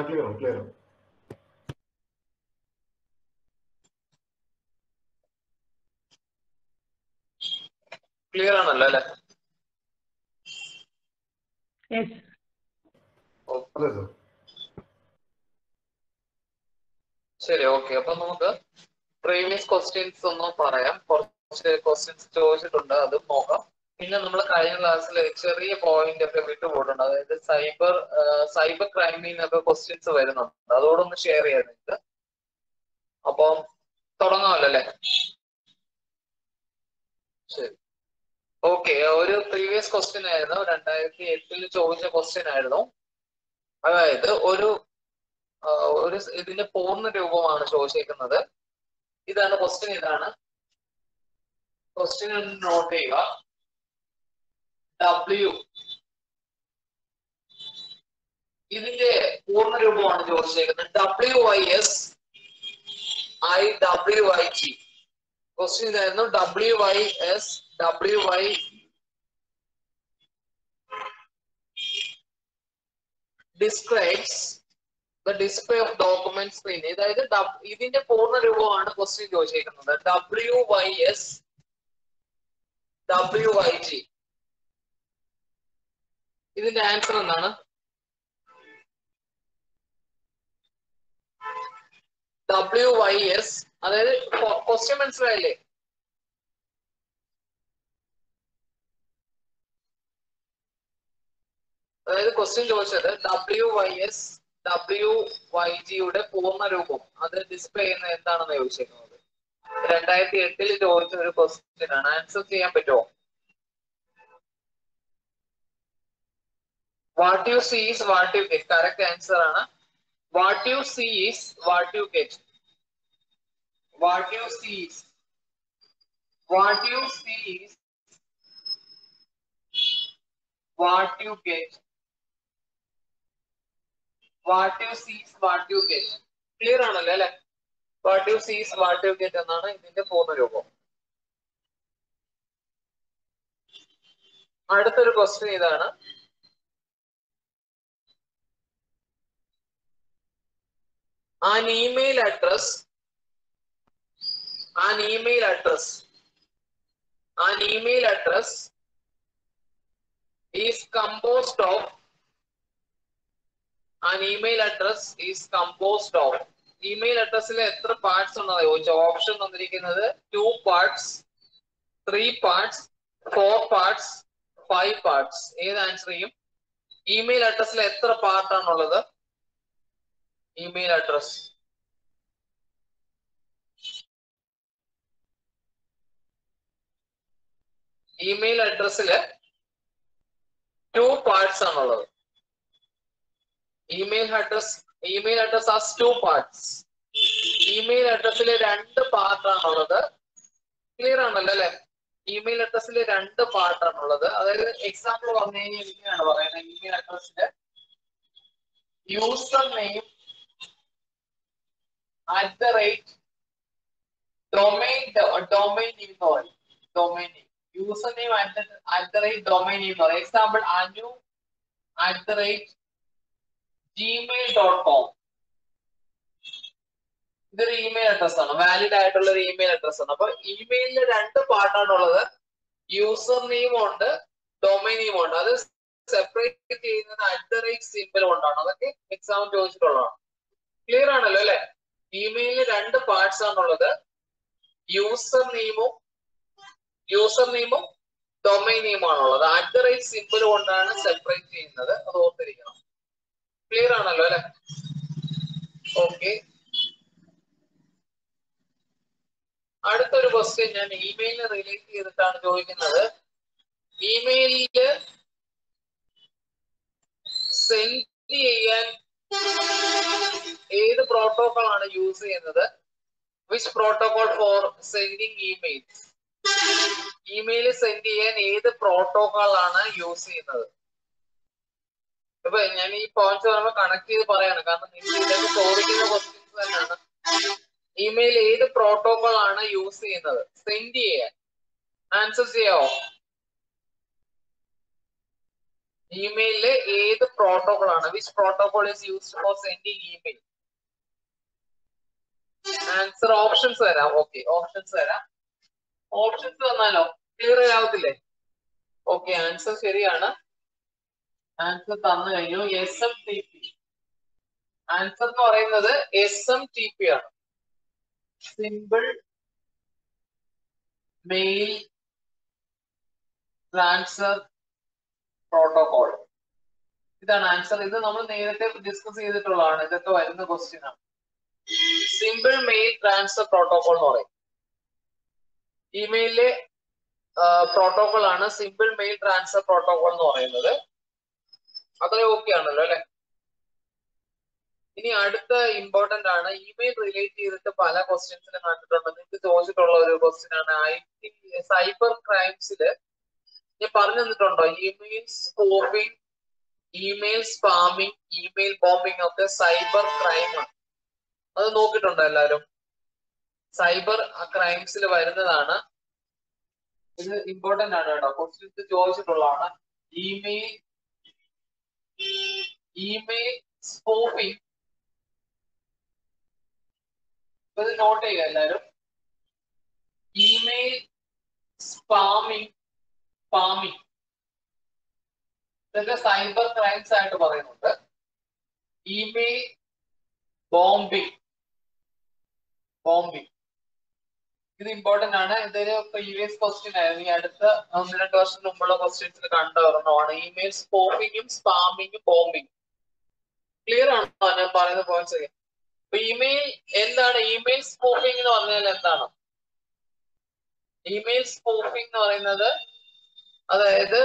Clear clear clear ആണല്ലോ അല്ലെ? അതെ സർ. ശരി, ഓക്കെ. അപ്പൊ നമുക്ക് പ്രീവിയസ് ക്വസ്റ്റ്യൻസ് ഒന്ന് പറയാം. കുറച്ച് ക്വസ്റ്റ്യൻസ് ചോദിച്ചിട്ടുണ്ട്, അതും നോക്കാം. പിന്നെ നമ്മൾ കഴിഞ്ഞ ക്ലാസ്സിൽ ചെറിയ പോയിന്റ് ഒക്കെ വിട്ടുപോയിട്ടുണ്ട്. അതായത് സൈബർ ക്രൈമിൽ നിന്നൊക്കെ ക്വസ്റ്റ്യൻസ് വരുന്നുണ്ട്. അതോടൊന്ന് ഷെയർ ചെയ്യാം നിങ്ങൾക്ക്. അപ്പം തുടങ്ങാമല്ലോ അല്ലെ? ശരി, ഓക്കെ. ഒരു പ്രീവിയസ് ക്വസ്റ്റ്യൻ ആയിരുന്നു, 2008 ചോദിച്ച ക്വസ്റ്റ്യൻ ആയിരുന്നു. അതായത് ഒരു ഇതിന്റെ പൂർണ്ണ രൂപമാണ് ചോദിച്ചേക്കുന്നത്. ഇതാണ് ക്വസ്റ്റ്യൻ. ഇതാണ് ക്വസ്റ്റ്യൻ, നോട്ട് ചെയ്യുക. W, ഇതിന്റെ പൂർണ്ണ രൂപമാണ് ചോദിച്ചേക്കുന്നത്. WIS IWIG. ക്വസ്റ്റ്യൻ ഇതായിരുന്നു. WIS WI describes the display of documents screen. അതായത് ഇതിന്റെ പൂർണ്ണ രൂപമാണ് ക്വസ്റ്റ്യൻ ചോദിച്ചേക്കുന്നത്. WIS WIG. ഇതിന്റെ ആൻസർ എന്താണ്? WIS. അതായത് ക്വസ്റ്റ്യൻ മനസ്സിലായില്ലേ? അതായത് ക്വസ്റ്റ്യൻ ചോദിച്ചത് WIS WIG പൂർണ്ണ രൂപം അത് ഡിസ്പ്ലേ ചെയ്യുന്നത് എന്താണെന്ന് ചോദിച്ചിരിക്കുന്നത്. 2008 ചോദിച്ച ഒരു ക്വസ്റ്റ്യൻ ആണ്. ആൻസർ ചെയ്യാൻ പറ്റുമോ? What you see is what you get. Correct answer ആണ്. What you see is what you get. What you see is what you see is what you get. What you see is what you get. Clear ആണല്ലോ അല്ലെ? What you see is what you get എന്നാണ് ഇതിന്റെ പൂർണ്ണ രൂപം. അടുത്തൊരു question ഇതാണ്. An email address is composed of email addressൽ എത്ര parts ഉണ്ടെന്ന് ചോദിച്ചു. ഓപ്ഷൻ തന്നിരിക്കുന്നത് 2 parts, 3 parts, 4 parts, 5 parts. ഏത് ആൻസർ ചെയ്യും? ഇമെയിൽ അഡ്രസ്സിൽ എത്ര പാർട്ട് ആണുള്ളത്? ഇമെയിൽ അഡ്രസ് ഇമെയിൽ അഡ്രസ്സില് 2 പാർട്സ് ആണുള്ളത്. Email address has 2 parts. Email അഡ്രസ്സിൽ 2 പാർട്ട് ആണുള്ളത്. ക്ലിയർ ആണല്ലോ അല്ലെ? ഇമെയിൽ അഡ്രസ്സിൽ 2 പാർട്ട് ആണുള്ളത്. അതായത് എക്സാമ്പിൾ പറഞ്ഞു കഴിഞ്ഞാൽ ഇങ്ങനെയാണ് പറയുന്നത്. Email അഡ്രസ്സില് user name @domain name എന്ന് പറയും. Domain name, user name @domain name എന്ന് പറയും. Example anu @gmail.com. ഇതൊരു ഇമെയിൽ അഡ്രസ് ആണ്, വാലിഡ് ആയിട്ടുള്ള ഒരു ഇമെയിൽ അഡ്രസ് ആണ്. അപ്പൊ ഇമെയിലിന് 2 പാർട്ടാണുള്ളത്. യൂസർ നെയിം ഉണ്ട്, ഡൊമൈൻ നെയിം ഉണ്ട്. അത് സെപ്പറേറ്റ് ചെയ്യുന്നത് @സിംബൽ കൊണ്ടാണ്. അതൊക്കെ എക്സാം ചോദിച്ചിട്ടുള്ളതാണ്. ക്ലിയർ ആണല്ലോ അല്ലെ? ഇമെയിലിന് 2 പാർട്സ് ആണുള്ളത്. യൂസർ നെയിമും ഡൊമൈൻ നെയിം ആണുള്ളത്. @സിംബൽ കൊണ്ടാണ് സെപ്പറേറ്റ് ചെയ്യുന്നത്. അത് ഓർത്തിരിക്കണം. ക്ലിയർ ആണല്ലോ അല്ലെ? ഓക്കെ. അടുത്തൊരു ക്വസ്റ്റ്യൻ ഞാൻ ഇമെയിലിന് റിലേറ്റ് ചെയ്തിട്ടാണ് ചോദിക്കുന്നത്. ഇമെയിലില് സെൻഡ് ചെയ്യാൻ ഏത് പ്രോട്ടോകോൾ ആണ് യൂസ് ചെയ്യുന്നത്? Which protocol four sending emails? Email send ചെയ്യാൻ ഏത് പ്രോട്ടോകോൾ ആണ് യൂസ് ചെയ്യുന്നത്? അപ്പൊ ഞാൻ ഈ പോയിന്റ്സ് പറയുമ്പോൾ കണക്ട് ചെയ്ത് പറയാണ്, കാരണം നിങ്ങൾ ഇതൊക്കെ ചോദിക്കുന്ന ക്വസ്റ്റ്യൻസ് തന്നെയാണ്. ഇമെയിൽ ഏത് പ്രോട്ടോകോൾ ആണ് യൂസ് ചെയ്യുന്നത് സെൻഡ് ചെയ്യാൻ? ആൻസർ ചെയ്യാവോ? ഇമെയിലിലെ ഏത് പ്രോട്ടോകോൾ ആണ്? Which protocol is used for sending email? Answer options തരാം. ഓക്കെ, ഓപ്ഷൻസ് തരാം. Options തന്നാലോ clear ആവത്തില്ലേ? ഓക്കെ, ആൻസർ ശരിയാണ്. ആൻസർ തന്നു കഴിഞ്ഞു. SMTP. ആൻസർ എന്ന് പറയുന്നത് SMTP ആണ്. Simple mail transfer protocol. ഇതാണ് ആൻസർ. ഇത് നമ്മൾ നേരത്തെ ഡിസ്കസ് ചെയ്തിട്ടുള്ളതാണ്. ഇതൊക്കെ വരുന്ന ക്വസ്റ്റ്യൻ ആണ്. സിമ്പിൾ മെയിൽ ട്രാൻസ്ഫർ പ്രോട്ടോകോൾ എന്ന് പറയും. ഇമെയിലിലെ പ്രോട്ടോകോൾ ആണ് സിമ്പിൾ മെയിൽ ട്രാൻസ്ഫർ പ്രോട്ടോകോൾ എന്ന് പറയുന്നത്. അത്ര ഓക്കെ ആണല്ലോ അല്ലെ? ഇനി അടുത്ത ഇമ്പോർട്ടന്റ് ആണ്. ഇമെയിൽ റിലേറ്റ് ചെയ്തിട്ട് പല ക്വസ്റ്റ്യൻസിലും കണ്ടിട്ടുണ്ട്. നിങ്ങൾക്ക് ചോദിച്ചിട്ടുള്ള ഒരു ക്വസ്റ്റ്യൻ ആണ്. സൈബർ ക്രൈംസില് ഞാൻ പറഞ്ഞു തന്നിട്ടുണ്ടോ? Email സ്പോഫിംഗ്, email spamming, email bombing ഒക്കെ സൈബർ ക്രൈം ആണ്. അത് നോക്കിയിട്ടുണ്ടോ എല്ലാവരും? സൈബർ ക്രൈംസിൽ വരുന്നതാണ്. ഇത് ഇമ്പോർട്ടന്റ് ആണ് കേട്ടോ. ക്വസ്റ്റ്യൻസ് ചോദിച്ചിട്ടുള്ളതാണ്. ഇമെയിൽ സ്പോഫിംഗ്, ഇത് നോട്ട് ചെയ്യുക എല്ലാവരും. ഇമെയിൽ സ്പാമിംഗ്, ഇതൊക്കെ സൈബർ ക്രൈംസ് ആയിട്ട് പറയുന്നുണ്ട്. ഇമെയിൽ ബോംബിംഗ്, ഇത് ഇമ്പോർട്ടന്റ് ആണ്. ഇതൊരു പ്രീവിയസ് ക്വസ്റ്റ്യൻ ആയിരുന്നു. ഈ അടുത്ത 1-2 വർഷം മുമ്പുള്ള ക്വസ്റ്റ്യൻസിൽ കണ്ടുവരണമാണ്. ഇമെയിൽ സ്പോഫിങ്ങും സ്പാമിങ്ങും ബോംബിങ്ങും. ക്ലിയർ ആണോ ഞാൻ പറയുന്ന പോയിന്റ്സ്? അപ്പൊ ഇമെയിൽ എന്താണ്? ഇമെയിൽ സ്പോഫിംഗ് എന്ന് പറഞ്ഞാൽ എന്താണ്? ഇമെയിൽ സ്പോഫിംഗ് എന്ന് പറയുന്നത് അതായത്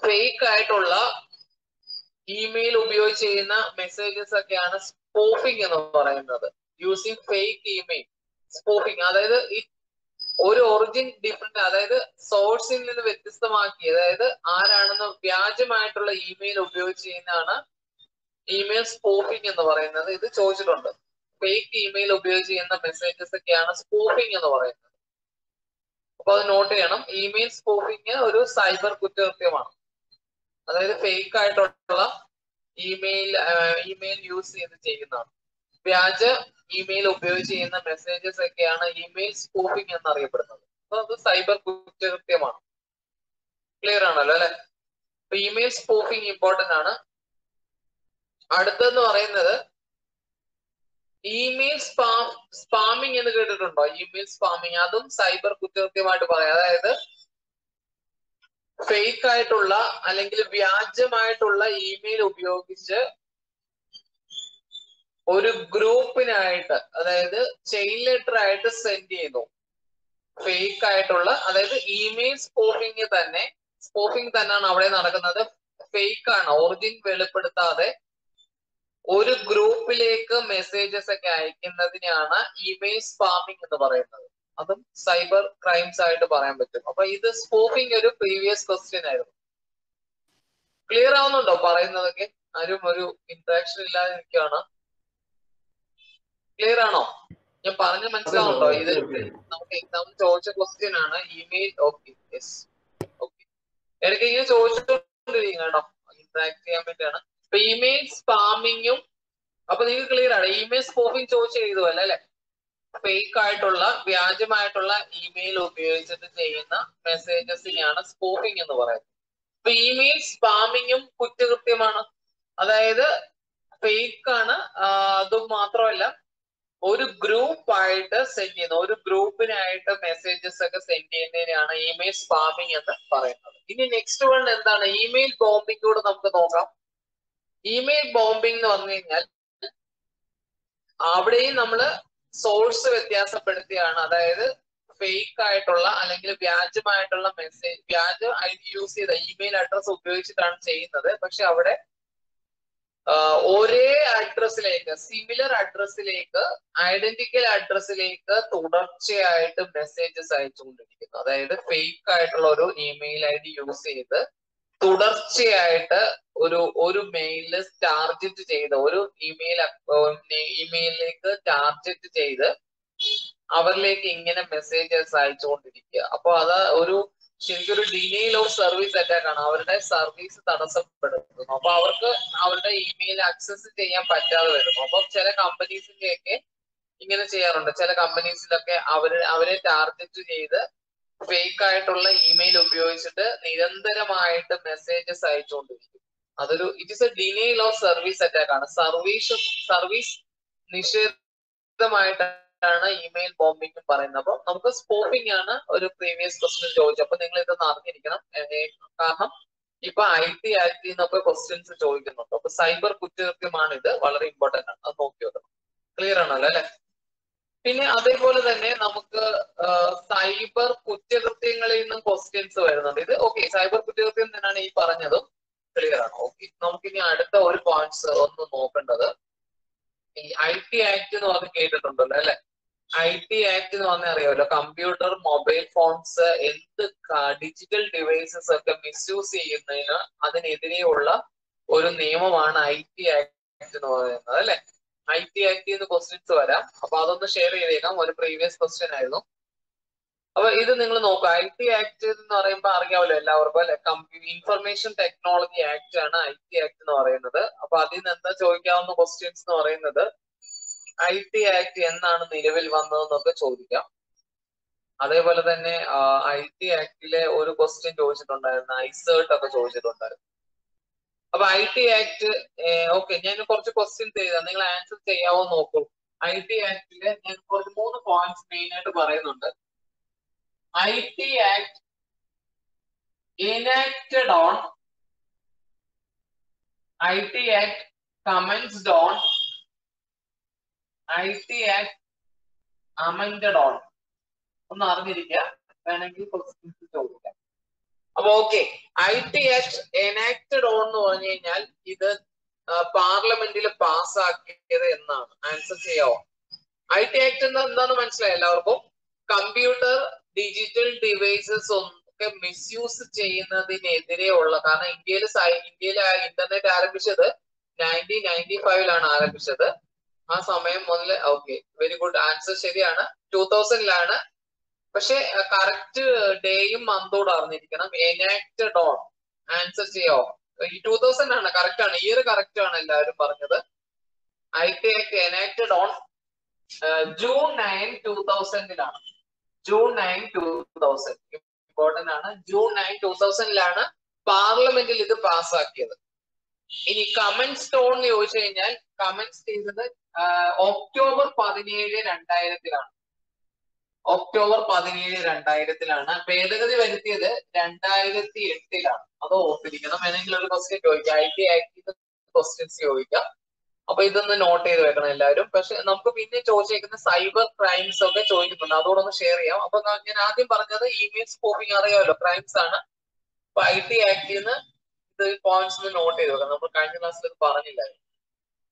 ഫേക്ക് ആയിട്ടുള്ള ഇമെയിൽ ഉപയോഗിച്ച് ചെയ്യുന്ന മെസ്സേജസ് ഒക്കെയാണ് സ്പോഫിംഗ് എന്ന് പറയുന്നത്. Using fake email സ്പോഫിംഗ്. അതായത് ഒരു ഒറിജിൻ ഡിഫറെന്റ്, അതായത് സോഴ്സിൽ നിന്ന് വ്യത്യസ്തമാക്കി, അതായത് ആരാണെന്ന് വ്യാജമായിട്ടുള്ള ഇമെയിൽ ഉപയോഗിച്ച് ചെയ്യുന്നതാണ് ഇമെയിൽ സ്പോഫിംഗ് എന്ന് പറയുന്നത്. ഇത് ചോദിച്ചിട്ടുണ്ട്. ഫേക്ക് ഇമെയിൽ ഉപയോഗിച്ച് ചെയ്യുന്ന മെസ്സേജസ് ഒക്കെയാണ് സ്പോഫിംഗ് എന്ന് പറയുന്നത്. അപ്പൊ അത് നോട്ട് ചെയ്യണം. ഇമെയിൽ സ്പോഫിംഗ് ഒരു സൈബർ കുറ്റകൃത്യമാണ്. അതായത് ഫേക്ക് ആയിട്ടുള്ള ഇമെയിൽ യൂസ് ചെയ്ത് ചെയ്യുന്നതാണ്. വ്യാജ ഇമെയിൽ ഉപയോഗിച്ച് ചെയ്യുന്ന മെസ്സേജസ് ഒക്കെയാണ് ഇമെയിൽ സ്പൂഫിംഗ് എന്നറിയപ്പെടുന്നത്. അപ്പൊ അത് സൈബർ കുറ്റകൃത്യമാണ്. ക്ലിയർ ആണല്ലോ അല്ലെ? അപ്പൊ ഇമെയിൽ സ്പൂഫിംഗ് ഇമ്പോർട്ടന്റ് ആണ്. അടുത്തെന്ന് പറയുന്നത് ഇമെയിൽ സ്പാമിംഗ് എന്ന് കേട്ടിട്ടുണ്ടോ? ഇമെയിൽ സ്പാമിംഗ്, അതും സൈബർ കുറ്റകൃത്യമായിട്ട് പറയാം. അതായത് ഫേക്ക് ആയിട്ടുള്ള അല്ലെങ്കിൽ വ്യാജമായിട്ടുള്ള ഇമെയിൽ ഉപയോഗിച്ച് ഒരു ഗ്രൂപ്പിനായിട്ട്, അതായത് ചെയിൻ ലെറ്റർ ആയിട്ട് സെൻഡ് ചെയ്യുന്നു. ഫേക്ക് ആയിട്ടുള്ള, അതായത് ഇമെയിൽ സ്പോഫിംഗ് തന്നെയാണ് അവിടെ നടക്കുന്നത്. ഫേക്ക് ആണ്, ഒറിജിൻ വെളിപ്പെടുത്താതെ ഒരു ഗ്രൂപ്പിലേക്ക് മെസ്സേജസ് ഒക്കെ അയക്കുന്നതിനാണ് ഇമെയിൽ സ്പാമിംഗ് എന്ന് പറയുന്നത്. അതും സൈബർ ക്രൈംസ് ആയിട്ട് പറയാൻ പറ്റും. അപ്പൊ ഇത് സ്പോഫിംഗ് ഒരു പ്രീവിയസ് ക്വസ്റ്റ്യൻ ആയിരുന്നു. ക്ലിയർ ആവുന്നുണ്ടോ പറയുന്നതൊക്കെ? ആരും ഒരു ഇന്ററാക്ഷൻ ഇല്ലാതെ ഇരിക്കുകയാണ്. ക്ലിയർ ആണോ? ഞാൻ പറഞ്ഞ മനസ്സിലാവുന്നുണ്ടോ? ഇത് നമുക്ക് എക്സാമിന് ചോദിച്ച ക്വസ്റ്റ്യൻ ആണ്. Email okay, yes, okay. ഇടയ്ക്ക് ഇങ്ങനെ ചോദിച്ചിട്ടുണ്ടിരിക്കും കേട്ടോ, ഇന്ററാക്ട് ചെയ്യാൻ വേണ്ടിയാണ്. അപ്പൊ ഇമെയിൽ സ്പാമിങ്ങും, അപ്പൊ നിങ്ങൾക്ക് ക്ലിയർ ആണ്. ഇമെയിൽ സ്പോഫിംഗ് ചോദിച്ചു എഴുതുമല്ലോ അല്ലെ? ഫേക്ക് ആയിട്ടുള്ള വ്യാജമായിട്ടുള്ള ഇമെയിൽ ഉപയോഗിച്ചിട്ട് ചെയ്യുന്ന മെസ്സേജസിനെയാണ് സ്പോഫിംഗ് എന്ന് പറയുന്നത്. അപ്പൊ ഇമെയിൽ സ്പാമിങ്ങും കുറ്റകൃത്യമാണ്. അതായത് ഫേക്ക് ആണ്. അതും മാത്രമല്ല, ഒരു ഗ്രൂപ്പായിട്ട് സെൻഡ് ചെയ്യുന്ന, ഒരു ഗ്രൂപ്പിനായിട്ട് മെസ്സേജസ് ഒക്കെ സെൻഡ് ചെയ്യുന്നതിനാണ് ഇമെയിൽ സ്പാമിംഗ് എന്ന് പറയുന്നത്. ഇനി നെക്സ്റ്റ് വൺ എന്താണ്? ഇമെയിൽ ബോംബിംഗ് കൂടെ നമുക്ക് നോക്കാം. ഇമെയിൽ ബോംബിംഗ് എന്ന് പറഞ്ഞു കഴിഞ്ഞാൽ അവിടെയും നമ്മൾ സോഴ്സ് വ്യത്യാസപ്പെടുത്തിയാണ്. അതായത് ഫേക്ക് ആയിട്ടുള്ള അല്ലെങ്കിൽ വ്യാജമായിട്ടുള്ള മെസ്സേജ്, വ്യാജ ID യൂസ് ചെയ്ത ഇമെയിൽ അഡ്രസ് ഉപയോഗിച്ചിട്ടാണ് ചെയ്യുന്നത്. പക്ഷെ അവിടെ ഒരേ അഡ്രസ്സിലേക്ക്, സിമിലർ അഡ്രസ്സിലേക്ക്, ഐഡന്റിക്കൽ അഡ്രസ്സിലേക്ക് തുടർച്ചയായിട്ട് മെസ്സേജസ് അയച്ചുകൊണ്ടിരിക്കുന്നു. അതായത് ഫേക്ക് ആയിട്ടുള്ള ഒരു ഇമെയിൽ ID യൂസ് ചെയ്ത് തുടർച്ചയായിട്ട് ഒരു മെയിലിൽ ടാർഗറ്റ് ചെയ്ത്, ഒരു ഇമെയിലിലേക്ക് ടാർഗറ്റ് ചെയ്ത് അവരിലേക്ക് ഇങ്ങനെ മെസ്സേജസ് അയച്ചുകൊണ്ടിരിക്കുക. അപ്പൊ അത് ഒരു ശരിക്കും ഒരു ഡിനൈൽ ഓഫ് സർവീസ് അറ്റാക്ക് ആണ്. അവരുടെ സർവീസ് തടസ്സപ്പെടുത്തുന്നു. അപ്പൊ അവർക്ക് അവരുടെ ഇമെയിൽ ആക്സസ് ചെയ്യാൻ പറ്റാതെ വരുന്നു. അപ്പം ചില കമ്പനീസിന്റെയൊക്കെ ഇങ്ങനെ ചെയ്യാറുണ്ട്. ചില കമ്പനീസിലൊക്കെ അവരെ ടാർഗറ്റ് ചെയ്ത് ഫേക്ക് ആയിട്ടുള്ള ഇമെയിൽ ഉപയോഗിച്ചിട്ട് നിരന്തരമായിട്ട് messages അയച്ചുകൊണ്ടിരിക്കും. It is A denial of service attack ആണ്. സർവീസ് നിഷേധമായിട്ടാണ് ഇമെയിൽ ബോംബിംഗ് പറയുന്നത്. അപ്പൊ നമുക്ക് സ്പോപ്പിംഗ് ആണ് ഒരു പ്രീവിയസ് ക്വസ്റ്റ്യൻ ചോദിച്ചത്. അപ്പൊ നിങ്ങൾ ഇതൊന്ന് അറിഞ്ഞിരിക്കണം. കാരണം ഇപ്പൊ IT ആക്ടിൽ നിന്നൊക്കെ ക്വസ്റ്റ്യൻസ് ചോദിക്കുന്നുണ്ട്. അപ്പൊ സൈബർ കുറ്റകൃത്യമാണ് ഇത്. വളരെ ഇമ്പോർട്ടന്റ് ആണ്. അത് നോക്കി വെക്കണം. ക്ലിയർ ആണല്ലോ അല്ലെ? പിന്നെ അതേപോലെ തന്നെ നമുക്ക് സൈബർ കുറ്റകൃത്യങ്ങളിൽ നിന്നും ക്വസ്റ്റ്യൻസ് വരുന്നുണ്ട്. ഇത് ഓക്കെ, സൈബർ കുറ്റകൃത്യം തന്നെയാണ് ഈ പറഞ്ഞതും. ക്ലിയർ ആണ്. ഓക്കെ, നമുക്കിനി അടുത്ത ഒരു പോയിന്റ്സ് ഒന്ന് നോക്കേണ്ടത് ഈ IT ആക്ട് എന്ന് പറഞ്ഞ് കേട്ടിട്ടുണ്ടല്ലോ അല്ലെ? IT ആക്ട് എന്ന് പറഞ്ഞാൽ അറിയാമല്ലോ, കമ്പ്യൂട്ടർ, മൊബൈൽ ഫോൺസ്, എന്ത് ഡിജിറ്റൽ ഡിവൈസസ് ഒക്കെ മിസ്യൂസ് ചെയ്യുന്നതിന് അതിനെതിരെയുള്ള ഒരു നിയമമാണ് IT ആക്ട് എന്ന് പറയുന്നത് അല്ലെ? IT ആക്ട് എന്ന് ക്വസ്റ്റ്യൻസ് വരാം. അപ്പൊ അതൊന്ന് ഷെയർ ചെയ്തേക്കാം. ഒരു പ്രീവിയസ് ക്വസ്റ്റ്യൻ ആയിരുന്നു. അപ്പൊ ഇത് നിങ്ങൾ നോക്കുക. IT ആക്ട് എന്ന് പറയുമ്പോൾ അറിയാമല്ലോ എല്ലാവർക്കും അല്ലെ? ഇൻഫർമേഷൻ ടെക്നോളജി ആക്ട് ആണ് IT ആക്ട് എന്ന് പറയുന്നത്. അപ്പൊ അതിൽ നിന്ന് എന്താ ചോദിക്കാവുന്ന ക്വസ്റ്റ്യൻസ് എന്ന് പറയുന്നത്, IT ആക്ട് എന്നാണ് നിലവിൽ വന്നതെന്നൊക്കെ ചോദിക്കാം. അതേപോലെ തന്നെ IT ആക്ടിലെ ഒരു ക്വസ്റ്റ്യൻ ചോദിച്ചിട്ടുണ്ടായിരുന്നു, ഐസേർട്ട് ഒക്കെ ചോദിച്ചിട്ടുണ്ടായിരുന്നു. അപ്പൊ IT ആക്ട് ഓക്കെ, ഞാൻ കുറച്ച് ക്വസ്റ്റ്യൻസ് ചെയ്താൽ നിങ്ങൾ ആൻസർ ചെയ്യാവോ നോക്കൂ. IT ആക്ടിലെ ഞാൻ കുറച്ച് 3 പോയിന്റ്സ് മെയിൻ ആയിട്ട് പറയുന്നുണ്ട്. IT act enacted on, IT act commenced on, IT act amended on. ഒന്ന് അറിഞ്ഞിരിക്കുക, വേണമെങ്കിൽ ക്വസ്റ്റ്യൻസ് ചോദിക്കാം. അപ്പൊ okay, IT act enacted on എന്ന് പറഞ്ഞു കഴിഞ്ഞാൽ ഇത് പാർലമെന്റിൽ പാസ്സാക്കിയത് എന്നാണ്. ആൻസർ ചെയ്യാവോ? IT ആക്ട് എന്താന്ന് മനസ്സിലായി എല്ലാവർക്കും? കമ്പ്യൂട്ടർ, ഡിജിറ്റൽ ഡിവൈസസ് ഒക്കെ മിസ്യൂസ് ചെയ്യുന്നതിനെതിരെയുള്ള, കാരണം ഇന്ത്യയിൽ ഇന്റർനെറ്റ് ആരംഭിച്ചത് 1995 ആരംഭിച്ചത്. ആ സമയം മുതൽ ഓക്കെ, വെരി ഗുഡ്, ആൻസർ ശരിയാണ്. 2000 പക്ഷെ കറക്റ്റ് ഡേയും മന്തോട് അറിഞ്ഞിരിക്കണം. enacted on, answer ചെയ്യാവോ? ഈ 2000 കറക്റ്റ് ആണ്, ഇയർ കറക്റ്റ് ആണ് എല്ലാവരും പറഞ്ഞത്. IT act enacted on June 9, 2000 June 9, 2000. Important ആണ്. June 9, 2000 പാർലമെന്റിൽ ഇത് പാസ്സാക്കിയത്. ഇനി കമന്റ്സ് ഓൺ എന്ന് ചോദിച്ചു കഴിഞ്ഞാൽ കമന്റ്സ് ചെയ്തത് ഒക്ടോബർ 17, 2000. ഒക്ടോബർ 17, 2000. ഭേദഗതി വരുത്തിയത് 2008. അത് ഓർത്തിരിക്കണം. ഏതെങ്കിലും ഒരു ക്വസ്റ്റ്യൻ ചോദിക്കാം, IT ആക്ടിന്റെ ക്വസ്റ്റ്യൻസ് ചോദിക്കാം. അപ്പൊ ഇതൊന്ന് നോട്ട് ചെയ്ത് വെക്കണം എല്ലാവരും. പക്ഷെ നമുക്ക് പിന്നെ ചോദിച്ചേക്കുന്ന സൈബർ ക്രൈംസ് ഒക്കെ ചോദിക്കുന്നുണ്ട്, അതോടൊന്ന് ഷെയർ ചെയ്യാം. അപ്പൊ ഞാൻ ആദ്യം പറഞ്ഞത് ഇമെയിൽ സ്പോപ്പിംഗ് അറിയാമല്ലോ, ക്രൈംസ് ആണ്. അപ്പൊ IT ആക്ടിൽ നിന്ന് ഇത് പോയിന്റ്സ് നോട്ട് ചെയ്ത് വെക്കണം. നമ്മൾ കഴിഞ്ഞ ക്ലാസ്സിൽ ഇത് പറഞ്ഞില്ലായിരുന്നു.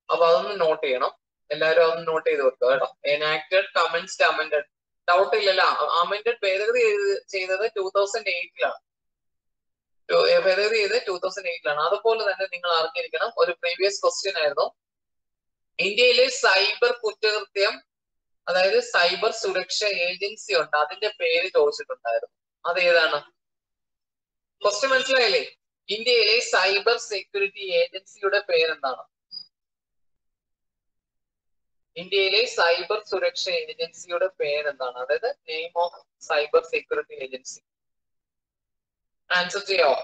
അപ്പൊ അതൊന്ന് നോട്ട് ചെയ്യണം എല്ലാവരും. അതൊന്ന് നോട്ട് ചെയ്ത് വെക്കുക കേട്ടോ. എനാക്റ്റഡ്, കമന്റ്സ്ഡ്, അമെന്റഡ്. ഡൗട്ട് ഇല്ലല്ലോ? അമെന്റഡ് ഭേദഗതി ചെയ്തത് 2008. ഭേദഗതി ചെയ്ത് 2008. അതുപോലെ തന്നെ നിങ്ങൾ അറിഞ്ഞിരിക്കണം, ഒരു പ്രീവിയസ് ക്വസ്റ്റ്യൻ ആയിരുന്നു, ഇന്ത്യയിലെ സൈബർ കുറ്റകൃത്യം, അതായത് സൈബർ സുരക്ഷ ഏജൻസി ഉണ്ട്, അതിന്റെ പേര് ചോദിച്ചിട്ടുണ്ടായിരുന്നു. അത് ഏതാണ്? ക്വസ്റ്റ്യൻ മനസ്സിലായില്ലേ? ഇന്ത്യയിലെ സൈബർ സെക്യൂരിറ്റി ഏജൻസിയുടെ പേരെന്താണ്? ഇന്ത്യയിലെ സൈബർ സുരക്ഷ ഏജൻസിയുടെ പേരെന്താണ്? അതായത് name of cyber security agency. Answer ചെയ്യാവോ?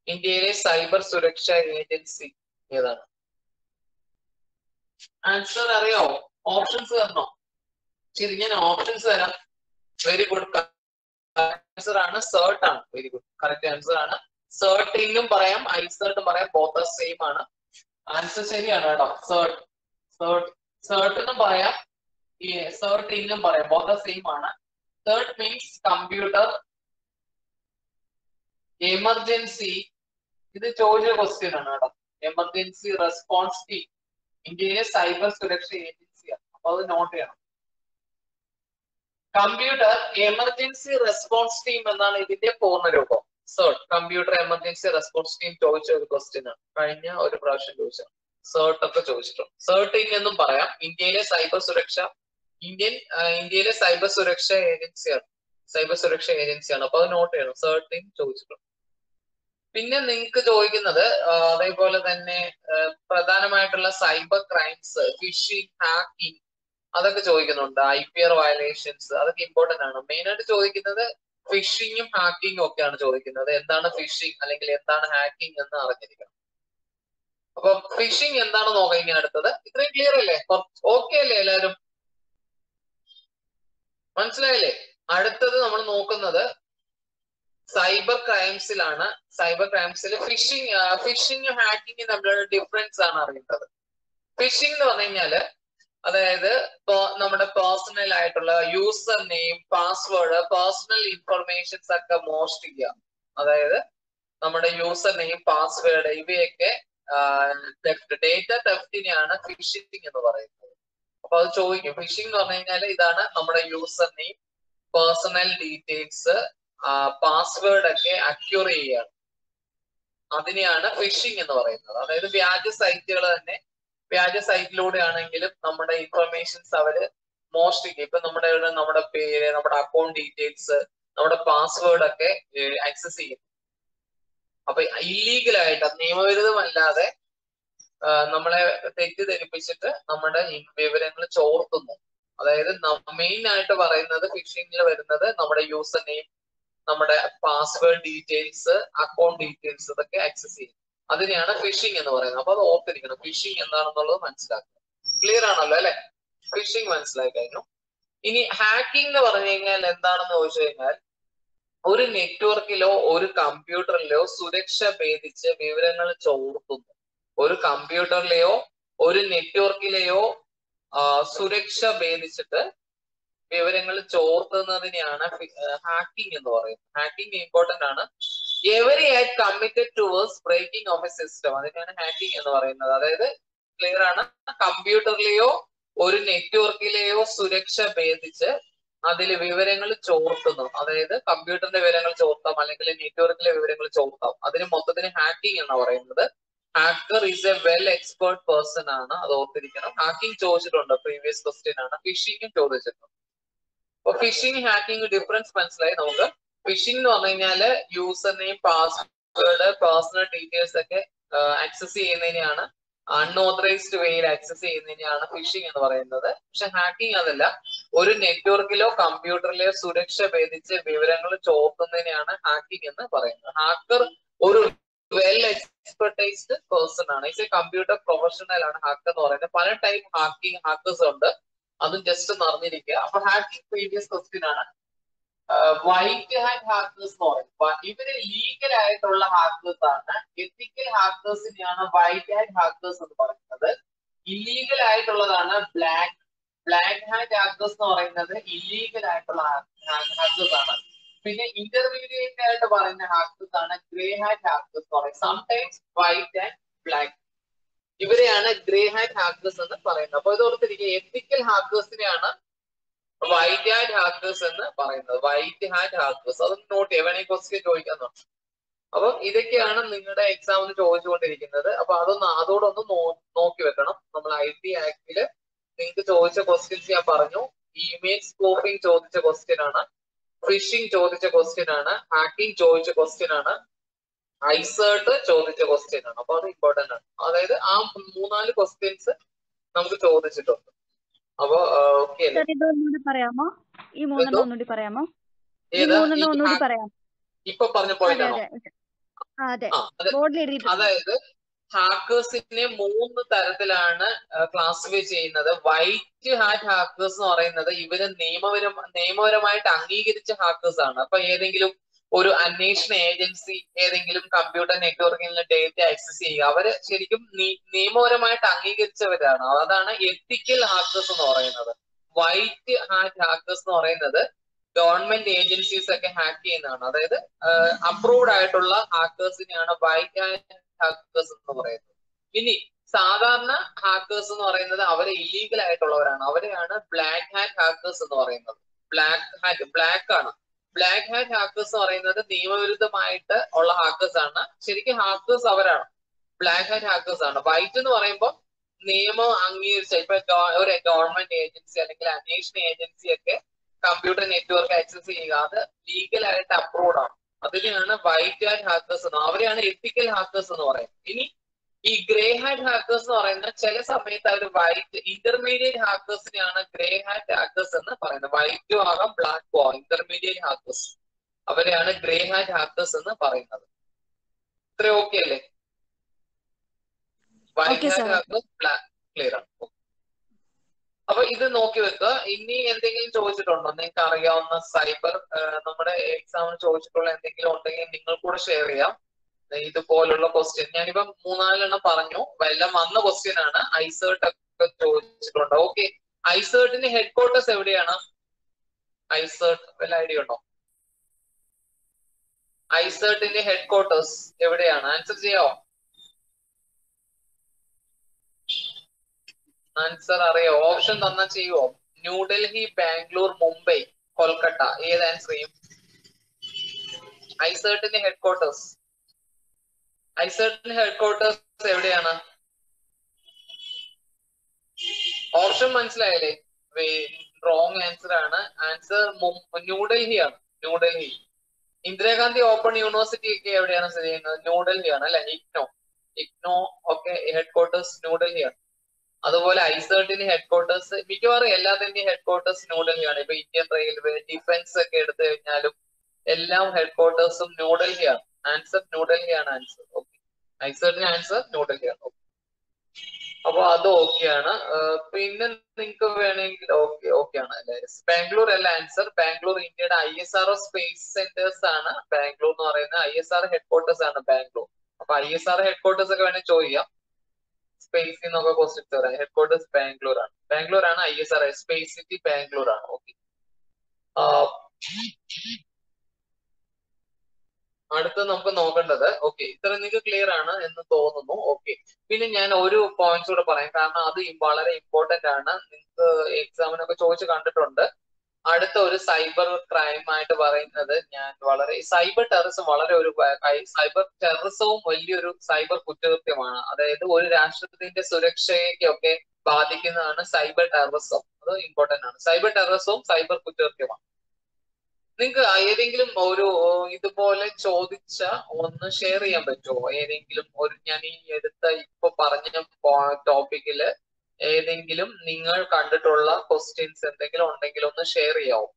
ഇന്ത്യയിലെ സൈബർ സുരക്ഷ ഏജൻസി ഏതാണ്? ആൻസർ അറിയാവോ? ഓപ്ഷൻസ് തരണോ? ശരി, ഞാൻ ഓപ്ഷൻസ് തരാം. വെരി ഗുഡ്, ആൻസർ ആണ് CERT ആണ്. വെരി ഗുഡ്, കറക്റ്റ് ആൻസർ ആണ്. CERT എന്നും പറയാം, ഐസർട്ടും പറയാം, ബോത്ത് സെയിം ആണ്. ആൻസർ ശരിയാണ് കേട്ടോ. CERT എന്നും പറയാം, CERT എന്നും പറയാം, ബോത്ത് സെയിം ആണ്. CERT means computer emergency. ഇത് ചോദിച്ച ക്വസ്റ്റ്യൻ ആണ് കേട്ടോ. എമർജൻസി റെസ്പോൺസ് ടീം ഇന്ത്യയിലെ സൈബർ സുരക്ഷ ഏജൻസിയാണ്. അപ്പൊ അത് നോട്ട് ചെയ്യണം. കമ്പ്യൂട്ടർ എമർജൻസി റെസ്പോൺസ് ടീം എന്നാണ് ഇതിന്റെ പൂർണ്ണരൂപം. CERT, computer emergency response team ചോദിച്ച ഒരു ക്വസ്റ്റ്യൻ ആണ്. കഴിഞ്ഞ ഒരു പ്രാവശ്യം ചോദിച്ചത്. CERT ഒക്കെ ചോദിച്ചിട്ടുണ്ട്. CERT എന്നും പറയാം. ഇന്ത്യയിലെ സൈബർ സുരക്ഷ ഏജൻസിയാണ്. സൈബർ സുരക്ഷ ഏജൻസിയാണ്. അപ്പൊ അത് നോട്ട് ചെയ്യണം. സർട്ടിൻ ചോദിച്ചിട്ടുണ്ട്. പിന്നെ നിങ്ങൾക്ക് ചോദിക്കുന്നത് അതേപോലെ തന്നെ പ്രധാനമായിട്ടുള്ള സൈബർ ക്രൈംസ്, ഫിഷിംഗ്, ഹാക്കിംഗ് അതൊക്കെ ചോദിക്കുന്നുണ്ട്. IPR വയലേഷൻസ് അതൊക്കെ ഇമ്പോർട്ടന്റ് ആണ്. മെയിൻ ആയിട്ട് ചോദിക്കുന്നത് ഫിഷിങ്ങും ഹാക്കിങ്ങും ഒക്കെയാണ് ചോദിക്കുന്നത്. എന്താണ് ഫിഷിംഗ് അല്ലെങ്കിൽ എന്താണ് ഹാക്കിംഗ് എന്ന് അറിഞ്ഞിരിക്കണം. അപ്പൊ ഫിഷിംഗ് എന്താണ് നോക്കാം ഇനി അടുത്തത്. ഇത്രയും ക്ലിയർ അല്ലേ? ഓക്കെ അല്ലേ എല്ലാവരും? മനസ്സിലായില്ലേ? അടുത്തത് നമ്മൾ നോക്കുന്നത് സൈബർ ക്രൈംസിലാണ്. സൈബർ ക്രൈംസിൽ ഫിഷിംഗ് ഹാക്കിംഗ് തമ്മിലുള്ള ഡിഫറൻസ് ആണ് അറിയേണ്ടത്. ഫിഷിംഗ് എന്ന് പറഞ്ഞു കഴിഞ്ഞാല് അതായത് നമ്മുടെ പേഴ്സണൽ ആയിട്ടുള്ള user name, password, personal informations ഒക്കെ മോഷ്ടിക്കുക. അതായത് നമ്മുടെ യൂസർ നെയിം, പാസ്വേഡ് ഇവയൊക്കെ ഡേറ്റ തെഫ്റ്റിനെയാണ് ഫിഷിംഗ് എന്ന് പറയുന്നത്. അപ്പൊ അത് ചോദിക്കും. ഫിഷിംഗ് എന്ന് പറഞ്ഞു കഴിഞ്ഞാൽ ഇതാണ് നമ്മുടെ user name, personal details, password ഒക്കെ അക്യൂർ ചെയ്യുകയാണ്. അതിനെയാണ് ഫിഷിംഗ് എന്ന് പറയുന്നത്. അതായത് വ്യാജ സൈറ്റുകൾ തന്നെ, വ്യാജ സൈറ്റിലൂടെ ആണെങ്കിലും നമ്മുടെ ഇൻഫർമേഷൻസ് അവര് മോഷ്ടിക്കും. ഇപ്പൊ നമ്മുടെ പേര്, നമ്മുടെ അക്കൗണ്ട് ഡീറ്റെയിൽസ്, നമ്മുടെ പാസ്വേഡ് ഒക്കെ ആക്സസ് ചെയ്യും. അപ്പൊ ഇല്ലീഗലായിട്ട്, നിയമവിരുദ്ധമല്ലാതെ നമ്മളെ തെറ്റിദ്ധരിപ്പിച്ചിട്ട് നമ്മുടെ വിവരങ്ങൾ ചോർത്തുന്നു. അതായത് മെയിൻ ആയിട്ട് പറയുന്നത് ഫിഷിംഗിൽ വരുന്നത് നമ്മുടെ യൂസർ നെയിം, നമ്മുടെ പാസ്വേഡ് ഡീറ്റെയിൽസ്, അക്കൗണ്ട് ഡീറ്റെയിൽസ് ഇതൊക്കെ ആക്സസ് ചെയ്യും. അതിനെയാണ് ഫിഷിംഗ് എന്ന് പറയുന്നത്. അപ്പൊ അത് ഓർത്തിരിക്കണം. ഫിഷിംഗ് എന്താണെന്നുള്ളത് മനസ്സിലാക്കുക. ക്ലിയർ ആണല്ലോ അല്ലെ? ഫിഷിംഗ് മനസ്സിലായി കഴിഞ്ഞു. ഇനി ഹാക്കിംഗ് എന്ന് പറഞ്ഞു കഴിഞ്ഞാൽ എന്താണെന്ന് ചോദിച്ചു കഴിഞ്ഞാൽ ഒരു നെറ്റ്വർക്കിലോ ഒരു കമ്പ്യൂട്ടറിലോ സുരക്ഷ ഭേദിച്ച് വിവരങ്ങൾ ചോർത്തുന്നു. ഒരു കമ്പ്യൂട്ടറിലെയോ ഒരു നെറ്റ്വർക്കിലെയോ സുരക്ഷ ഭേദിച്ചിട്ട് വിവരങ്ങൾ ചോർത്തുന്നതിനെയാണ് ഹാക്കിംഗ് എന്ന് പറയുന്നത്. ഹാക്കിംഗ് ഇമ്പോർട്ടന്റ് ആണ്. Every act committed towards breaking of a system, അതിനാണ് ഹാക്കിംഗ് എന്ന് പറയുന്നത്. അതായത് ക്ലിയർ ആണ്, കമ്പ്യൂട്ടറിലെയോ ഒരു നെറ്റ്വർക്കിലെയോ സുരക്ഷ ഭേദിച്ച് അതിൽ വിവരങ്ങൾ ചോർത്തുന്നു. അതായത് കമ്പ്യൂട്ടറിന്റെ വിവരങ്ങൾ ചോർത്താം, അല്ലെങ്കിൽ നെറ്റ്വർക്കിലെ വിവരങ്ങൾ ചോർത്താം. അതിന് മൊത്തത്തിന് ഹാക്കിംഗ് എന്ന് പറയുന്നത്. Hacker is A well expert person ആണ്, അത് ഓർത്തിരിക്കണം. ഹാക്കിംഗ് ചോദിച്ചിട്ടുണ്ട്, പ്രീവിയസ് ക്വസ്റ്റ്യൻ ആണ്. ഫിഷിംഗും ചോദിച്ചിട്ടുണ്ട്. അപ്പൊ ഫിഷിംഗ് ഹാക്കിംഗ് ഡിഫറൻസ് മനസ്സിലായി നമുക്ക്. ഫിഷിംഗ് എന്ന് പറഞ്ഞു കഴിഞ്ഞാല് user name, password, personal details ഒക്കെ ആക്സസ് ചെയ്യുന്നതിനെയാണ്, അൺഓതറൈസ്ഡ് വേയിൽ ആക്സസ് ചെയ്യുന്നതിനെയാണ് ഫിഷിംഗ് എന്ന് പറയുന്നത്. പക്ഷെ ഹാക്കിംഗ് അതല്ല. ഒരു നെറ്റ്വർക്കിലോ കമ്പ്യൂട്ടറിലെയോ സുരക്ഷ ഭേദിച്ച് വിവരങ്ങൾ ചോർത്തുന്നതിനെയാണ് ഹാക്കിംഗ് എന്ന് പറയുന്നത്. ഹാക്കർ ഒരു വെൽ എക്സ്പെർട്ടൈസ്ഡ് പേഴ്സൺ ആണ്. ഇറ്റ്സ് എ കമ്പ്യൂട്ടർ പ്രൊഫഷണൽ ആണ് ഹാക്കർ എന്ന് പറയുന്നത്. പല ടൈപ്പ് ഹാക്കേഴ്സ് ഉണ്ട്, അതും ജസ്റ്റ് ഒന്ന് അറിഞ്ഞിരിക്കുക. അപ്പൊ ഹാക്കിംഗ് പ്രീവിയസ് ക്വസ്റ്റ്യൻ ആണ്. വൈറ്റ് ഹാറ്റ് ഹാക്കേഴ്സ് എന്ന് പറയും. ഇവര് ലീഗൽ ആയിട്ടുള്ള ഹാക്കേഴ്സ് ആണ്. എത്തിക്കൽ ഹാക്കേഴ്സിനെയാണ് വൈറ്റ് ഹാറ്റ് ഹാക്കേഴ്സ് എന്ന് പറയുന്നത്. ഇല്ലീഗൽ ആയിട്ടുള്ളതാണ് ബ്ലാക്ക് ഹാറ്റ് ഹാക്കേഴ്സ് എന്ന് പറയുന്നത്. ഇല്ലീഗൽ ആയിട്ടുള്ള ഹാക്കേഴ്സ് ആണ്. പിന്നെ ഇന്റർമീഡിയറ്റ് ആയിട്ട് പറയുന്ന ഹാക്കേഴ്സ് ആണ് ഗ്രേ ഹാറ്റ് ഹാക്കേഴ്സ് എന്ന് പറയും. Sometimes white and black, ഇവരെയാണ് grey hat hackers എന്ന് പറയുന്നത്. അപ്പൊ ഇത് ഓർത്തിരിക്കുക, എത്തിക്കൽ ഹാക്കേഴ്സിനെയാണ് വൈറ്റ് ഹാറ്റ് ഹാക്കേഴ്സ് എന്ന് പറയുന്നത്. വൈറ്റ് ഹാറ്റ് ഹാക്കേഴ്സ് അതൊന്ന് നോട്ട് ചെയ്യുക, വേണമെങ്കിൽ ക്വസ്റ്റ്യൻ ചോദിക്കാൻ. അപ്പൊ ഇതൊക്കെയാണ് നിങ്ങളുടെ എക്സാമിന് ചോദിച്ചുകൊണ്ടിരിക്കുന്നത്. അപ്പൊ അതോടൊന്ന് നോക്കി വെക്കണം. നമ്മൾ IT ആക്ടില് നിങ്ങൾക്ക് ചോദിച്ച ക്വസ്റ്റ്യൻസ് ഞാൻ പറഞ്ഞു. ഇമെയിൽ സ്പൂഫിംഗ് ചോദിച്ച ക്വസ്റ്റ്യൻ ആണ്, ഫിഷിംഗ് ചോദിച്ച ക്വസ്റ്റ്യൻ ആണ്, ഹാക്കിംഗ് ചോദിച്ച ക്വസ്റ്റ്യൻ ആണ്, ഐസേർട്ട് ചോദിച്ച ക്വസ്റ്റ്യൻ ആണ്. അപ്പൊ അത് ഇമ്പോർട്ടന്റ് ആണ്. അതായത് ആ 3-4 ക്വസ്റ്റ്യൻസ് നമുക്ക് ചോദിച്ചിട്ടുണ്ട്. അപ്പൊ ഓക്കെ അല്ലേ? പറയാമോ? ഈ മൂന്നെണ്ണം ഒന്നുകൂടി പറയാമോ? ഇപ്പൊ പറഞ്ഞ പോയിന്റ് ആണോ? അതായത് ഹാക്കേഴ്സിനെ 3 തരത്തിലാണ് ക്ലാസിഫൈ ചെയ്യുന്നത്. വൈറ്റ് ഹാറ്റ് ഹാക്കേഴ്സ് എന്ന് പറയുന്നത് ഇവര് നിയമപരമായിട്ട് അംഗീകരിച്ച ഹാക്കേഴ്സ് ആണ്. അപ്പൊ ഏതെങ്കിലും ഒരു അന്വേഷണ ഏജൻസി ഏതെങ്കിലും കമ്പ്യൂട്ടർ നെറ്റ്വർക്കിൽ നിന്ന് ഡേറ്റ ആക്സസ് ചെയ്യുക, അവര് ശരിക്കും നിയമപരമായിട്ട് അംഗീകരിച്ചവരാണ്. അതാണ് എത്തിക്കൽ ഹാക്കേഴ്സ് എന്ന് പറയുന്നത്. വൈറ്റ് ഹാറ്റ് ഹാക്കേഴ്സ് എന്ന് പറയുന്നത് ഗവൺമെന്റ് ഏജൻസീസ് ഒക്കെ ഹാക്ക് ചെയ്യുന്നതാണ്. അതായത് അപ്രൂവ്ഡ് ആയിട്ടുള്ള ഹാക്കേഴ്സിനെയാണ് വൈറ്റ് ഹാറ്റ് ഹാക്കേഴ്സ് എന്ന് പറയുന്നത്. ഇനി സാധാരണ ഹാക്കേഴ്സ് എന്ന് പറയുന്നത് അവരെ ഇല്ലീഗൽ ആയിട്ടുള്ളവരാണ്. അവരെയാണ് ബ്ലാക്ക് ഹാറ്റ് ഹാക്കേഴ്സ് എന്ന് പറയുന്നത്. ബ്ലാക്ക് ആണ്. ബ്ലാക്ക് ഹാറ്റ് ഹാക്കേഴ്സ് എന്ന് പറയുന്നത് നിയമവിരുദ്ധമായിട്ട് ഉള്ള ഹാക്കേഴ്സ് ആണ്. ശരിക്കും ഹാക്കേഴ്സ് അവരാണ്, ബ്ലാക്ക് ഹാറ്റ് ഹാക്കേഴ്സ് ആണ്. വൈറ്റ് എന്ന് പറയുമ്പോൾ നിയമം അംഗീകരിച്ച, ഇപ്പൊ ഒരു ഗവൺമെന്റ് ഏജൻസി അല്ലെങ്കിൽ അന്വേഷണ ഏജൻസി ഒക്കെ കമ്പ്യൂട്ടർ നെറ്റ്വർക്ക് ആക്സസ് ചെയ്യുക, അത് ലീഗലായിട്ട് അപ്രൂവ്ഡ് ആണ്. അതിനെയാണ് വൈറ്റ് ഹാറ്റ് ഹാക്കേഴ്സ് എന്ന്, അവരെയാണ് എത്തിക്കൽ ഹാക്കേഴ്സ് എന്ന് പറയുന്നത്. ഇനി ഈ ഗ്രേ ഹാറ്റ് ഹാക്കേഴ്സ് എന്ന് പറയുന്നത് ചില സമയത്ത് അവർ white intermediate ഹാക്കേഴ്സിനെയാണ് grey hat hackers എന്ന് പറയുന്നത്. വൈറ്റും ആകാം ബ്ലാക്കും ആകാം, ഇന്റർമീഡിയറ്റ് ഹാക്കേഴ്സ് അവരെയാണ് ഗ്രേ ഹാറ്റ് ഹാക്കേഴ്സ് എന്ന് പറയുന്നത്. ഇത്ര ഓക്കെ അല്ലേ? White hat hackers, black, clear ആണ്. അപ്പൊ ഇത് നോക്കി വെക്കുക. ഇനി എന്തെങ്കിലും ചോദിച്ചിട്ടുണ്ടോ? നിങ്ങൾക്ക് അറിയാവുന്ന സൈബർ നമ്മുടെ എക്സാമിന് ചോദിച്ചിട്ടുള്ള എന്തെങ്കിലും ഉണ്ടെങ്കിൽ നിങ്ങൾ കൂടെ ഷെയർ ചെയ്യാം. ഇതുപോലുള്ള ക്വസ്റ്റ്യൻ ഞാനിപ്പോ 3-4 പറഞ്ഞു, എല്ലാം വന്ന ക്വസ്റ്റ്യൻ ആണ്. ഐസേർട്ട് ഒക്കെ ചോദിച്ചിട്ടുണ്ട്. ഓക്കെ, ഐസേർട്ടിന്റെ ഹെഡ് ക്വാർട്ടേഴ്സ് എവിടെയാണ്? ഐസേർട്ട് വല്ല ഐഡിയ ഉണ്ടോ? ഐസേർട്ടിന്റെ ഹെഡ് ക്വാർട്ടേഴ്സ് എവിടെയാണ്? ആൻസർ ചെയ്യാവോ? ആൻസർ അറിയോ? ഓപ്ഷൻ തന്നാ ചെയ്യുവോ? ന്യൂഡൽഹി, ബാംഗ്ലൂർ, മുംബൈ, കൊൽക്കത്ത. ഏത് ആൻസർ ചെയ്യും? ഐസേർട്ടിന്റെ ഹെഡ് ക്വാർട്ടേഴ്സ്, ഐസേർട്ടിന്റെ ഹെഡ് ക്വാർട്ടേഴ്സ് എവിടെയാണ്? ഓപ്ഷൻ മനസ്സിലായില്ലേ? റോങ് ആൻസർ ആണ്. ആൻസർ ന്യൂഡൽഹി ആണ്. ന്യൂഡൽഹി. ഇന്ദിരാഗാന്ധി ഓപ്പൺ യൂണിവേഴ്സിറ്റി ഒക്കെ എവിടെയാണ് സ്ഥിതി ചെയ്യുന്നത്? ന്യൂഡൽഹി ആണ് അല്ലെ? ഇഗ്നോ ഒക്കെ ഹെഡ് ക്വാർട്ടേഴ്സ് ന്യൂഡൽഹി ആണ്. അതുപോലെ ഐസേർട്ടിന്റെ ഹെഡ് ക്വാർട്ടേഴ്സ് മിക്കവാറും എല്ലാത്തിന്റെയും ഹെഡ് ക്വാർട്ടേഴ്സ് ന്യൂഡൽഹിയാണ്. ഇപ്പൊ ഇന്ത്യൻ റെയിൽവേ, ഡിഫൻസ് ഒക്കെ എടുത്തു കഴിഞ്ഞാലും എല്ലാം head ക്വാർട്ടേഴ്സും ന്യൂഡൽഹിയാണ്. Answer ന്യൂഡൽഹിയാണ് answer. Okay, ഐസേർട്ടിന്റെ answer ന്യൂഡൽഹിയാണ്. അപ്പൊ അത് ഓക്കെയാണ്. പിന്നെ നിങ്ങൾക്ക് വേണമെങ്കിൽ ഓക്കെ ആണ് അല്ലെ? ബാംഗ്ലൂർ അല്ല ആൻസർ. ബാംഗ്ലൂർ ഇന്ത്യയുടെ ISRO സ്പേസ് സെന്റേഴ്സ് ആണ്. ബാംഗ്ലൂർ എന്ന് പറയുന്നത് ISRO ഹെഡ് ക്വാർട്ടേഴ്സ് ആണ് ബാംഗ്ലൂർ. അപ്പൊ ISRO ഹെഡ് ക്വാർട്ടേഴ്സ് ഒക്കെ വേണമെങ്കിൽ ചോദിക്കാം. സ്പേസിൽ നിന്നൊക്കെ ക്വസ്റ്റ്യൻസ് വരാം. ഹെഡ് ക്വാർട്ടേഴ്സ് ബാംഗ്ലൂർ ആണ്. ബാംഗ്ലൂർ ആണ് ISRO സ്പേസ് സിറ്റി, ബാംഗ്ലൂർ ആണ്. ഓക്കെ, അടുത്ത് നമുക്ക് നോക്കേണ്ടത്, ഓക്കെ ഇത്ര നിങ്ങൾക്ക് ക്ലിയർ ആണ് എന്ന് തോന്നുന്നു. ഓക്കെ, പിന്നെ ഞാൻ ഒരു പോയിന്റ്സ് കൂടെ പറയാം, കാരണം അത് വളരെ ഇമ്പോർട്ടന്റ് ആണ്. നിങ്ങൾക്ക് എക്സാമിനൊക്കെ ചോദിച്ച് കണ്ടിട്ടുണ്ട്. അടുത്ത ഒരു സൈബർ ക്രൈം ആയിട്ട് പറയുന്നത്, ഞാൻ വളരെ സൈബർ ടെററിസം വളരെ ഒരു സൈബർ ടെററിസവും വലിയൊരു സൈബർ കുറ്റകൃത്യമാണ്. അതായത് ഒരു രാഷ്ട്രത്തിന്റെ സുരക്ഷയൊക്കെ ബാധിക്കുന്നതാണ് സൈബർ ടെററിസം. അത് ഇമ്പോർട്ടന്റ് ആണ്. Cyber ടെററിസവും cyber കുറ്റകൃത്യമാണ്. നിങ്ങൾക്ക് ഏതെങ്കിലും ഒരു ഇതുപോലെ ചോദിച്ച ഒന്ന് ഷെയർ ചെയ്യാൻ പറ്റുമോ? ഏതെങ്കിലും ഒരു ഞാൻ ഈ ഇപ്പൊ പറഞ്ഞ ടോപ്പിക്കില് ഏതെങ്കിലും നിങ്ങൾ കണ്ടിട്ടുള്ള ക്വസ്റ്റ്യൻസ് എന്തെങ്കിലും ഉണ്ടെങ്കിൽ ഒന്ന് ഷെയർ ചെയ്യാവോ?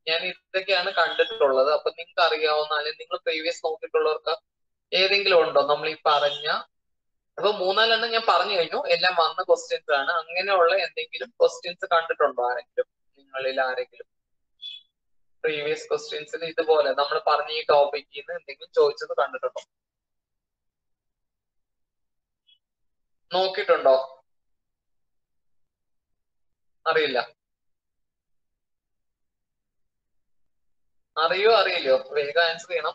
ഞാൻ ഇതൊക്കെയാണ് കണ്ടിട്ടുള്ളത്. അപ്പൊ നിങ്ങൾക്ക് അറിയാവുന്ന അല്ലെങ്കിൽ നിങ്ങൾ പ്രീവിയസ് നോക്കിയിട്ടുള്ളവർക്ക് ഏതെങ്കിലും ഉണ്ടോ നമ്മൾ ഈ പറഞ്ഞ? അപ്പൊ 3-4 ഞാൻ പറഞ്ഞു കഴിഞ്ഞു, എല്ലാം വന്ന ക്വസ്റ്റ്യൻസ് ആണ്. അങ്ങനെയുള്ള എന്തെങ്കിലും ക്വസ്റ്റ്യൻസ് കണ്ടിട്ടുണ്ടോ ആരെങ്കിലും? നിങ്ങളിൽ ആരെങ്കിലും പ്രീവിയസ് ക്വസ്റ്റ്യൻസിൽ ഇതുപോലെ നമ്മൾ പറഞ്ഞ ഈ ടോപ്പിക്കിൽ നിന്ന് എന്തെങ്കിലും ചോദിച്ചത് കണ്ടിട്ടുണ്ടോ? നോക്കിയിട്ടുണ്ടോ? അറിയില്ല. അറിയോ അറിയില്ലയോ? വേഗം ആൻസർ ചെയ്യണം.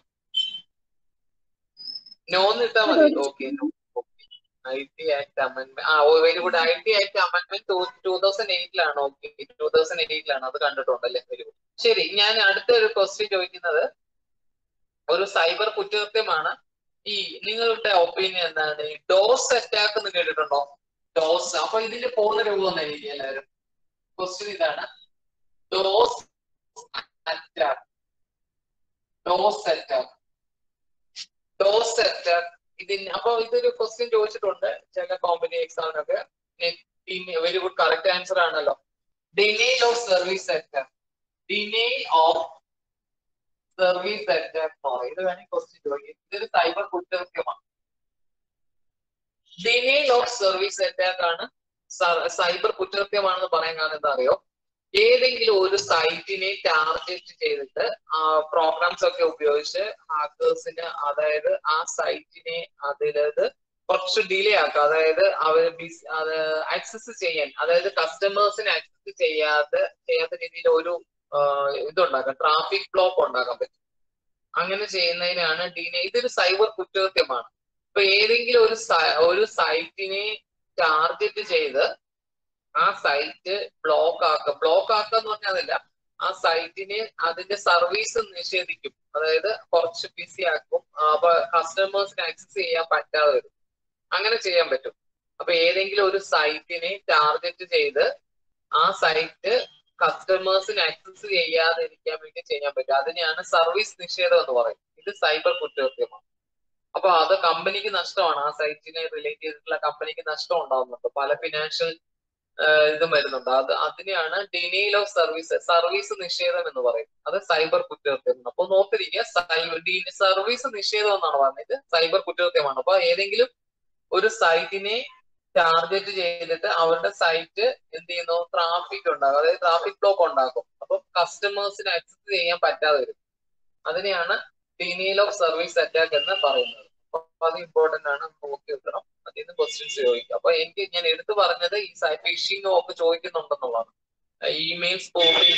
നോന്ന് ഇട്ടാ മതി. Okay, IT act amendment. Very good. IT act amendment 2008 okay, 2008 അത് കണ്ടിട്ടുണ്ടല്ലേ? Very good. ശരി, ഞാൻ അടുത്ത ഒരു ക്വസ്റ്റ്യൻ ചോദിക്കുന്നത് ഒരു സൈബർ കുറ്റകൃത്യമാണ്. ഈ നിങ്ങളുടെ ഒപ്പീനിയൻ എന്താണ്? ഡോസ് അറ്റാക്ക് എന്ന് കേട്ടിട്ടുണ്ടോ? ഡോസ്. അപ്പൊ ഇതിന്റെ പൂർണ്ണ രൂപം എന്നായിരിക്കും എല്ലാവരും? ക്വസ്റ്റ്യൻ ഇതാണ്, dose attack. Dose attack, dose attack. അപ്പൊ ഇതൊരു ക്വസ്റ്റ്യൻ ചോദിച്ചിട്ടുണ്ട് ചില competitive എക്സാമിനൊക്കെ. Very good, correct answer ആണല്ലോ. Denial of service attack. Denial of service attack എന്ന് പറയും. ഇത് വേണമെങ്കിൽ ക്വസ്റ്റ്യൻ ചോദിക്കും. ഇതൊരു cyber കുറ്റകൃത്യമാണ്. Denial of service attack ആണ് സൈബർ കുറ്റകൃത്യമാണെന്ന് പറയാൻ കാരണം എന്താ അറിയോ? ഏതെങ്കിലും ഒരു സൈറ്റിനെ ടാർഗറ്റ് ചെയ്തിട്ട് പ്രോഗ്രാംസ് ഒക്കെ ഉപയോഗിച്ച് ഹാക്കേഴ്സിന്, അതായത് ആ സൈറ്റിനെ അതിലത് കുറച്ച് ഡിലേ ആക്കുക, അതായത് അവർ അത് ആക്സസ് ചെയ്യാൻ, അതായത് കസ്റ്റമേഴ്സിന് ആക്സസ് ചെയ്യാത്ത രീതിയിൽ ഒരു ഇതുണ്ടാക്കാം, ട്രാഫിക് ബ്ലോക്ക് ഉണ്ടാക്കാൻ പറ്റും. അങ്ങനെ ചെയ്യുന്നതിനാണ് ഇതൊരു സൈബർ കുറ്റകൃത്യമാണ്. ഇപ്പൊ ഏതെങ്കിലും ഒരു സൈറ്റിനെ ടാർഗറ്റ് ചെയ്ത് ആ സൈറ്റ് ബ്ലോക്ക് ആക്കുക എന്ന് പറഞ്ഞാൽ അതല്ല, ആ സൈറ്റിന് അതിന്റെ സർവീസ് നിഷേധിക്കും, അതായത് കുറച്ച് ബിസി ആക്കും. അപ്പൊ കസ്റ്റമേഴ്സിന് ആക്സസ് ചെയ്യാൻ പറ്റാതെ വരും. അങ്ങനെ ചെയ്യാൻ പറ്റും. അപ്പൊ ഏതെങ്കിലും ഒരു സൈറ്റിനെ ടാർഗറ്റ് ചെയ്ത് ആ സൈറ്റ് കസ്റ്റമേഴ്സിന് ആക്സസ് ചെയ്യാതിരിക്കാൻ വേണ്ടി ചെയ്യാൻ പറ്റും. അതിനെയാണ് സർവീസ് നിഷേധം എന്ന് പറയും. ഇത് സൈബർ കുറ്റകൃത്യമാണ്. അപ്പൊ അത് കമ്പനിക്ക് നഷ്ടമാണ്. ആ സൈറ്റിനെ റിലേറ്റ് ചെയ്തിട്ടുള്ള കമ്പനിക്ക് നഷ്ടം ഉണ്ടാവുന്നുണ്ട്. പല ഫിനാൻഷ്യൽ ഇതും വരുന്നുണ്ട്. അതിനെയാണ് ഡിനൈൽ ഓഫ് സർവീസ് നിഷേധം എന്ന് പറയും. അത് സൈബർ കുറ്റകൃത്യം. അപ്പൊ നോക്കിയിരിക്കുക, സർവീസ് നിഷേധം എന്നാണ് പറഞ്ഞത്, സൈബർ കുറ്റകൃത്യമാണ്. അപ്പൊ ഏതെങ്കിലും ഒരു സൈറ്റിനെ ടാർഗറ്റ് ചെയ്തിട്ട് അവരുടെ സൈറ്റ് എന്ത് ചെയ്യുന്നു, ട്രാഫിക് ഉണ്ടാകും, അതായത് ട്രാഫിക് ബ്ലോക്ക് ഉണ്ടാക്കും. അപ്പൊ കസ്റ്റമേഴ്സിന് ആക്സസ് ചെയ്യാൻ പറ്റാതെ വരും. അതിനെയാണ് ഡിനൈൽ ഓഫ് സർവീസ് അറ്റാക്ക് എന്ന് പറയുന്നത്. അപ്പൊ അത് ഇമ്പോർട്ടന്റ് ആണ്, നോക്കി വെക്കണം. അതിൽ നിന്ന് ക്വസ്റ്റ്യൻസ് ചോദിക്കും. അപ്പൊ ഞാൻ എടുത്തു പറഞ്ഞത് ഈ ഫിഷിംഗ് ഒക്കെ ചോദിക്കുന്നുണ്ടെന്നുള്ളതാണ്. ഇമെയിൽ സ്പോഫിംഗ്,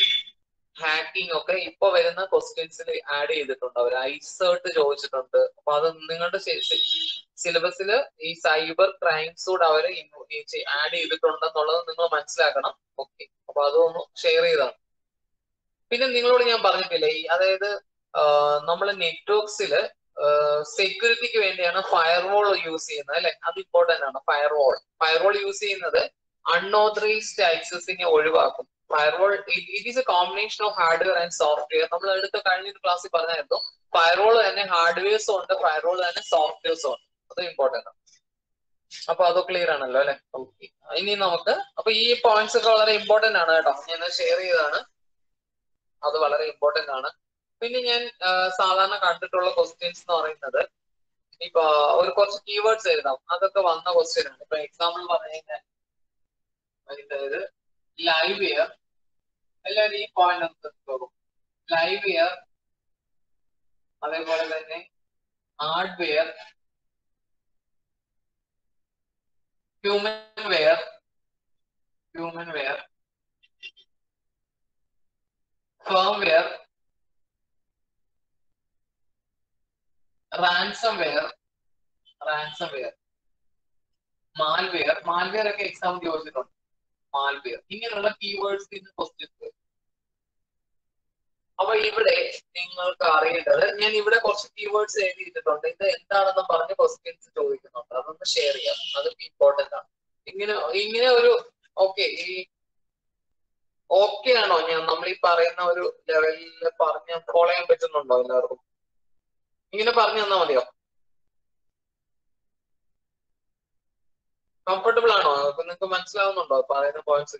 ഹാക്കിംഗ് ഒക്കെ ഇപ്പൊ വരുന്ന ക്വസ്റ്റ്യൻസിൽ ആഡ് ചെയ്തിട്ടുണ്ട്. അവർ ഐസേർട്ട് ചോദിച്ചിട്ടുണ്ട്. അപ്പൊ അത് നിങ്ങളുടെ സിലബസിൽ ഈ സൈബർ ക്രൈംസ് കൂടെ അവർ ആഡ് ചെയ്തിട്ടുണ്ടെന്നുള്ളത് നിങ്ങൾ മനസ്സിലാക്കണം. ഓക്കെ, അപ്പൊ അതൊന്ന് ഷെയർ ചെയ്താണ്. പിന്നെ നിങ്ങളോട് ഞാൻ പറഞ്ഞിട്ടില്ലേ, അതായത് നമ്മൾ നെറ്റ്വർക്സില് സെക്യൂരിറ്റിക്ക് വേണ്ടിയാണ് ഫയർവാൾ യൂസ് ചെയ്യുന്നത്, അല്ലെ? അത് ഇമ്പോർട്ടന്റ് ആണ്. ഫയർവാൾ യൂസ് ചെയ്യുന്നത് അൺഓതറൈസ്ഡ് ആക്സസിനെ ഒഴിവാക്കും. Firewall it is A combination of hardware and software. നമ്മൾ അടുത്ത കഴിഞ്ഞ ക്ലാസ്സിൽ പറഞ്ഞായിരുന്നു, ഫയർവാൾ തന്നെ ഹാർഡ്വെയർസും ഉണ്ട്, ഫയർവാൾ തന്നെ സോഫ്റ്റ്വെയർസും ഉണ്ട്. അത് ഇമ്പോർട്ടന്റ് ആണ്. അപ്പൊ അത് ക്ലിയർ ആണല്ലോ, അല്ലെ? ഓക്കെ, ഇനി നമുക്ക് അപ്പൊ ഈ പോയിന്റ്സ് ഒക്കെ വളരെ ഇമ്പോർട്ടന്റ് ആണ് കേട്ടോ. ഞാൻ ഷെയർ ചെയ്തതാണ്, അത് വളരെ ഇമ്പോർട്ടന്റ് ആണ്. പിന്നെ ഞാൻ സാധാരണ കണ്ടിട്ടുള്ള ക്വസ്റ്റ്യൻസ് എന്ന് പറയുന്നത്, ഇപ്പൊ ഒരു കുറച്ച് കീവേഡ്സ് എഴുതാം, അതൊക്കെ വന്ന ക്വസ്റ്റ്യൻ ആണ്. ഇപ്പൊ എക്സാമ്പിൾ പറഞ്ഞു കഴിഞ്ഞാൽ അതായത് ലൈവ് ഇയർ, എല്ലാവരും ഈ പോയിന്റ് പോകും. ലൈവ് ഇയർ, അതേപോലെ തന്നെ hardware, humanware, firmware, ransomware, malware ഒക്കെ എക്സാം ചോദിച്ചിട്ടുണ്ട്. മാൽവെയർ, ഇങ്ങനെയുള്ള കീവേഡ്സ് ഇന്ന് ക്വസ്റ്റ്യൻസ്. അപ്പൊ ഇവിടെ നിങ്ങൾക്ക് അറിയേണ്ടത്, ഞാൻ ഇവിടെ കുറച്ച് കീവേഡ്സ് എഴുതിയിട്ടുണ്ട്. ഇത് എന്താണെന്ന് പറഞ്ഞ് ക്വസ്റ്റ്യൻസ് ചോദിക്കുന്നുണ്ട്. അതൊന്ന് ഷെയർ ചെയ്യാം, അത് ഇമ്പോർട്ടന്റ് ആണ്. ഇങ്ങനെ ഒരു ഓക്കെ, ഓക്കെ ആണോ? നമ്മൾ ഈ പറയുന്ന ഒരു ലെവലിൽ പറഞ്ഞ് ഫോളോ ചെയ്യാൻ പറ്റുന്നുണ്ടോ എല്ലാവർക്കും? ഇങ്ങനെ പറഞ്ഞു തന്നാൽ മതിയോ? കംഫർട്ടബിൾ ആണോ? അപ്പൊ നിങ്ങൾക്ക് മനസ്സിലാവുന്നുണ്ടോ പറയുന്ന പോയിന്റ്സ്?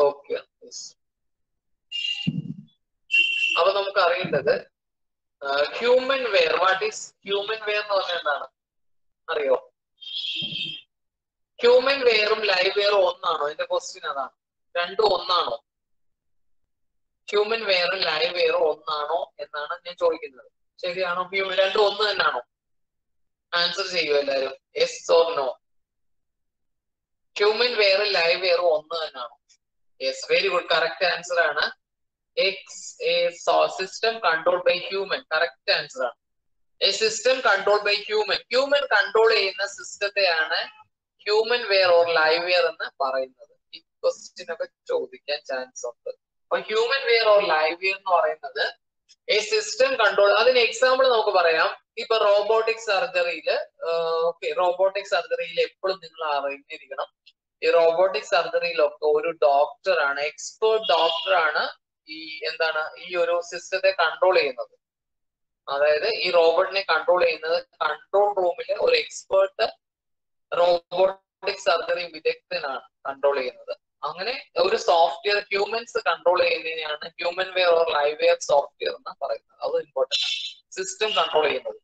ഓക്കെ, അപ്പൊ നമുക്ക് അറിയേണ്ടത് humanware. What is humanware എന്ന് പറഞ്ഞാൽ എന്താണ് അറിയോ? ഹ്യൂമൻ വെയറും ലൈവ് വെയറും ഒന്നാണോ? എന്റെ ക്വസ്റ്റ്യൻ അതാണ്. രണ്ടും ഒന്നാണോ? ഹ്യൂമൻ വെയറും ലൈവ് വെയറും ഒന്നാണോ എന്നാണ് ഞാൻ ചോദിക്കുന്നത്. ശരിയാണോ? രണ്ടും ഒന്ന് തന്നെയാണോ? ആൻസർ ചെയ്യൂ എല്ലാവരും, yes or no. Human വെയറും live വെയറും ഒന്ന് തന്നെയാണോ? Yes, very good, correct answer ആണ്. System controlled by human, correct answer ആണ്. A system controlled by human, human control ചെയ്യുന്ന സിസ്റ്റത്തെയാണ് human wear or live wear എന്ന് പറയുന്നത്. ഈ ക്വസ്റ്റ്യൻ ഒക്കെ ചോദിക്കാൻ ചാൻസ് ഉണ്ട്. അപ്പൊ human wear or live wear എന്ന് പറയുന്നത് എ സിസ്റ്റം കൺട്രോൾ. അതിന് എക്സാമ്പിൾ നമുക്ക് പറയാം. ഇപ്പൊ റോബോട്ടിക് സർജറിയില്, എപ്പോഴും നിങ്ങൾ അറിഞ്ഞിരിക്കണം, ഈ റോബോട്ടിക് സർജറിയിലൊക്കെ ഒരു ഡോക്ടറാണ്, എക്സ്പേർട്ട് ഡോക്ടറാണ് ഈ ഈ ഒരു സിസ്റ്റത്തെ കൺട്രോൾ ചെയ്യുന്നത്. അതായത് ഈ റോബോട്ടിനെ കൺട്രോൾ ചെയ്യുന്നത് കൺട്രോൾ റൂമിലെ ഒരു എക്സ്പേർട്ട് റോബോട്ടിക് സർജറി വിദഗ്ധനാണ് കൺട്രോൾ ചെയ്യുന്നത്. അങ്ങനെ ഒരു software humans control ചെയ്യുന്നതിനെയാണ് human wear or live wear software എന്ന് പറയുന്നത്. അത് ഇമ്പോർട്ടന്റ് ആണ്. സിസ്റ്റം കൺട്രോൾ ചെയ്യുന്നത്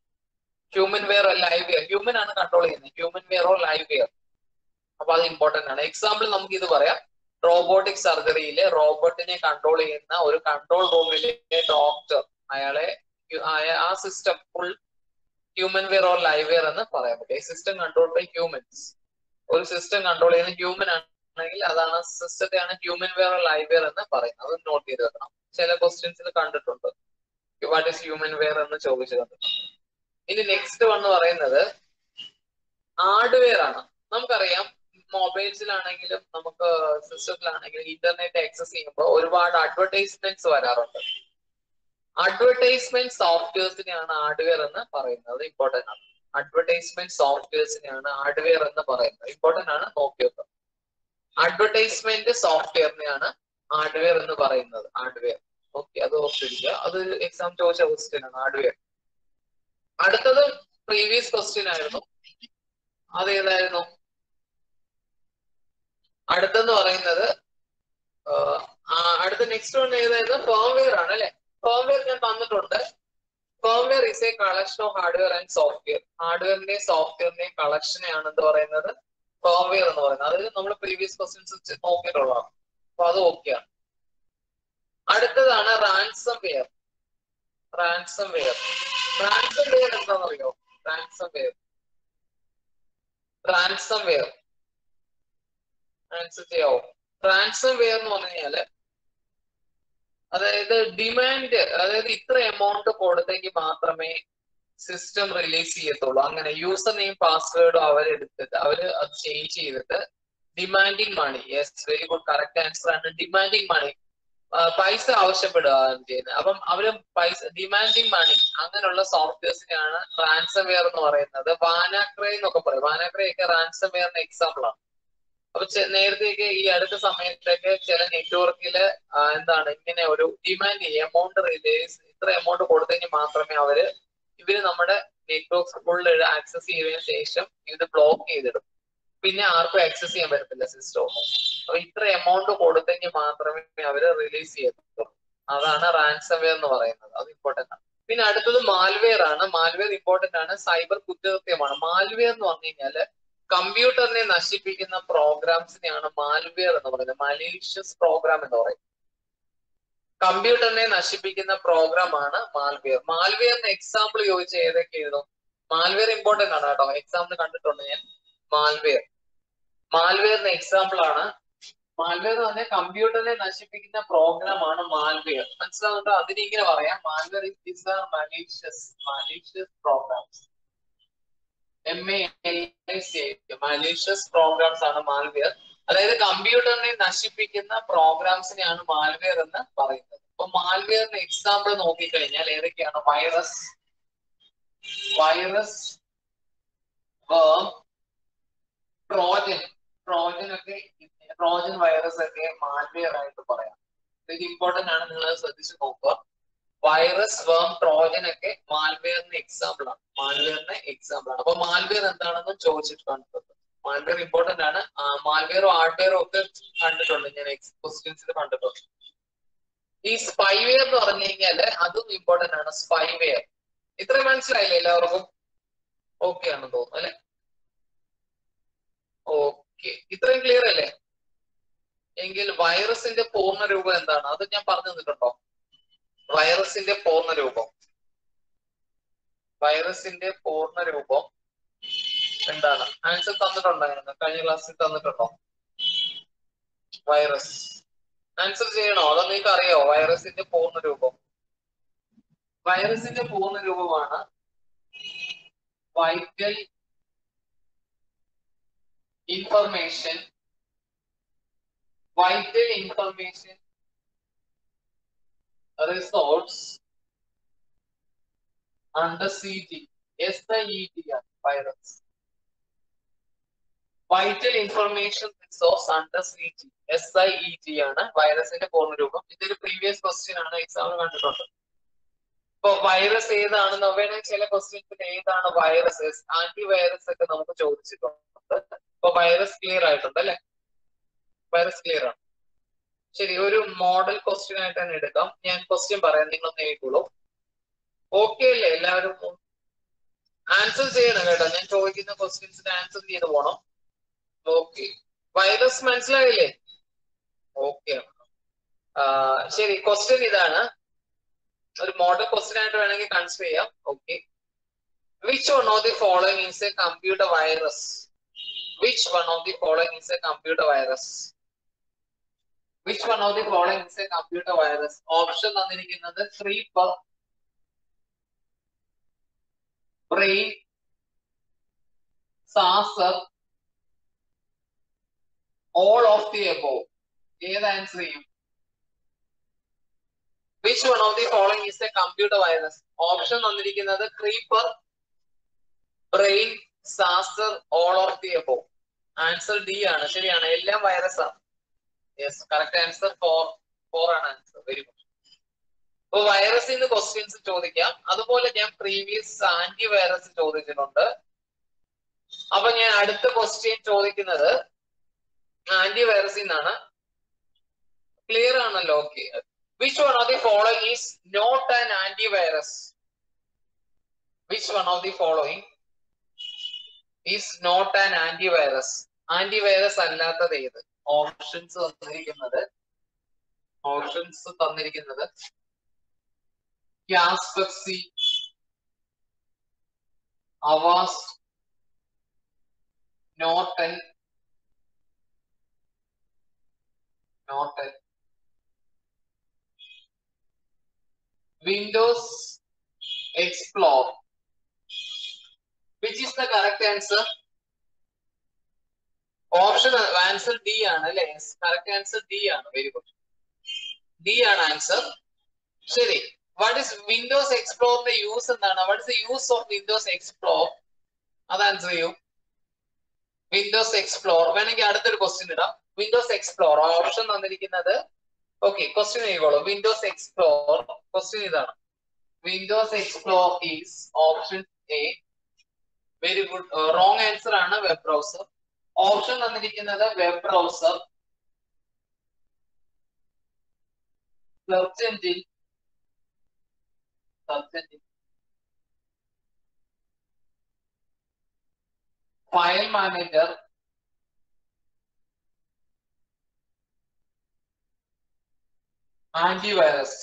human wear or live wear, human ആണ് കൺട്രോൾ ചെയ്യുന്നത്, human wear or live wear. അപ്പൊ അത് ഇമ്പോർട്ടന്റ് ആണ്. എക്സാമ്പിൾ നമുക്ക് ഇത് പറയാം. റോബോട്ടിക് സർജറിയിലെ റോബോട്ടിനെ കൺട്രോൾ ചെയ്യുന്ന ഒരു കൺട്രോൾ റൂമിലെ ഡോക്ടർ, ആ system full human wear or live wear എന്ന് പറയാൻ പറ്റും. System control by humans. ഒരു സിസ്റ്റം കൺട്രോൾ ചെയ്യുന്ന ഹ്യൂമൻ ആണെങ്കിൽ അതാണ് സിസ്റ്റത്തെയാണ് human wear or live wear എന്ന് പറയുന്നത്. അത് നോട്ട് ചെയ്ത് വെക്കണം. ചില ക്വസ്റ്റ്യൻസിൽ കണ്ടിട്ടുണ്ട് വാട്ട് ഈസ് ഹ്യൂമൻ വെയർ എന്ന് ചോദിച്ചു കണ്ടിട്ടുണ്ട്. ഇനി നെക്സ്റ്റ് വന്ന് പറയുന്നത് ഹാർഡ്വെയർ ആണ്. നമുക്കറിയാം, മൊബൈൽസിലാണെങ്കിലും നമുക്ക് സിസ്റ്റത്തിലാണെങ്കിലും ഇന്റർനെറ്റ് ആക്സസ് ചെയ്യുമ്പോൾ ഒരുപാട് അഡ്വർടൈസ്മെന്റ്സ് വരാറുണ്ട്. അഡ്വർടൈസ്മെന്റ് സോഫ്റ്റ്വെയർസിനെയാണ് ഹാർഡ്വെയർ എന്ന് പറയുന്നത്. ഇമ്പോർട്ടന്റ് ആണ്. അഡ്വർടൈസ്മെന്റ് സോഫ്റ്റ്വെയർസിനെയാണ് ഹാർഡ്വെയർ എന്ന് പറയുന്നത്. ഇമ്പോർട്ടന്റ് ആണ്, നോക്കി വെക്കുക. അഡ്വർടൈസ്മെന്റ് സോഫ്റ്റ്വെയറിനെയാണ് ഹാർഡ്വെയർ എന്ന് പറയുന്നത്. ഹാർഡ്വെയർ, ഓക്കെ, അത് ഓർത്തിരിക്കുക. അത് എക്സാം ചോദിച്ച ക്വസ്റ്റ്യൻ ആണ്, ഹാർഡ്വെയർ. അടുത്തത് പ്രീവിയസ് ക്വസ്റ്റ്യൻ ആയിരുന്നു. അത് ഏതായിരുന്നു? അടുത്തെന്ന് പറയുന്നത് അടുത്ത നെക്സ്റ്റ് വൺ ഏതായിരുന്നു? ഫേംവെയർ ആണ് അല്ലെ. ഫേംവെയർ ഞാൻ തന്നിട്ടുണ്ട്. Firmware is A collection of hardware and software. ഹാർഡ്വെയറിന്റെയും സോഫ്റ്റ്വെയറിന്റെയും കളക്ഷനെയാണ് എന്ത് പറയുന്നത്? ഫേംവെയർ എന്ന് പറയുന്നത്. അത് നമ്മൾ പ്രീവിയസ് ക്വസ്റ്റ്യൻസ് നോക്കിയിട്ടുള്ളതാണ്. അപ്പൊ അത് ഓക്കെയാണ്. അടുത്തതാണ് റാൻസം വെയർ. റാൻസം വെയർ എന്താണെന്നറിയോ? Ransom wear answer ചെയ്യാവോ? Ransom wear എന്ന് പറഞ്ഞു കഴിഞ്ഞാല് അതായത് ഡിമാൻഡ്, അതായത് ഇത്ര എമൗണ്ട് കൊടുത്തെങ്കിൽ മാത്രമേ സിസ്റ്റം റിലീസ് ചെയ്യത്തുള്ളൂ. അങ്ങനെ യൂസർ നെയിം പാസ്വേഡും അവരെടുത്തിട്ട് അവര് അത് ചേഞ്ച് ചെയ്തിട്ട് ഡിമാൻഡിങ് മണി. Yes, very good, correct answer ആണ്. ഡിമാൻഡിങ് മണി, പൈസ ആവശ്യപ്പെടുക ചെയ്യുന്നത്. അപ്പം അവര് പൈസ ഡിമാൻഡിങ് മണി അങ്ങനെയുള്ള സോഫ്റ്റ്വെയർസിനെയാണ് റാൻസം വെയർ എന്ന് പറയുന്നത്. വാനാക്രൈ എന്നൊക്കെ പറയും. വാനാക്രൈ ഒക്കെ റാൻസം വെയറിന്റെ എക്സാമ്പിൾ ആണ്. അപ്പൊ നേരത്തേക്ക് ഈ അടുത്ത സമയത്തൊക്കെ ചില നെറ്റ്വർക്കില് എന്താണ് ഇങ്ങനെ ഒരു ഡിമാൻഡ് എമൗണ്ട് റിലീസ്, ഇത്ര എമൗണ്ട് കൊടുത്തെങ്കിൽ മാത്രമേ ഇവര് നമ്മുടെ നെറ്റ്വർക്ക് ഫുള്ള് ആക്സസ് ചെയ്തതിനു ശേഷം ഇത് ബ്ലോക്ക് ചെയ്തിടും. പിന്നെ ആർക്കും ആക്സസ് ചെയ്യാൻ പറ്റത്തില്ല സിസ്റ്റം ഒന്നും. അപ്പൊ ഇത്ര എമൗണ്ട് കൊടുത്തെങ്കിൽ മാത്രമേ അവര് റിലീസ് ചെയ്യത്തുള്ളൂ. അതാണ് റാൻസം വെയർ എന്ന് പറയുന്നത്. അത് ഇമ്പോർട്ടന്റ് ആണ്. പിന്നെ അടുത്തത് മാൽവെയർ ആണ്. മാൽവെയർ ഇമ്പോർട്ടന്റ് ആണ്, സൈബർ കുറ്റകൃത്യമാണ്. മാൽവെയർ എന്ന് പറഞ്ഞു കഴിഞ്ഞാല് കമ്പ്യൂട്ടറിനെ നശിപ്പിക്കുന്ന പ്രോഗ്രാംസിനെയാണ് മാൽവെയർ എന്ന് പറയുന്നത്. മലീഷ്യസ് പ്രോഗ്രാം എന്ന് പറയും. കമ്പ്യൂട്ടറിനെ നശിപ്പിക്കുന്ന പ്രോഗ്രാം ആണ് മാൽവെയർ. മാൽവെയറിന് എക്സാമ്പിൾ ചോദിച്ച ഏതൊക്കെ എഴുതും? മാൽവെയർ ഇമ്പോർട്ടന്റ് ആണ് കേട്ടോ, എക്സാമ്പിൾ കണ്ടിട്ടുണ്ട് ഞാൻ. മാൽവെയറിന് എക്സാമ്പിൾ ആണ്. മാൽവെയർ എന്ന് പറഞ്ഞാൽ കമ്പ്യൂട്ടറിനെ നശിപ്പിക്കുന്ന പ്രോഗ്രാം ആണ് മാൽവെയർ. മനസ്സിലാവുന്നുണ്ടോ? അതിനിങ്ങനെ പറയാം, malware is malicious programs. malicious programs ആണ് മാൽവെയർ. അതായത് കമ്പ്യൂട്ടറിനെ നശിപ്പിക്കുന്ന പ്രോഗ്രാംസിനെയാണ് മാൽവെയർ എന്ന് പറയുന്നത്. അപ്പൊ മാൽവെയറിന് എക്സാമ്പിൾ നോക്കിക്കഴിഞ്ഞാൽ ഏതൊക്കെയാണ്? വൈറസ്, ട്രോജൻ വൈറസ് ഒക്കെ മാൽവെയർ ആയിട്ട് പറയാം. ഇത് ഇമ്പോർട്ടന്റ് ആണ്, നിങ്ങൾ ശ്രദ്ധിച്ചു നോക്കുക. വൈറസ്, വേം, ട്രോജൻ ഒക്കെ മാൽവെയറിന് എക്സാമ്പിൾ ആണ്. അപ്പൊ മാൽവെയർ എന്താണെന്ന് ചോദിച്ചിട്ട് കണ്ടിട്ടുണ്ട്. മാൽവെയർ ഇമ്പോർട്ടന്റ് ആണ്. മാൽവെയറും ഹാർഡ്വെയറും ഒക്കെ കണ്ടിട്ടുണ്ട് ഞാൻ, ക്വസ്റ്റ്യൻസിൽ കണ്ടിട്ടുണ്ട്. ഈ സ്പൈവെയർ എന്ന് പറഞ്ഞു കഴിഞ്ഞാല് അതും ഇമ്പോർട്ടന്റ് ആണ്. സ്പൈവെയർ ഇത്രയും മനസ്സിലായില്ലേ എല്ലാവർക്കും? ഓക്കെ ആണെന്ന് തോന്നുന്നു അല്ലെ? ഓക്കെ, ഇത്രയും ക്ലിയർ അല്ലേ? എങ്കിൽ വൈറസിന്റെ പൂർണ്ണ രൂപം എന്താണ്? അത് ഞാൻ പറഞ്ഞു തന്നിട്ടുണ്ടോ? വൈറസിന്റെ പൂർണ്ണ രൂപം എന്താണ്? ആൻസർ തന്നിട്ടുണ്ടോ? കഴിഞ്ഞ ക്ലാസ്സിൽ തന്നിട്ടുണ്ടോ? വൈറസ് ആൻസർ ചെയ്യണോ? അതോ നിങ്ങൾക്ക് അറിയോ വൈറസിന്റെ പൂർണ്ണ രൂപം? വൈറസിന്റെ പൂർണ്ണ രൂപമാണ് vital information resorts under city. SIET ആണ് virus. Vital information resource under city, SIET ആണ് വൈറസിന്റെ പൂർണ്ണ രൂപം. ഇതൊരു പ്രീവിയസ് ക്വസ്റ്റ്യൻ ആണ്, എക്സാമിന് കണ്ടിട്ടുണ്ട്. ഇപ്പൊ വൈറസ് ഏതാണെന്ന് വേണമെങ്കിൽ ചില ക്വസ്റ്റ്യൻസിൽ ഏതാണ് വൈറസ്, ആന്റിവൈറസ് ഒക്കെ നമുക്ക് ചോദിച്ചിട്ടുണ്ട്. ഇപ്പൊ വൈറസ് ക്ലിയർ ആയിട്ടുണ്ട് അല്ലെ? വൈറസ് ക്ലിയർ ആണ്. ശരി, ഒരു മോഡൽ ക്വസ്റ്റ്യൻ ആയിട്ട് തന്നെ എടുക്കാം. ഞാൻ ക്വസ്റ്റ്യൻ പറയാം, നിങ്ങളൊന്ന് എഴുതിക്കോളൂ. ഓക്കെ അല്ലേ എല്ലാവരും? ആൻസർ ചെയ്യണം കേട്ടോ, ഞാൻ ചോദിക്കുന്ന ക്വസ്റ്റ്യൻസിന് ആൻസർ ചെയ്ത് പോണം. ഓക്കെ, വൈറസ് മനസ്സിലായില്ലേ? ഓക്കെ, ശരി. ക്വസ്റ്റ്യൻ ഇതാണ്, ഒരു മോഡൽ ക്വസ്റ്റ്യൻ ആയിട്ട് വേണമെങ്കിൽ കൺസിഡർ ചെയ്യാം. Okay, which one of the following is A computer virus? Which one of the following is a computer virus? Option തന്നിരിക്കുന്നത് creeper, brain, saucer, all of the above. ഏത് answer ചെയ്യും? Which one of the following is a computer virus? Option തന്നിരിക്കുന്നത് creeper, brain, saucer, all of the above. Answer D ആണ്. ശരിയാണ്, എല്ലാം virus ആണ്. Yes, correct answer 4 ആണ് answer. Very good. അപ്പൊ വൈറസിൽ നിന്ന് ക്വസ്റ്റ്യൻസ് ചോദിക്കാം. അതുപോലെ ഞാൻ പ്രീവിയസ് ആന്റി വൈറസ് ചോദിച്ചിട്ടുണ്ട്. അപ്പൊ ഞാൻ അടുത്ത ക്വസ്റ്റ്യൻ ചോദിക്കുന്നത് ആന്റി വൈറസിൽ നിന്നാണ്. ക്ലിയർ ആണല്ലോ? Okay. Which one of the following is not an antivirus? Which one of the following is not an antivirus? Antivirus അല്ലാത്തത് ഏത്? ഓപ്ഷൻസ് തന്നിരിക്കുന്നത് കാസ്പെക്സി, Avast, Norton, Windows Explorer. Which is the correct answer? Option answer D ആണ് അല്ലേ? Correct answer D ആണ്. Very good. D ആണ് answer. ശരി. What is Windows Explorer use എന്താണ്? What is the use of Windows Explorer? അത് answer ചെയ്യൂ. Windows Explorer. വേണമെങ്കിൽ അടുത്തൊരു ക്വസ്റ്റ്യൻ ഇടാം. Windows Explorer ഓപ്ഷൻ തന്നിരിക്കുന്നത്. ഓക്കെ, ക്വസ്റ്റ്യൻ ചെയ്തോളൂ. Windows Explorer ക്വസ്റ്റ്യൻ ഇതാണ്. Windows Explorer is option A. Very good. Wrong answer ആണ് വെബ് ബ്രൗസർ. ഓപ്ഷൻ തന്നിരിക്കുന്നത് web browser, search engine, file manager, antivirus.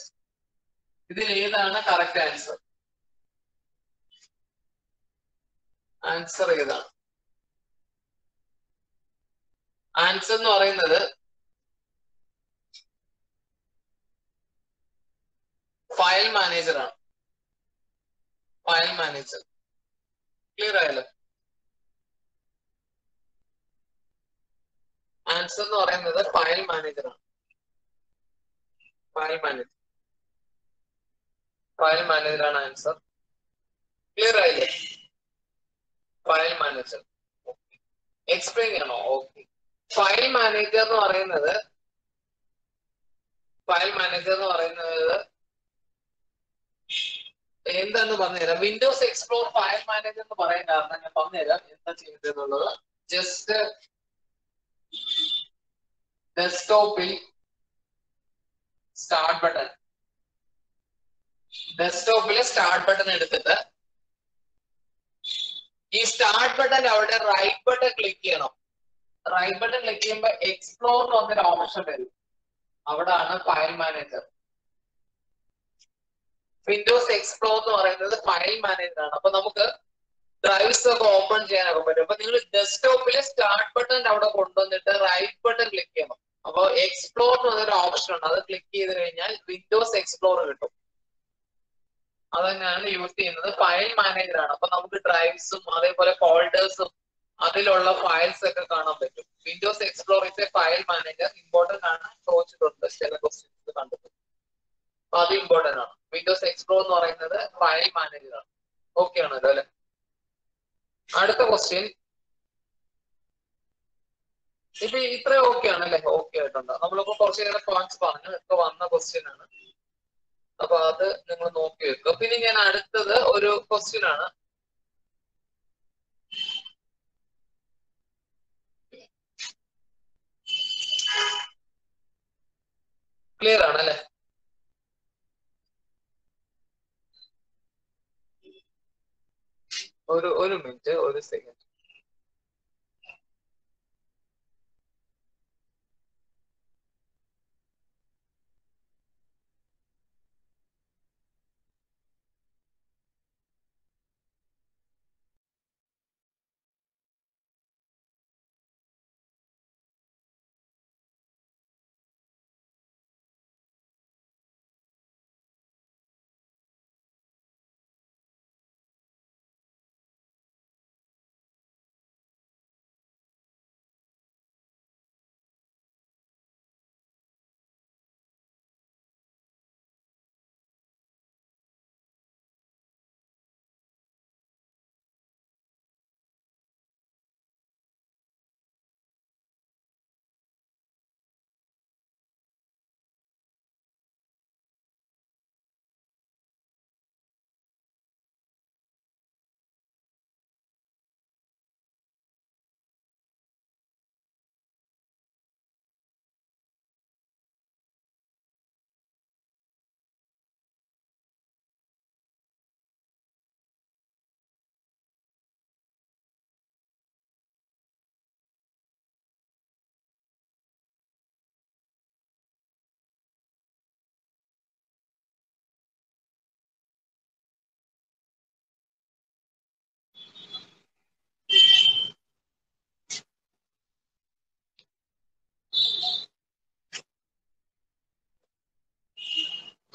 ഇതിൽ ഏതാണ് കറക്റ്റ് ആൻസർ? ആൻസർ ഏതാണ്? Answer എന്ന് പറയുന്നത് ഫയൽ മാനേജർ ആണ്. File manager. ക്ലിയർ ആയല്ലോ? ആൻസർ എന്ന് പറയുന്നത് ഫയൽ മാനേജർ ആണ്. ഫയൽ മാനേജർ ആണ് ആൻസർ. ക്ലിയർ ആയില്ലേ? ഫയൽ മാനേജർ എക്സ്പ്ലെയിൻ ചെയ്യണോ? ഓക്കെ. ഫയൽ മാനേജർ എന്ന് പറയുന്നത് എന്താന്ന് പറഞ്ഞുതരാം. വിൻഡോസ് എക്സ്പ്ലോർ ഫയൽ മാനേജർ എന്ന് പറയാൻ കാരണം ഞാൻ പറഞ്ഞുതരാം എന്താ ചെയ്യുന്നത് എന്നുള്ളത്. ജസ്റ്റ് ഡെസ്ക്ടോപ്പിൽ സ്റ്റാർട്ട് ബട്ടൺ എടുത്തിട്ട് ഈ സ്റ്റാർട്ട് ബട്ടൺ അവിടെ റൈറ്റ് ബട്ടൺ ക്ലിക്ക് ചെയ്യണം. റൈറ്റ് ബട്ടൺ ക്ലിക്ക് ചെയ്യുമ്പോൾ എക്സ്പ്ലോർ എന്ന് പറഞ്ഞൊരു ഓപ്ഷൻ വരും. അവിടാണ് ഫയൽ മാനേജർ. വിൻഡോസ് എക്സ്പ്ലോർ എന്ന് പറയുന്നത് ഫയൽ മാനേജർ ആണ്. അപ്പൊ നമുക്ക് ഡ്രൈവ്സ് ഒക്കെ ഓപ്പൺ ചെയ്യാനൊക്കെ പറ്റും. അപ്പൊ നിങ്ങൾ ഡെസ്ക്ടോപ്പിൽ സ്റ്റാർട്ട് ബട്ടൺ അവിടെ കൊണ്ടുവന്നിട്ട് റൈറ്റ് ബട്ടൺ ക്ലിക്ക് ചെയ്യണം. അപ്പൊ എക്സ്പ്ലോർ എന്ന് പറഞ്ഞൊരു ഓപ്ഷൻ ഉണ്ട്. അത് ക്ലിക്ക് ചെയ്ത് കഴിഞ്ഞാൽ വിൻഡോസ് എക്സ്പ്ലോർ കിട്ടും. അതന്നെയാണ് യൂസ് ചെയ്യുന്നത്. ഫയൽ മാനേജർ ആണ്. അപ്പൊ നമുക്ക് ഡ്രൈവ്സും അതേപോലെ ഫോൾഡേഴ്സും അതിലുള്ള ഫയൽസ് ഒക്കെ കാണാൻ പറ്റും. Windows explore is A file manager. Important ആണ്, ചോദിച്ചിട്ടുണ്ട് ചില ക്വസ്റ്റ്യൻസ് കണ്ടത്. അപ്പൊ അത് ഇമ്പോർട്ടന്റ് ആണ്. വിൻഡോസ് എക്സ്പ്ലോർ എന്ന് പറയുന്നത് ഫയൽ മാനേജർ ആണ്. ഓക്കെ ആണല്ലോ അല്ലെ? അടുത്ത ക്വസ്റ്റ്യൻ. ഇപ്പൊ ഇത്ര ഓക്കെ ആണല്ലേ? ഓക്കെ ആയിട്ടുണ്ട്. നമ്മളിപ്പോ കുറച്ചു നേരം പോയിന്റ്സ് പറഞ്ഞു. ഇപ്പൊ വന്ന ക്വസ്റ്റ്യൻ ആണ്. അപ്പൊ അത് നിങ്ങൾ നോക്കി വെക്കുക. പിന്നെ ഞാൻ അടുത്തത് ഒരു ക്വസ്റ്റ്യൻ ആണ്. ക്ലിയർ ആണല്ലേ? ഒരു മിനിറ്റ്, ഒരു സെക്കൻഡ്.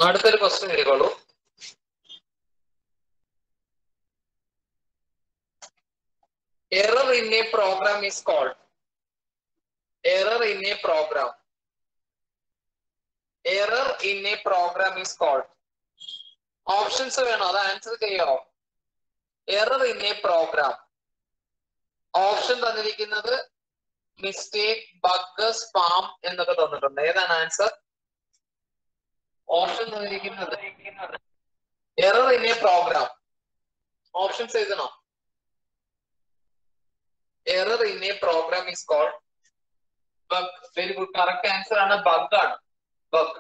അടുത്തൊരു question എഴുതിക്കോളൂ. Error in a program is called. Error in a program. Error in a program is called. Options വേണോ? അത് ആൻസർ ചെയ്യോ? Error in a program. Option തന്നിരിക്കുന്നത് മിസ്റ്റേക്ക്, ബഗ്, സ്പാം എന്നൊക്കെ തന്നിട്ടുണ്ട്. ഏതാണ് ആൻസർ? ഓപ്ഷൻ തന്നിരിക്കുന്നത് error in A programme. Options എഴുതണോ? Error in A programme is called bug. Very good, correct answer ആണ്, bug ആണ്, ബഗ്.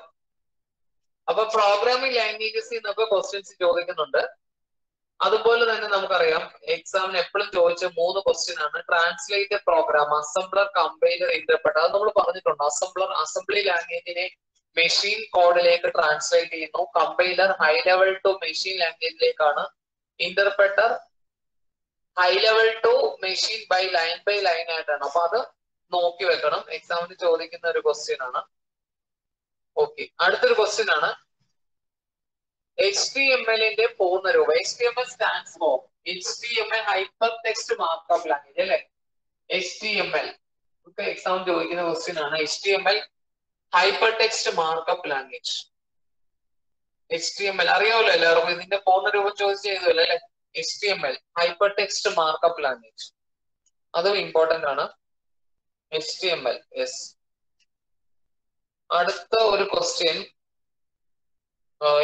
അപ്പൊ പ്രോഗ്രാമിംഗ് ലാംഗ്വേജസ് എന്നൊക്കെ ക്വസ്റ്റ്യൻസ് ചോദിക്കുന്നുണ്ട്. അതുപോലെ തന്നെ നമുക്കറിയാം എക്സാമിന് എപ്പോഴും ചോദിച്ച 3 ക്വസ്റ്റ്യൻ ആണ്. Translate programme, assembler, compiler, interpreter. അത് നമ്മൾ പറഞ്ഞിട്ടുണ്ട്. അസംബ്ലി ലാംഗ്വേജിനെ മെഷീൻ കോഡിലേക്ക് ട്രാൻസ്ലേറ്റ് ചെയ്യുന്നു. Compiler high level two machine ലാംഗ്വേജിലേക്കാണ്. Interpreter high level two machine by line ആയിട്ടാണ്. അപ്പൊ അത് നോക്കി വെക്കണം, എക്സാമിന് ചോദിക്കുന്ന ഒരു ക്വസ്റ്റ്യൻ ആണ്. ഓക്കെ, അടുത്തൊരു ക്വസ്റ്റ്യൻ ആണ് HTML ന്റെ പൂർണ്ണരൂപം. HTML stands for HTML hyper text markup language അല്ലെ? HTML ഒക്കെ എക്സാം ചോദിക്കുന്ന ക്വസ്റ്റ്യൻ ആണ്. HTML hyper text markup language. HTML അറിയാമല്ലോ എല്ലാവർക്കും, ഇതിന്റെ പൂർണ്ണരൂപം ചോദിച്ചു ചെയ്തല്ലോ അല്ലെ? HTML hyper text markup language. അതും ഇമ്പോർട്ടന്റ് ആണ്. HTML. യെസ്. അടുത്ത ഒരു ക്വസ്റ്റ്യൻ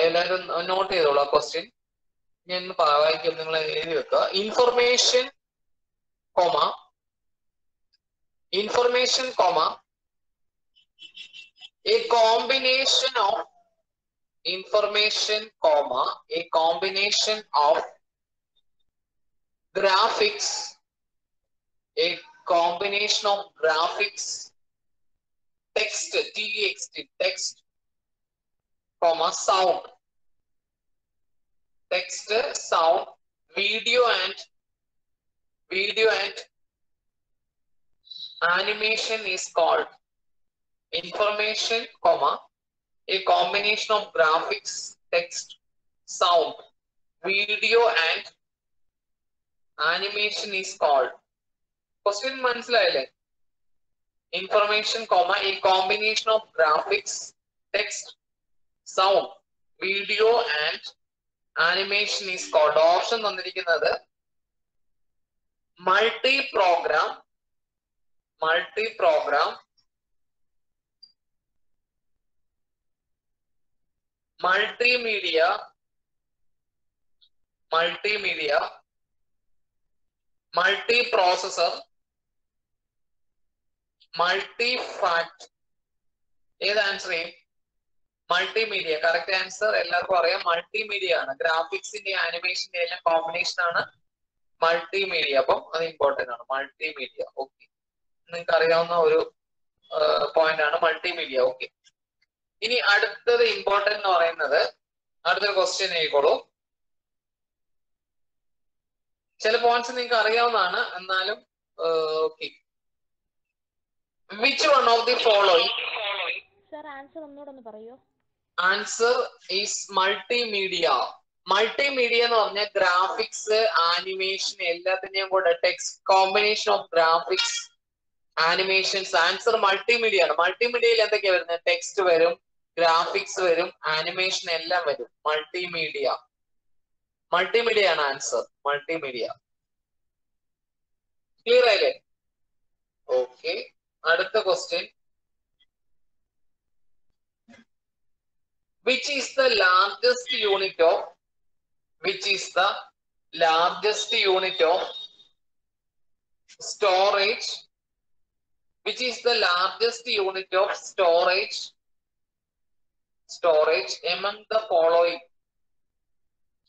എല്ലാവരും നോട്ട് ചെയ്തോളൂ. ആ ക്വസ്റ്റ്യൻ ഞാൻ വായിക്കും, നിങ്ങൾ എഴുതി വെക്കുക. Information comma a combination of information comma a combination of graphics text text comma sound video and animation is called. Information comma a combination of graphics, text, sound, video and animation is called. Question മനസ്സിലായില്ലേ? Information comma a combination of graphics, text, sound, video and animation is called. Option തന്നിരിക്കുന്നത് multi programme, multimedia, multiprocessor, multifact. ഏത് answer ചെയ്യും? Multimedia. Correct answer എല്ലാവർക്കും അറിയാം, multimedia ആണ്. ഗ്രാഫിക്സിന്റെ ആനിമേഷന്റെ എല്ലാം combination ആണ് multimedia. അപ്പം അത് ഇമ്പോർട്ടന്റ് ആണ്, മൾട്ടിമീഡിയ. ഓക്കെ, നിങ്ങൾക്ക് അറിയാവുന്ന ഒരു പോയിന്റ് ആണ് മൾട്ടിമീഡിയ. ഓക്കെ, ഇനി അടുത്തത് ഇമ്പോർട്ടന്റ് എന്ന് പറയുന്നത് അടുത്തൊരു ക്വസ്റ്റ്യൻ ആയിക്കോളൂ. ചില പോയിന്റ്സ് നിങ്ങൾക്ക് അറിയാവുന്നതാണ്, എന്നാലും okay. Which one of the following? Sir answer ഒന്നുകൂടെ ഒന്ന് പറയോ? Answer is multimedia. മൾട്ടിമീഡിയ എന്ന് പറഞ്ഞാൽ ഗ്രാഫിക്സ്, ആനിമേഷൻ എല്ലാത്തിന്റെയും കൂടെ text combination of graphics, animations. Answer multimedia ആണ്. മൾട്ടിമീഡിയയിൽ എന്തൊക്കെയാ വരുന്നത്? ടെക്സ്റ്റ് വരും, ഗ്രാഫിക്സ് വരും, ആനിമേഷൻ എല്ലാം വരും. മൾട്ടിമീഡിയ ആണ് ആൻസർ. മൾട്ടിമീഡിയ. ക്ലിയർ ആയില്ലേ? ഓക്കെ, അടുത്ത question. Which is the largest unit of storage? Which is the largest unit of storage among the following?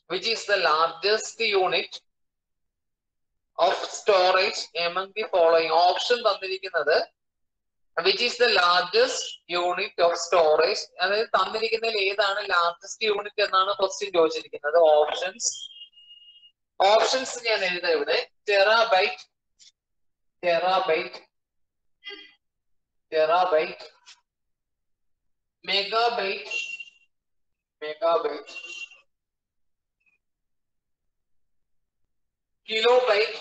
Which is the largest unit of storage among the following? Option തന്നിരിക്കുന്നത് which is the largest unit of storage. അതായത് തന്നിരിക്കുന്നതിൽ ഏതാണ് largest unit എന്നാണ് question ചോദിച്ചിരിക്കുന്നത്. Options ഞാൻ എഴുതാം ഇവിടെ. Terabyte, megabyte, megabyte, kilobyte,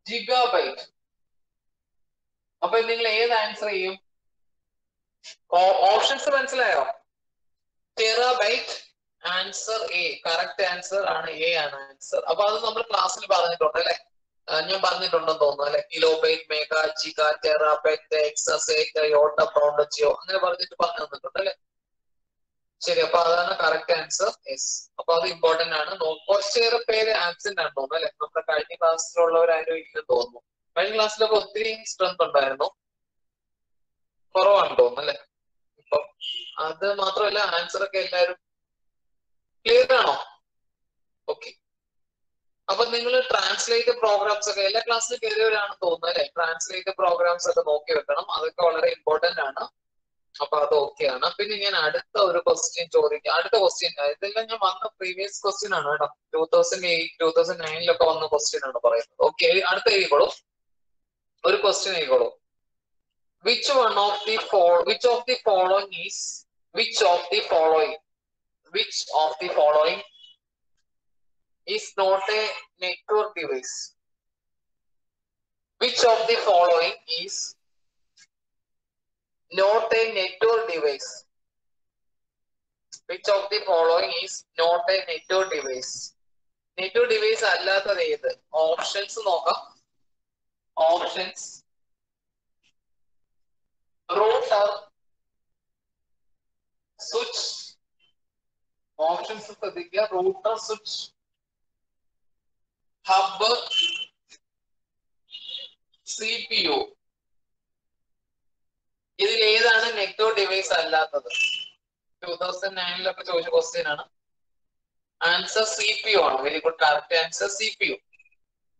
gigabyte. അപ്പൊ നിങ്ങൾ ഏത് ആൻസർ ചെയ്യും? ഓപ്ഷൻസ് മനസ്സിലായോ? Terabyte answer A, correct answer ആണ്, എ ആണ് ആൻസർ. അപ്പൊ അത് നമ്മൾ ക്ലാസ്സിൽ പറഞ്ഞിട്ടുണ്ട് അല്ലെ, ഞാൻ പറഞ്ഞിട്ടുണ്ടെന്ന് തോന്നുന്നു അല്ലെ. Kilobyte, mega, giga, terabyte, എക്സസൈറ്റ്, Yotta, പ്രൗണ്ട്, Jio, അങ്ങനെ പറഞ്ഞിട്ട് പറഞ്ഞു തന്നിട്ടുണ്ട് അല്ലെ. ശരി, അപ്പൊ അതാണ് കറക്റ്റ് ആൻസർ, എസ്. അപ്പൊ അത് ഇമ്പോർട്ടന്റ് ആണ്. കുറച്ചേറെ പേര് ആബ്സെന്റ് ആണ് തോന്നുന്നു അല്ലെ. നമ്മുടെ കഴിഞ്ഞ ക്ലാസ്സിലുള്ളവരാരും ഇല്ലെന്ന് തോന്നുന്നു. കഴിഞ്ഞ ക്ലാസ്സിലൊക്കെ ഒത്തിരി സ്ട്രെങ്ത് ഉണ്ടായിരുന്നു, കുറവാണ് തോന്നുന്നു അല്ലെ. ഇപ്പം അത് മാത്രമല്ല, ആൻസർ ഒക്കെ എല്ലാവരും ക്ലിയർ ആണോ? ഓക്കെ. അപ്പൊ നിങ്ങൾ ട്രാൻസ്ലേറ്റ് പ്രോഗ്രാംസ് ഒക്കെ എല്ലാ ക്ലാസ്സിലും കയറിയവരാണ് തോന്നുന്നത് അല്ലെ. ട്രാൻസ്ലേറ്റ് പ്രോഗ്രാംസ് ഒക്കെ നോക്കി വെക്കണം, അതൊക്കെ വളരെ ഇമ്പോർട്ടന്റ് ആണ്. അപ്പൊ അത് ഓക്കെ ആണ്. പിന്നെ ഞാൻ അടുത്ത ഒരു ക്വസ്റ്റ്യൻ ചോദിക്കാം. അടുത്ത ക്വസ്റ്റ്യൻ ഇതെല്ലാം ഞാൻ വന്ന പ്രീവിയസ് ക്വസ്റ്റ്യൻ ആണ് കേട്ടോ. 2008, 2009 വന്ന ക്വസ്റ്റ്യൻ ആണ് പറയുന്നത്. ഓക്കെ, അടുത്ത എഴുതിക്കോളൂ. ഒരു question എഴുതിക്കോളൂ. Which of the following is not a network device? Which of the following is not a network device? Which of the following is not a network device? Network device അല്ലാത്തത് ഏത്? Options നോക്കാം. Options: router, switch. Options ശ്രദ്ധിക്കുക. Router, switch, hub, CPU. ഇതിൽ ഏതാണ് network device അല്ലാത്തത്? 2009 ചോദിച്ച question ആണ്. Answer CPU ആണ്. Very good, correct answer CPU.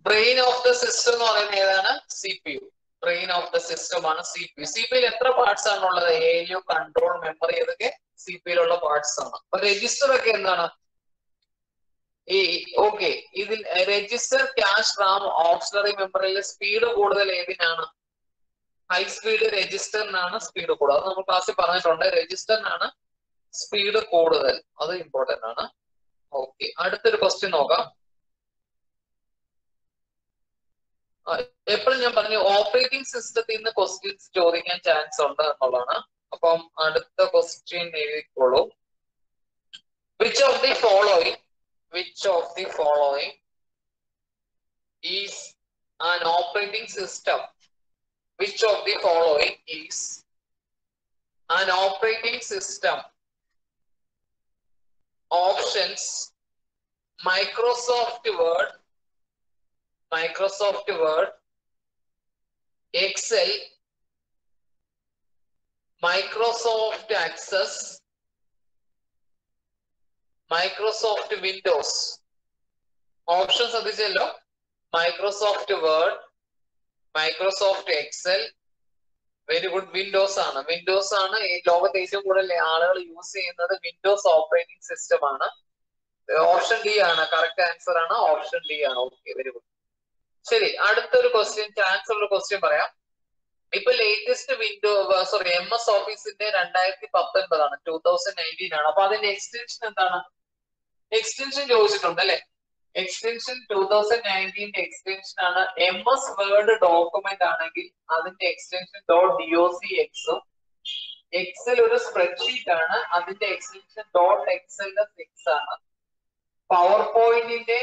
Brain of the system എന്ന് പറയുന്നത് ഏതാണ്? CPU. Brain of the system ആണ് CPU. CPU എത്ര പാർട്സ് ആണുള്ളത്? ALU, കൺട്രോൾ, മെമ്മറി, ഇതൊക്കെ CPU പാർട്സ് ആണ്. അപ്പൊ രജിസ്റ്റർ ഒക്കെ എന്താണ്? ഓക്കെ, ഇതിൽ രജിസ്റ്റർ, ക്യാഷ്, റാം, ഓക്സിലറി മെമ്മറിയിൽ സ്പീഡ് കൂടുതൽ ഏതിനാണ്? ഹൈ സ്പീഡ് രജിസ്റ്ററിനാണ് സ്പീഡ് കൂടുതൽ. അത് നമ്മൾ ക്ലാസ്സിൽ പറഞ്ഞിട്ടുണ്ട്. രജിസ്റ്ററിനാണ് സ്പീഡ് കൂടുതൽ, അത് ഇമ്പോർട്ടന്റ് ആണ്. ഓക്കെ, അടുത്തൊരു ക്വസ്റ്റ്യൻ നോക്കാം. എപ്പോഴും ഞാൻ പറഞ്ഞു ഓപ്പറേറ്റിംഗ് സിസ്റ്റത്തിൽ നിന്ന് ക്വസ്റ്റ്യൻസ് ചോദിക്കാൻ ചാൻസ് ഉണ്ട് എന്നുള്ളതാണ്. അപ്പം അടുത്ത question എഴുതിക്കോളൂ. Which of the following is an operating system? Which of the following is an operating system? Options: Microsoft Word, Excel, Microsoft Access, Microsoft Windows. Options ശ്രദ്ധിച്ചല്ലോ. Microsoft Word, Microsoft Excel, very good, Windows ആണ്. Windows ആണ് ഈ ലോകത്ത് ഏറ്റവും കൂടുതൽ ആളുകൾ use ചെയ്യുന്നത്. Windows operating system ആണ്. Option D ആണ് കറക്റ്റ് ആൻസർ ആണ്. ഓപ്ഷൻ ഡി ആണ്. Okay, very good. ശരി, അടുത്തൊരു ക്വസ്റ്റ്യൻ, ചാൻസ് ഉള്ള ക്വസ്റ്റ്യൻ പറയാം. ഇപ്പൊ ലേറ്റസ്റ്റ് MS ഓഫീസിന്റെ 2019 ആണ്, 2019 ആണ്. അപ്പൊ അതിന്റെ എക്സ്റ്റൻഷൻ എന്താണ്? എക്സ്റ്റൻഷൻ ചോദിച്ചിട്ടുണ്ട് അല്ലെ. എക്സ്റ്റൻഷൻ 2019 എക്സ്റ്റൻഷൻ ആണ്. MS വേർഡ് ഡോക്യുമെന്റ് ആണെങ്കിൽ അതിന്റെ എക്സ്റ്റൻഷൻ .docx ഉം, എക്സൽ ഒരു സ്പ്രെഡ്ഷീറ്റ് ആണ്, അതിന്റെ എക്സ്റ്റൻഷൻ .xls ആണ്. പവർ പോയിന്റിന്റെ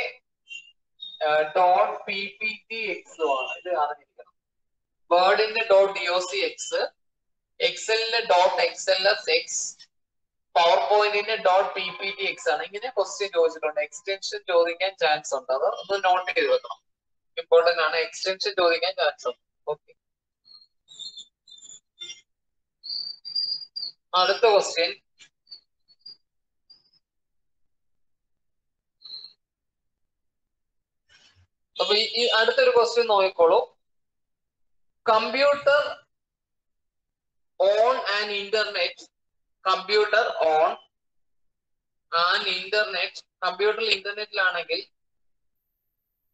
.pptx ആണ്. ഇത് അറിഞ്ഞിരിക്കണം. വേർഡിന്റെ .docx, എക്സലിന്റെ .xlsx, പവർ പോയിന്റിന്റെ .pptx ആണ്. ഇങ്ങനെ ക്വസ്റ്റ്യൻ ചോദിച്ചിട്ടുണ്ട്. എക്സ്റ്റൻഷൻ ചോദിക്കാൻ ചാൻസ് ഉണ്ട്. അത് ഒന്ന് നോട്ട് ചെയ്ത് വെക്കണം, ഇമ്പോർട്ടന്റ് ആണ്. എക്സ്റ്റൻഷൻ ചോദിക്കാൻ ചാൻസ് ഉണ്ട്. ഓക്കെ, അടുത്ത ക്വസ്റ്റ്യൻ. അപ്പൊ ഈ അടുത്തൊരു ക്വസ്റ്റ്യൻ നോക്കിക്കോളൂ. കമ്പ്യൂട്ടർ ഓൺ ആൻ ഇന്റർനെറ്റ്, കമ്പ്യൂട്ടറിൽ ഇന്റർനെറ്റിലാണെങ്കിൽ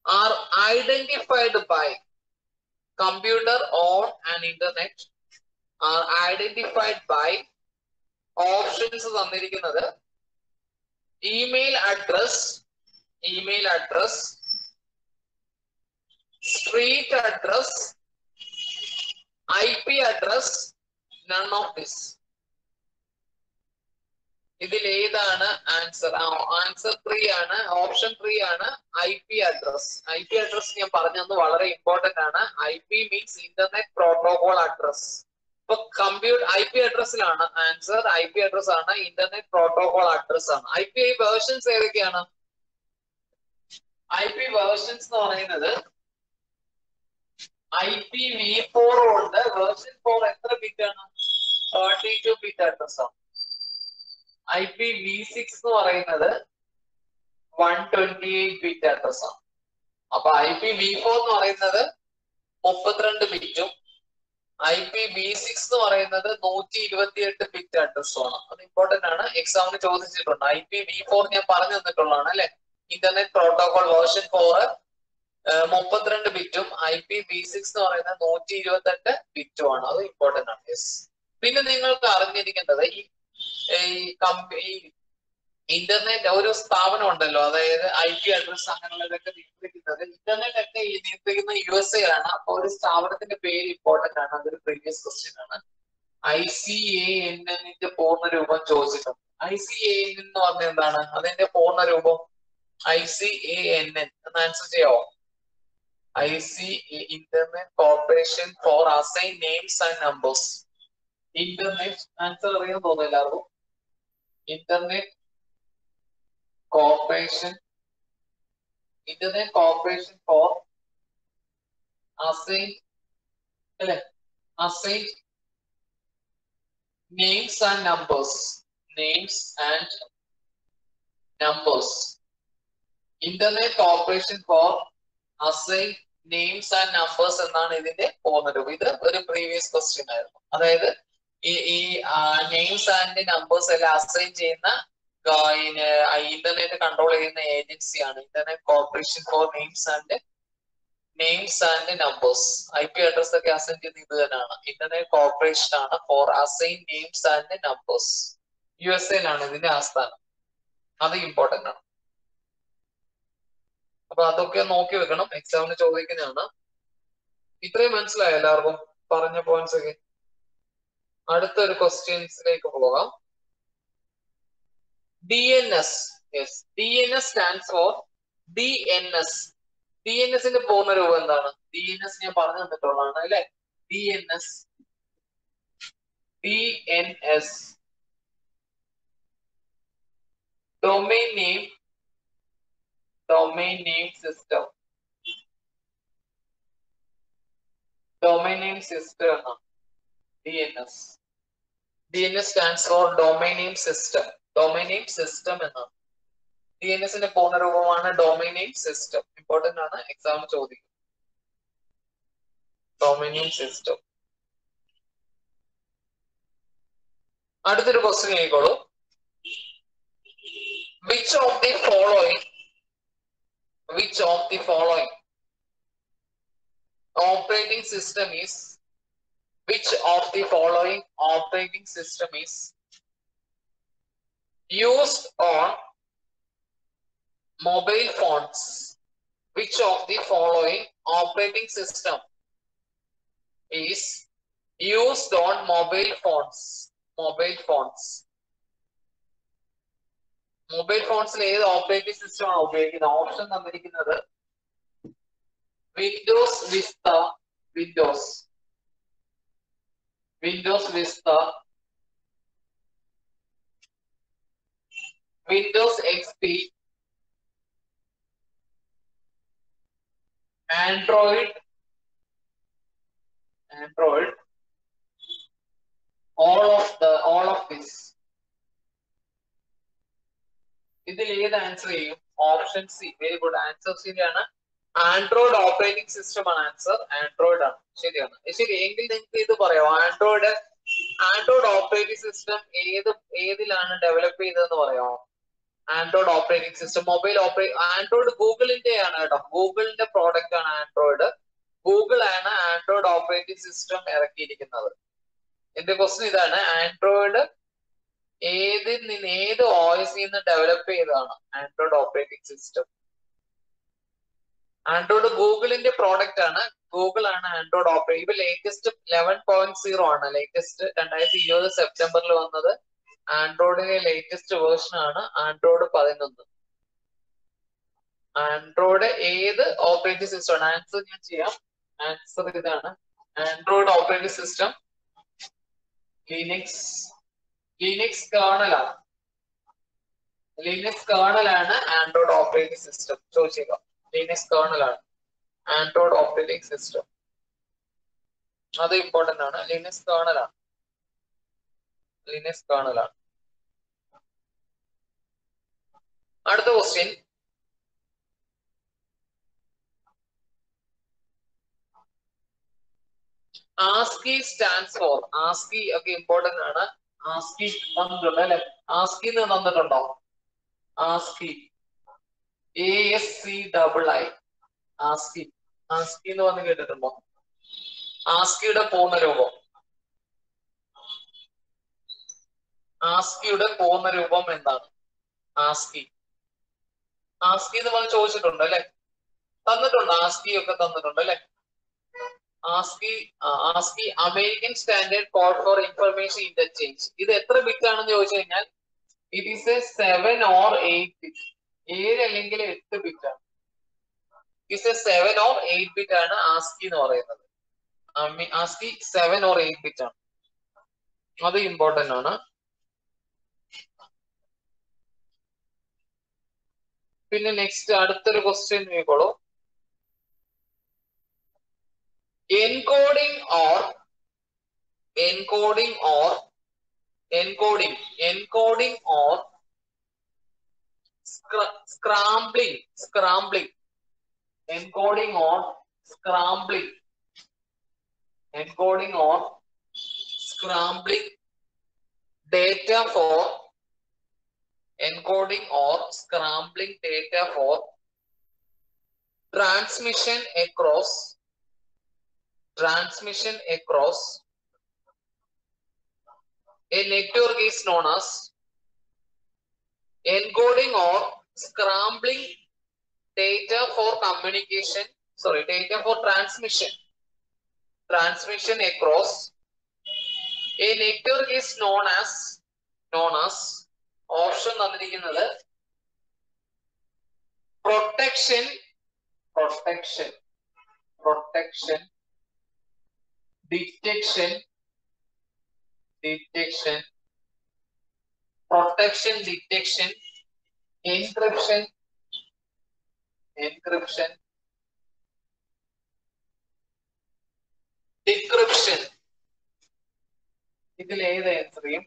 R identified by, computer on an internet are identified by options തന്നിരിക്കുന്നത് email address, street address, IP address, none of this. ഇതിൽ ഏതാണ് ആൻസർ? ആൻസർ 3 ആണ്, ഓപ്ഷൻ 3 ആണ് IP അഡ്രസ്. IP അഡ്രസ് ഞാൻ പറഞ്ഞത് വളരെ important ആണ്. IP means internet protocol address. ഇപ്പൊ computer IP അഡ്രസ്സിലാണ് answer. IP address ആണ്, ഇന്റർനെറ്റ് പ്രോട്ടോകോൾ അഡ്രസ് ആണ്. IP വേർഷൻസ് ഏതൊക്കെയാണ്? IP വേർഷൻസ് എന്ന് പറയുന്നത് IPv4 ഉണ്ട്. വേർഷൻ 4 എത്ര ബിറ്റ് ആണ്? 32 ബിറ്റ് അഡ്രസ് ആണ്. IPv6 എന്ന് പറയുന്നത് 128 ബിറ്റ് അഡ്രസ് ആണ്. അപ്പൊ IPv4 എന്ന് പറയുന്നത് 32 ബിറ്റും IPv6 എന്ന് പറയുന്നത് 128 ബിറ്റ് അഡ്രസ്സും ആണ്. അത് ഇമ്പോർട്ടന്റ് ആണ്, എക്സാമിന് ചോദിച്ചിട്ടുണ്ട്. IPv4 ഞാൻ പറഞ്ഞു തന്നിട്ടുള്ളതാണ് അല്ലെ. ഇന്റർനെറ്റ് പ്രോട്ടോകോൾ വേർഷൻ 4 32 ബിറ്റും IPv6 എന്ന് പറയുന്നത് 128 ബിറ്റും ആണ്. അത് ഇമ്പോർട്ടന്റ് ആണ്. യെസ്. പിന്നെ നിങ്ങൾക്ക് അറിഞ്ഞിരിക്കേണ്ടത് ഈ ഇന്റർനെറ്റ് ഒരു സ്ഥാപനം ഉണ്ടല്ലോ, അതായത് IP അഡ്രസ് അങ്ങനെയുള്ളതൊക്കെ നിയന്ത്രിക്കുന്നത്, ഇന്റർനെറ്റ് ഒക്കെ നിയന്ത്രിക്കുന്ന USA ആണ്. അപ്പൊ ഒരു സ്ഥാപനത്തിന്റെ പേര് ഇമ്പോർട്ടന്റ് ആണ്. അതൊരു പ്രീവിയസ് ക്വസ്റ്റ്യൻ ആണ്. ICANN പൂർണ്ണ രൂപം ചോദിച്ചിട്ടുണ്ട്. ICANN എന്ന് പറഞ്ഞ എന്താണ്? അതിന്റെ പൂർണ്ണ രൂപം ICANN എന്ന് answer ചെയ്യാവോ? Internet corporation four assign names and numbers. Internet answer അറിയാൻ തോന്നുന്നു എല്ലാവർക്കും. ഇന്റർനെറ്റ് കോർപ്പറേഷൻ ഫോർ അസൈൻ അല്ലെ, assign names and numbers. Internet corporation four assign names and numbers എന്നാണ് ഇതിന്റെ പൂർണ്ണ രൂപം. ഇത് ഒരു പ്രീവിയസ് ക്വസ്റ്റ്യൻ ആയിരുന്നു. അതായത് ഈ നെയിംസ് ആൻഡ് നമ്പേഴ്സ് എല്ലാം അസൈൻ ചെയ്യുന്ന ഇന്റർനെറ്റ് കൺട്രോൾ ചെയ്യുന്ന ഏജൻസിയാണ് internet corporation for names and numbers. IP address ഒക്കെ അസൈൻ ചെയ്യുന്ന ഇത് തന്നെയാണ്. ഇന്റർനെറ്റ് കോർപ്പറേഷൻ ആണ് for assign names and numbers. USA ലാണ് ഇതിന്റെ ആസ്ഥാനം. അത് ഇമ്പോർട്ടന്റ് ആണ്. അപ്പൊ അതൊക്കെ നോക്കി വെക്കണം, എക്സാമിന് ചോദിക്കുന്നതാണ്. ഇത്രയും മനസ്സിലായോ എല്ലാവർക്കും പറഞ്ഞ പോയിന്റ്സ് ഒക്കെ? അടുത്തൊരു ക്വസ്റ്റ്യൻസിലേക്ക് പോകാം. DNS. Yes, DNS stands for DNS. DNSന്റെ പൂർണ്ണ രൂപം എന്താണ്? DNS ഞാൻ പറഞ്ഞു തന്നിട്ടുള്ളതാണ് അല്ലെ. DNS domain name system. Domain name system എന്നാണ് DNS. DNS stands for domain name system. Domain name system എന്നാണ്. DNSന്റെ പൂർണ്ണ രൂപമാണ് ഡൊമൈൻ നെയിം സിസ്റ്റം. ഇമ്പോർട്ടന്റ് ആണ്, എക്സാം ചോദിക്കും. Domain name system. അടുത്തൊരു question ആയിക്കോളൂ. Which of the following operating system is used on mobile phones? Which of the following operating system is used on mobile phones? Mobile phones ഏത് operating system ആണ് ഉപയോഗിക്കുന്നത്? Option തന്നിരിക്കുന്നത് Windows Vista, Windows XP, Android, all of this. ഇതിൽ ഏത് answer ചെയ്യും? Option C. Very good, answer ശരിയാണ്. Android operating system ആണ് answer. Android ആണ്, ശരിയാണ്. ശരി, എങ്കിൽ നിങ്ങൾക്ക് ഇത് പറയാം. ആൻഡ്രോയിഡ് ഓപ്പറേറ്റിംഗ് സിസ്റ്റം ഏതിലാണ് ഡെവലപ്പ് ചെയ്തതെന്ന് പറയാമോ? ആൻഡ്രോയിഡ് ഓപ്പറേറ്റിംഗ് സിസ്റ്റം ആൻഡ്രോയിഡ് ഗൂഗിളിന്റെ ആണ് കേട്ടോ. ഗൂഗിളിന്റെ പ്രോഡക്റ്റ് ആണ് ആൻഡ്രോയിഡ്. ഗൂഗിൾ ആണ് ആൻഡ്രോയിഡ് ഓപ്പറേറ്റിംഗ് സിസ്റ്റം ഇറക്കിയിരിക്കുന്നത്. എന്റെ ക്വസ്റ്റ്യൻ ഇതാണ്, ആൻഡ്രോയിഡ് ഏത് OS നിന്ന് ഡെവലപ്പ് ചെയ്തതാണ് ആൻഡ്രോയിഡ് ഓപ്പറേറ്റിംഗ് സിസ്റ്റം? ആൻഡ്രോയിഡ് ഗൂഗിളിന്റെ പ്രോഡക്റ്റ് ആണ്. ഗൂഗിൾ ആണ് ആൻഡ്രോയിഡ് ഓപ്പറേറ്റ്. ഇപ്പൊ ലേറ്റസ്റ്റ് 11.0 ആണ്. ലേറ്റസ്റ്റ് 2020 സെപ്റ്റംബറിൽ വന്നത് ആൻഡ്രോയിഡിന്റെ ലേറ്റസ്റ്റ് വേർഷൻ ആണ് ആൻഡ്രോയിഡ് 11. ആൻഡ്രോയിഡ് ഏത് ഓപ്പറേറ്റിംഗ് സിസ്റ്റം ആണ്? ആൻസർ ഞാൻ ചെയ്യാം. ആൻസർ ഇതാണ്, Android operating system Linux kernel ആണ്. ലിനക്സ് കേർണൽ ആണ് ആൻഡ്രോയിഡ് ഓപ്പറേറ്റിംഗ് സിസ്റ്റം. ചോദിച്ചേക്കാം, ലിനക്സ് കേർണൽ ആണ് ആൻഡ്രോയിഡ് ഓപ്പറേറ്റിംഗ് സിസ്റ്റം. അത് ഇമ്പോർട്ടന്റ് ആണ്. ലിനക്സ് കേർണൽ ആണ്. ലിനക്സ് കേർണൽ ആണ്. അടുത്ത question, ASCII stands for, ASCII ഒക്കെ ഇമ്പോർട്ടന്റ് ആണ്. ASCII തന്നിട്ടുണ്ട് അല്ലെ? ASCII തന്നിട്ടുണ്ടോ? ASCII ASCII ASCII എന്ന് പറഞ്ഞ് കേട്ടിട്ടുണ്ടോ? ASCIIയുടെ പൂർണ്ണരൂപം, ASCIIയുടെ പൂർണ്ണരൂപം എന്താണ്? ASCII എന്ന് പറഞ്ഞ് ചോദിച്ചിട്ടുണ്ട് അല്ലെ? തന്നിട്ടുണ്ട്, ASCII ഒക്കെ തന്നിട്ടുണ്ട് അല്ലെ? ASCII American standard code for information interchange. ഇത് എത്ര ബിറ്റ് ആണെന്ന് ചോദിച്ചു കഴിഞ്ഞാൽ it is A 7 or 8 bit. 7 അല്ലെങ്കിൽ 8 ബിറ്റ് ആണ്. It is A 7 or 8 bit ആണ് ASCII എന്ന് പറയുന്നത്. ASCII 7 or 8 ബിറ്റ് ആണ്. അത് ഇമ്പോർട്ടന്റ് ആണ്. പിന്നെ നെക്സ്റ്റ് അടുത്തൊരു ക്വസ്റ്റ്യൻ നോക്കിക്കോളൂ. encoding or scrambling data for transmission across a network is known as encoding or scrambling data for transmission across a network is known as option തന്നിരിക്കുന്നത് protection, detection, encryption, decryption. ഇതിൽ ഏത് answer ചെയ്യും?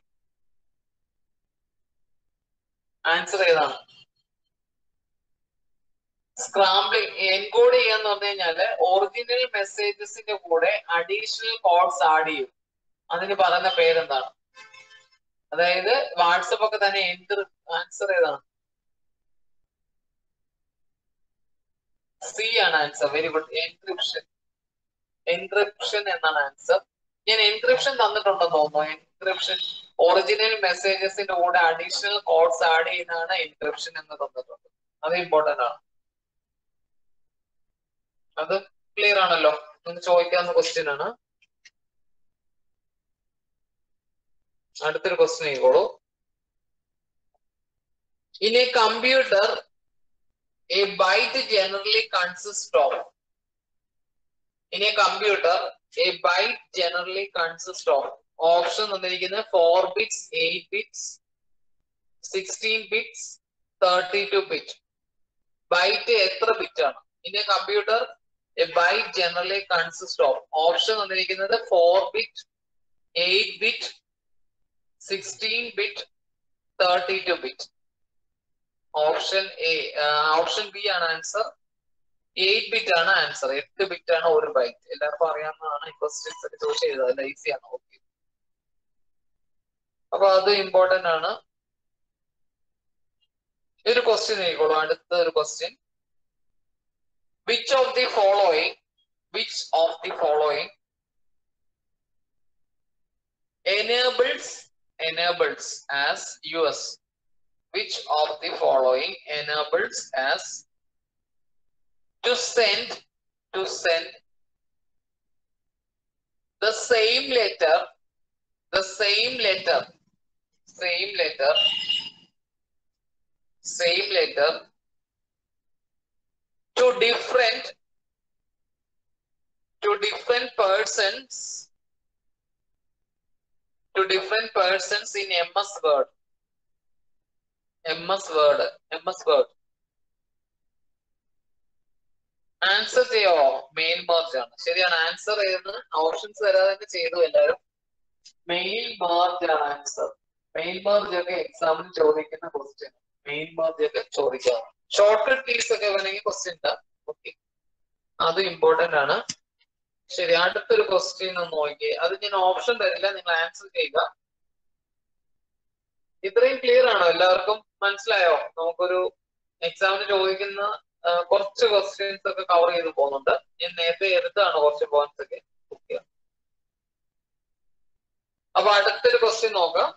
Answer ഏതാണ്? Scrambling. Encode ചെയ്യാന്ന് പറഞ്ഞു കഴിഞ്ഞാല് original മെസ്സേജസിന്റെ കൂടെ additional codes add ചെയ്യും. അതിന് പറയുന്ന പേരെന്താണ്? അതായത് വാട്സപ്പ് ഒക്കെ തന്നെ ആൻസർ ഏതാണ്? സി ആണ് ആൻസർ. Very good. എൻക്രിപ്ഷൻ എന്നാണ് ആൻസർ. ഞാൻ എൻക്രിപ്ഷൻ തന്നിട്ടുണ്ടെന്ന് തോന്നുന്നു. എൻക്രിപ്ഷൻ ഒറിജിനൽ മെസ്സേജസിന്റെ കൂടെ അഡീഷണൽ കോഡ്സ് ആഡ് ചെയ്യുന്നതാണ് എൻക്രിപ്ഷൻ എന്ന് തന്നിട്ടുണ്ട്. അത് ഇമ്പോർട്ടന്റ് ആണ്. അത് ക്ലിയർ ആണല്ലോ? നിങ്ങൾക്ക് ചോദിക്കാവുന്ന ക്വസ്റ്റ്യൻ ആണ്. അടുത്തൊരു question ആയിക്കോളൂ. In A computer a byte generally consists of option തന്നിരിക്കുന്നത് 4 bits, 8 bits, 16 bits, 32 bit. Byte എത്ര ബിറ്റ് ആണ്? In A computer a byte generally consists of option തന്നിരിക്കുന്നത് 4 bit, 8 bit, 16 bit, 32 bit. Option B ആണ് answer. 8 bit ആണ് answer. 8 bit ആണ് ഒരു byte. എല്ലാവർക്കും അറിയാവുന്നതാണ്. ഈ ക്വസ്റ്റ്യൻസ് ഒക്കെ ചോദിച്ചു ചെയ്തത് ഈസി ആണ്. ഓക്കെ, അപ്പൊ അത് ഇമ്പോർട്ടന്റ് ആണ്. ഒരു ക്വസ്റ്റ്യൻ ആയിക്കോളൂ. അടുത്ത ഒരു question, which of the following enables as US. Which of the following enables as to send the same letter to different persons in MS Word. Answer ചെയ്യോ? മെയിൽ മെർജ് ആണ്. ശരിയാണ്. Answer ചെയ്യുന്ന options തരാതെ തന്നെ ചെയ്തു എല്ലാവരും. മെയിൽ മെർജ് ആണ് answer. Mail merge ഒക്കെ എക്സാമിന് ചോദിക്കുന്ന ക്വസ്റ്റ്യൻ. മെയിൽ മെർജ് ഒക്കെ ചോദിക്കാം. ഷോർട്ട് കട്ട് കീസ് ഒക്കെ വേണമെങ്കിൽ ക്വസ്റ്റ്യൻ ഉണ്ടാവും. ഓക്കെ, അത് ഇമ്പോർട്ടന്റ് ആണ്. ശരി, അടുത്തൊരു ക്വസ്റ്റ്യൻ ഒന്ന് നോക്കിയേ. അത് ഞാൻ ഓപ്ഷൻ തരില്ല, നിങ്ങൾ ആൻസർ ചെയ്യുക. ഇത്രയും ക്ലിയർ ആണോ? എല്ലാവർക്കും മനസ്സിലായോ? നമുക്കൊരു എക്സാമിന് ചോദിക്കുന്ന കുറച്ച് ക്വസ്റ്റ്യൻസ് ഒക്കെ കവർ ചെയ്ത് പോകുന്നുണ്ട്. ഞാൻ നേരത്തെ എടുത്താണ് കുറച്ച് പോയിന്റ്സ് ഒക്കെ. അപ്പൊ അടുത്തൊരു ക്വസ്റ്റ്യൻ നോക്കാം.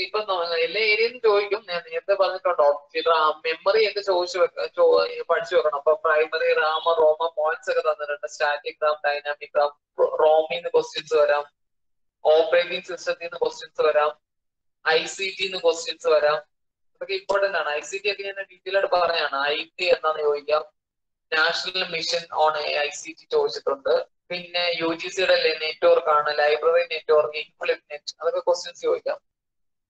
ഇപ്പൊ എല്ലാ ഏരിയയും ചോദിക്കും. ഞാൻ നേരത്തെ പറഞ്ഞിട്ടുണ്ടോ, മെമ്മറി ഒക്കെ പഠിച്ചു വെക്കണം. അപ്പൊ പ്രൈമറി റാം, റോമ പോയിന്റ്സ് ഒക്കെ തന്നിട്ടുണ്ട്. Static Ram, dynamic Ram, റോമിന്ന് questions വരാം, ഓപ്പറേറ്റിംഗ് സിസ്റ്റത്തിൽ നിന്ന് ക്വസ്റ്റ്യൻസ് വരാം, ICT ക്വസ്റ്റ്യൻസ് വരാം. അതൊക്കെ ഇമ്പോർട്ടന്റ് ആണ്. ICT ഒക്കെ ഞാൻ ഡീറ്റെയിൽ ആയിട്ട് പറഞ്ഞാണ്. IT എന്നാന്ന് ചോദിക്കാം. നാഷണൽ മിഷൻ ഓൺ ICT ചോദിച്ചിട്ടുണ്ട്. പിന്നെ UGCയുടെ നെറ്റ്വർക്ക് ആണ്, ലൈബ്രറി നെറ്റ്വർക്ക്, ഇൻഫ്ലിനെറ്റ്, അതൊക്കെ ക്വസ്റ്റ്യൻസ് ചോദിക്കാം.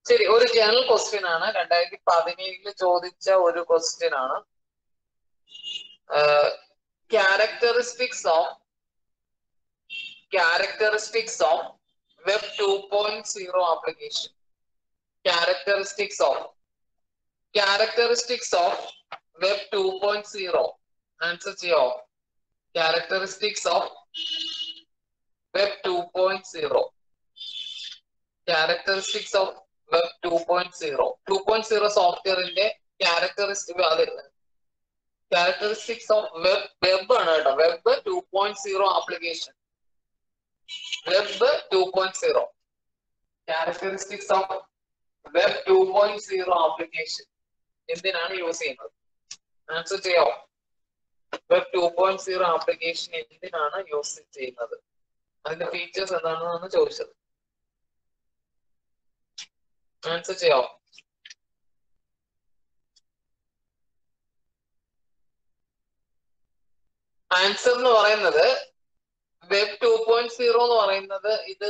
ശരി, ഒരു ജനറൽ ക്വസ്റ്റ്യൻ ആണ്. 2017 ചോദിച്ച ഒരു ക്വസ്റ്റ്യൻ ആണ്. Characteristics of web 2.0 application. Characteristics of Web 2.0. Answer cheyo. Characteristics of Web 2.0. Characteristics of Web 2.0. 2.0 software inde characteristics of web ആണ് കേട്ടോ. Web 2.0 application. Web 2.0. Characteristics of Web 2.0 application എന്തിനാണ് യൂസ് ചെയ്യുന്നത്? Answer ചെയ്യാം. Web 2.0 application എന്തിനാണ് use ചെയ്യുന്നത്? അതിന്റെ features എന്താണെന്നാണ് ചോദിച്ചത്. ആൻസർ ചെയ്യാം. ആൻസർ എന്ന് പറയുന്നത് Web 2.0 എന്ന് പറയുന്നത് ഇത്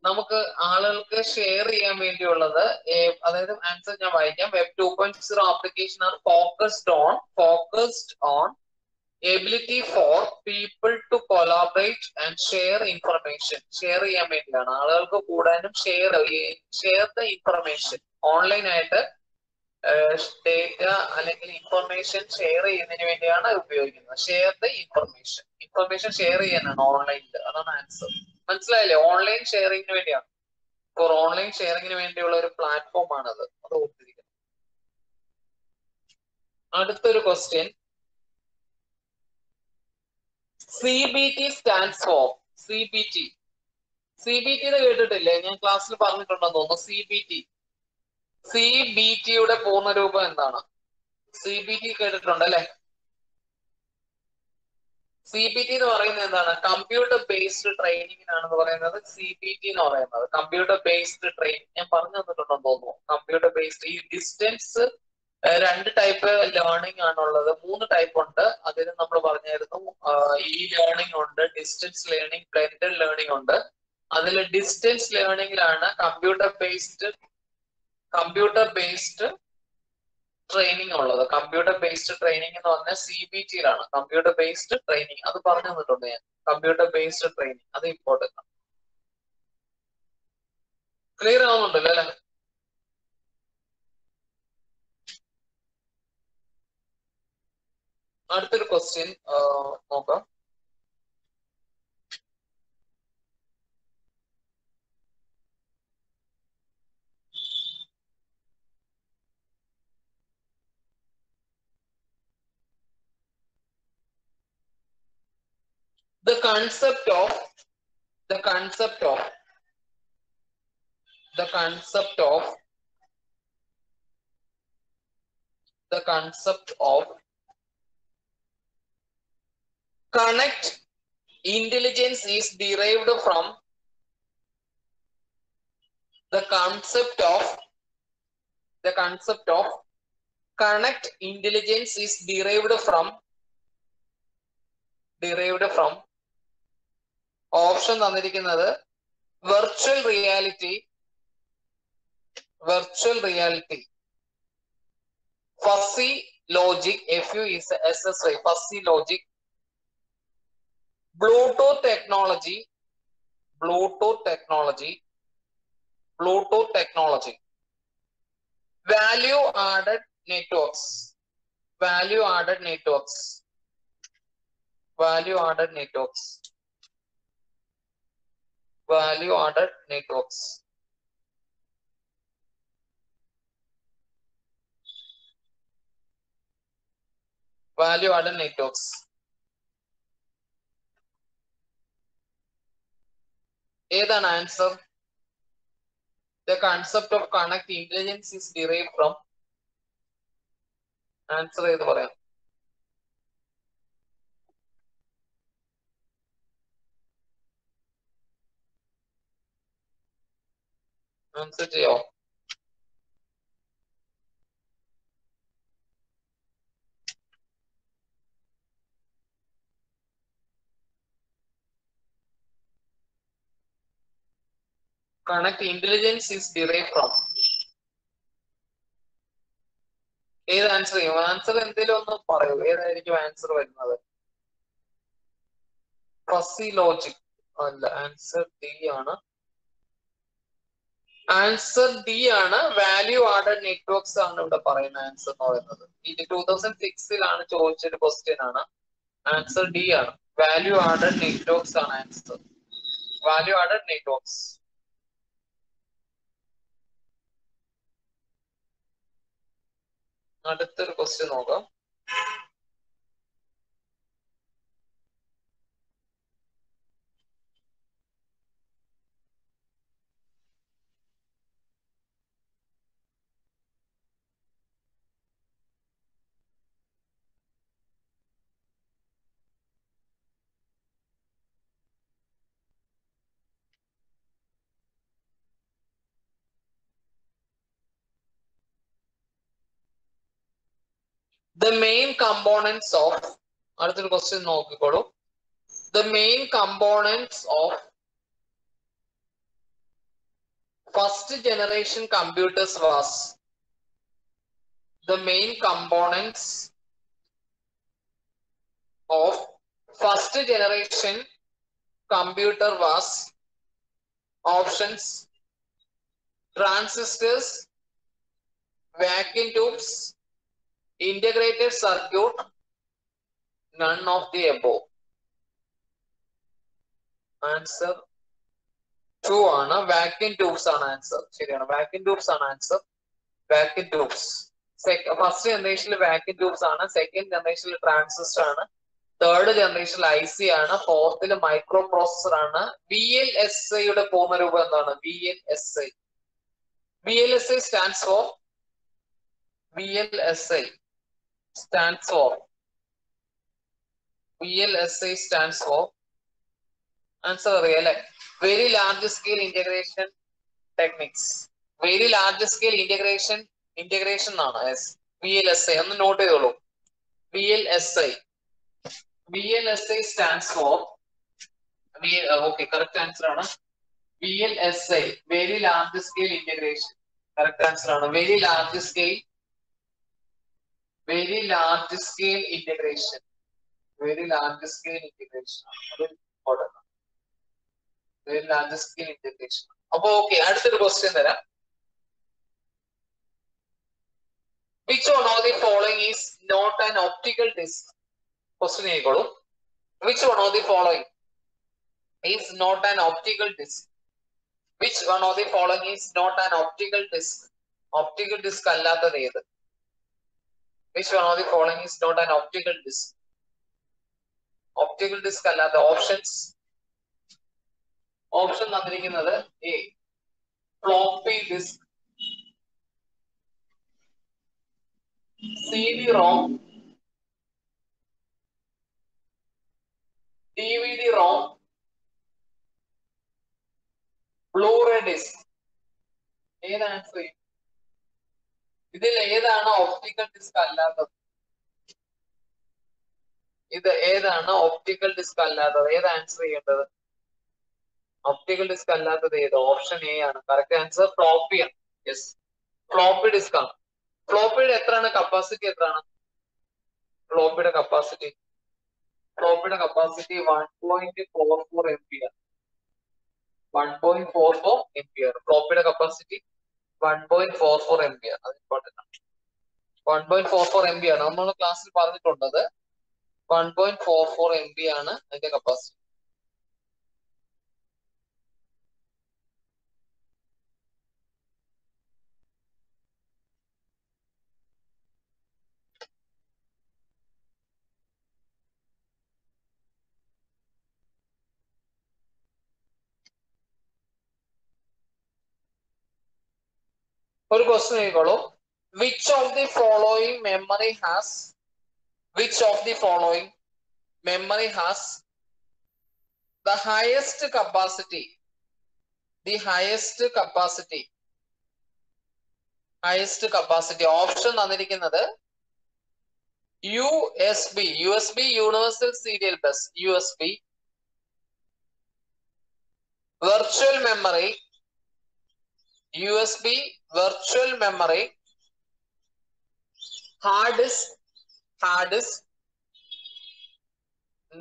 നമുക്ക് ആളുകൾക്ക് ഷെയർ ചെയ്യാൻ വേണ്ടിയുള്ളത്. അതായത് ആൻസർ ഞാൻ വായിക്കാം. Web 2.0 application are focused on ability for people to collaborate and share information. Share ചെയ്യാൻ വേണ്ടിയാണ്, ആളുകൾക്ക് കൂടാനും ഷെയർ ദ ഇൻഫർമേഷൻ. ഓൺലൈനായിട്ട് ഡേറ്റ അല്ലെങ്കിൽ ഇൻഫർമേഷൻ ഷെയർ ചെയ്യുന്നതിന് വേണ്ടിയാണ് ഉപയോഗിക്കുന്നത്. ഷെയർ ദ ഇൻഫർമേഷൻ ഷെയർ ചെയ്യാനാണ് ഓൺലൈനിൽ. അതാണ് ആൻസർ. മനസ്സിലായില്ലേ? ഓൺലൈൻ ഷെയറിങ്ങിന് വേണ്ടിയാണ്. ഫോർ ഓൺലൈൻ ഷെയറിങ്ങിന് വേണ്ടിയുള്ള ഒരു പ്ലാറ്റ്ഫോം ആണത്. അത് ഓർത്തിരിക്കണം. അടുത്തൊരു question. CBT stands for CBT കേട്ടിട്ടില്ലേ? ഞാൻ ക്ലാസ്സിൽ പറഞ്ഞിട്ടുണ്ടെന്ന് തോന്നുന്നു. CBTയുടെ പൂർണ്ണരൂപം എന്താണ്? CBT കേട്ടിട്ടുണ്ട് അല്ലെ? CBT എന്ന് പറയുന്നത് എന്താണ്? കമ്പ്യൂട്ടർ ബേസ്ഡ് ട്രെയിനിങ്ങിനാണെന്ന് പറയുന്നത് CBT എന്ന് പറയുന്നത്. കമ്പ്യൂട്ടർ ബേസ്ഡ് ട്രെയിനിങ് ഞാൻ പറഞ്ഞു തന്നിട്ടുണ്ടെന്ന് തോന്നുന്നു. കമ്പ്യൂട്ടർ ബേസ്ഡ് ഈ ഡിസ്റ്റൻസ് 2 ടൈപ്പ് ലേണിംഗ് ആണുള്ളത്. 3 ടൈപ്പ് ഉണ്ട്. അതിന് നമ്മൾ പറഞ്ഞായിരുന്നു. ലേണിംഗ് ഉണ്ട്, ഡിസ്റ്റൻസ് ലേണിംഗ്, ബ്ലെൻഡഡ് ലേണിംഗ് ഉണ്ട്. അതിൽ ഡിസ്റ്റൻസ് ലേണിംഗിലാണ് കമ്പ്യൂട്ടർ ബേസ്ഡ് ട്രെയിനിങ് ഉള്ളത്. കമ്പ്യൂട്ടർ ബേസ്ഡ് ട്രെയിനിങ് എന്ന് പറഞ്ഞാൽ CBTയിലാണ്. കമ്പ്യൂട്ടർ ബേസ്ഡ് ട്രെയിനിങ് അത് പറഞ്ഞു തന്നിട്ടുണ്ട് ഞാൻ. കമ്പ്യൂട്ടർ ബേസ്ഡ് ട്രെയിനിങ് അത് ഇമ്പോർട്ടന്റ് ആണ്. ക്ലിയർ ആവുന്നുണ്ടല്ലോ അല്ലെ? അടുത്തൊരു ക്വസ്റ്റ്യൻ നോക്കാം. The concept of the concept of connect intelligence is derived from the concept of connect intelligence is derived from option തന്നിരിക്കുന്നത് virtual reality, fuzzy logic, FUSSY, fuzzy logic, Bluetooth technology, value added networks, value added networks, value added networks. ഏതാണ് answer? The concept of connect intelligence is derived from. Answer ഏത് പറയാം? Answer ചെയ്യോ? Connect intelligence is derived from. ഏത് answer ചെയ്യും? Answer എന്തെങ്കിലും ഒന്ന് പറയൂ. ഏതായിരിക്കും ആൻസർ വരുന്നത്? ഫസി ലോജിക് അല്ല, ആൻസർ ഡി ആണ്. ആൻസർ ഡി ആണ്. വാല്യൂ ആഡഡ് നെറ്റ്വർക്ക്സ് ആണ് ഇവിടെ പറയുന്ന ആൻസർ എന്ന് പറയുന്നത്. ഇത് 2006 ചോദിച്ചൊരു ക്വസ്റ്റ്യൻ ആണ്. ആൻസർ ഡി ആണ്. വാല്യൂ ആഡഡ് നെറ്റ്വർക്ക്സ് ആണ് ആൻസർ. Value added networks. അടുത്തൊരു ക്വസ്റ്റ്യൻ നോക്കാം. The main components of, അടുത്തൊരു ക്വസ്റ്റ്യൻ നോക്കിക്കോളൂ. The main components of first generation computers was. The main components of first generation computer was. Options: transistors, vacuum tubes, integrated circuit, none of the above. Answer 2 ആണ്. vacuum tubes ആണ് answer. ശരിയാണ്, vacuum tubes ആണ് answer. vacuum tubes. First ജനറേഷനിൽ vacuum tubes ആണ്. Second ജനറേഷനിൽ transistor ആണ്. Third ജനറേഷനിൽ IC ആണ്. ഫോർത്തിൽ മൈക്രോ പ്രോസസർ ആണ്. VLSI പൂർണ്ണരൂപം എന്താണ്? VLSI. VLSI stands for. VLSI stands for. Answer അറിയാലേ? Very large scale integration techniques. Very large scale integration ആണ്. VLSI ഒന്ന് നോട്ട് ചെയ്തോളൂ. VLSI stands for. Okay, correct answer ആണ്. VLSI very large scale integration. Correct answer ആണ്. Very large scale integration. Very large scale integration. അത് important. Very large scale integration. അപ്പൊ okay, അടുത്തൊരു question തരാം. Which one of the following is not an optical disc? Question ചെയ്തോളൂ. Which one of the following is not an optical disc? Which one of the following is not an optical disc? Optical disc അല്ലാത്തത് ഏത്? Which one of the following is not an optical disc? Optical disc അല്ലാത്ത options. Option തന്നിരിക്കുന്നത് A floppy disk, CD-ROM, DVD-ROM, blu ray disk. ഏത് answer ചെയ്യും? ഇതിൽ ഏതാണ് optical disk അല്ലാത്തത്? ഇത് ഏതാണ് ഒപ്റ്റിക്കൽ ഡിസ്ക് അല്ലാത്തത്? ഏത് ആൻസർ ചെയ്യേണ്ടത്? ഒപ്റ്റിക്കൽ ഡിസ്ക് അല്ലാത്തത് ഏത്? ഓപ്ഷൻ എ ആണ് കറക്റ്റ് ആൻസർ. ഫ്ലോപ്പി ആണ്. യെസ്, ഫ്ലോപ്പി ഡിസ്ക് ആണ്. ഫ്ലോപ്പിയുടെ എത്രയാണ് കപ്പാസിറ്റി? എത്രയാണ് ഫ്ലോപ്പിയുടെ കപ്പാസിറ്റി? ഫ്ലോപ്പിയുടെ കപ്പാസിറ്റി 1.44 MB ആണ്. 1.44 MB ആണ് ഫ്ലോപ്പിയുടെ കപ്പാസിറ്റി. 1.44 MB ആണ്. അത് ഇമ്പോർട്ടന്റ് ആണ്. 1.44 MB ആണ് നമ്മൾ ക്ലാസ്സിൽ പറഞ്ഞിട്ടുള്ളത്. 1.44 MB ആണ് അതിന്റെ കപ്പാസിറ്റി. ഒരു question എഴുതിക്കോളൂ. Which of the following memory has the highest capacity? Option തന്നിരിക്കുന്നത് USB, universal serial bus, USB, virtual memory, hard disk,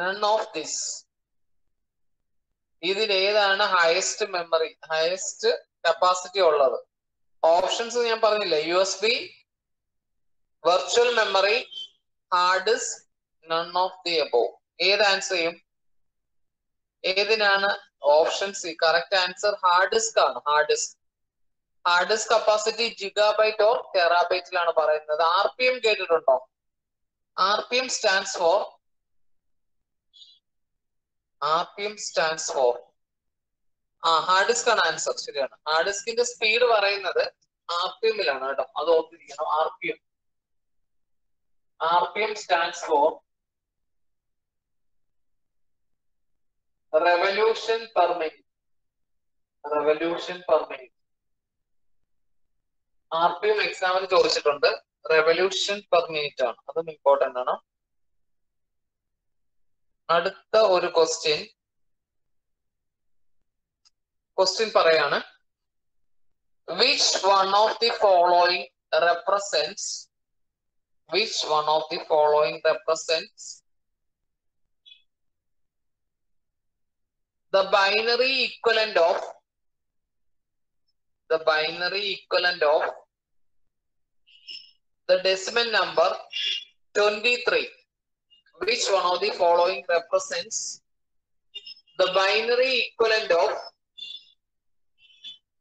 none of this. ഇതിൽ ഏതാണ് ഹയസ്റ്റ് കപ്പാസിറ്റി ഉള്ളത്? ഓപ്ഷൻസ് ഞാൻ പറഞ്ഞില്ലേ, USB, virtual memory, hard disk, none of the above. ഏത് answer ചെയ്യും? ഏതിനാണ്? Option C correct answer. Hard disk ആണ്. Hard disk capacity gigabyte or ടെറാബൈറ്റിലാണ് പറയുന്നത്. RPM കേട്ടിട്ടുണ്ടോ? RPM stands for hard disk ആണ് ആൻസർ. ശരിയാണ്. ഹാർഡ് ഡിസ്കിന്റെ സ്പീഡ് പറയുന്നത് RPM-ലാണ് കേട്ടോ. അത് ഓർത്തിരിക്കണം. RPM stands for revolution per minute. RPM എക്സാമിന് ചോദിച്ചിട്ടുണ്ട്. റെവല്യൂഷൻ പെർ മിനിറ്റ് ആണ്. അതും ഇമ്പോർട്ടന്റ് ആണ്. അടുത്ത ഒരു ക്വസ്റ്റ്യൻ പറയാണ്. Which one of the following represents the binary equivalent of the decimal number 23? Which one of the following represents the binary equivalent of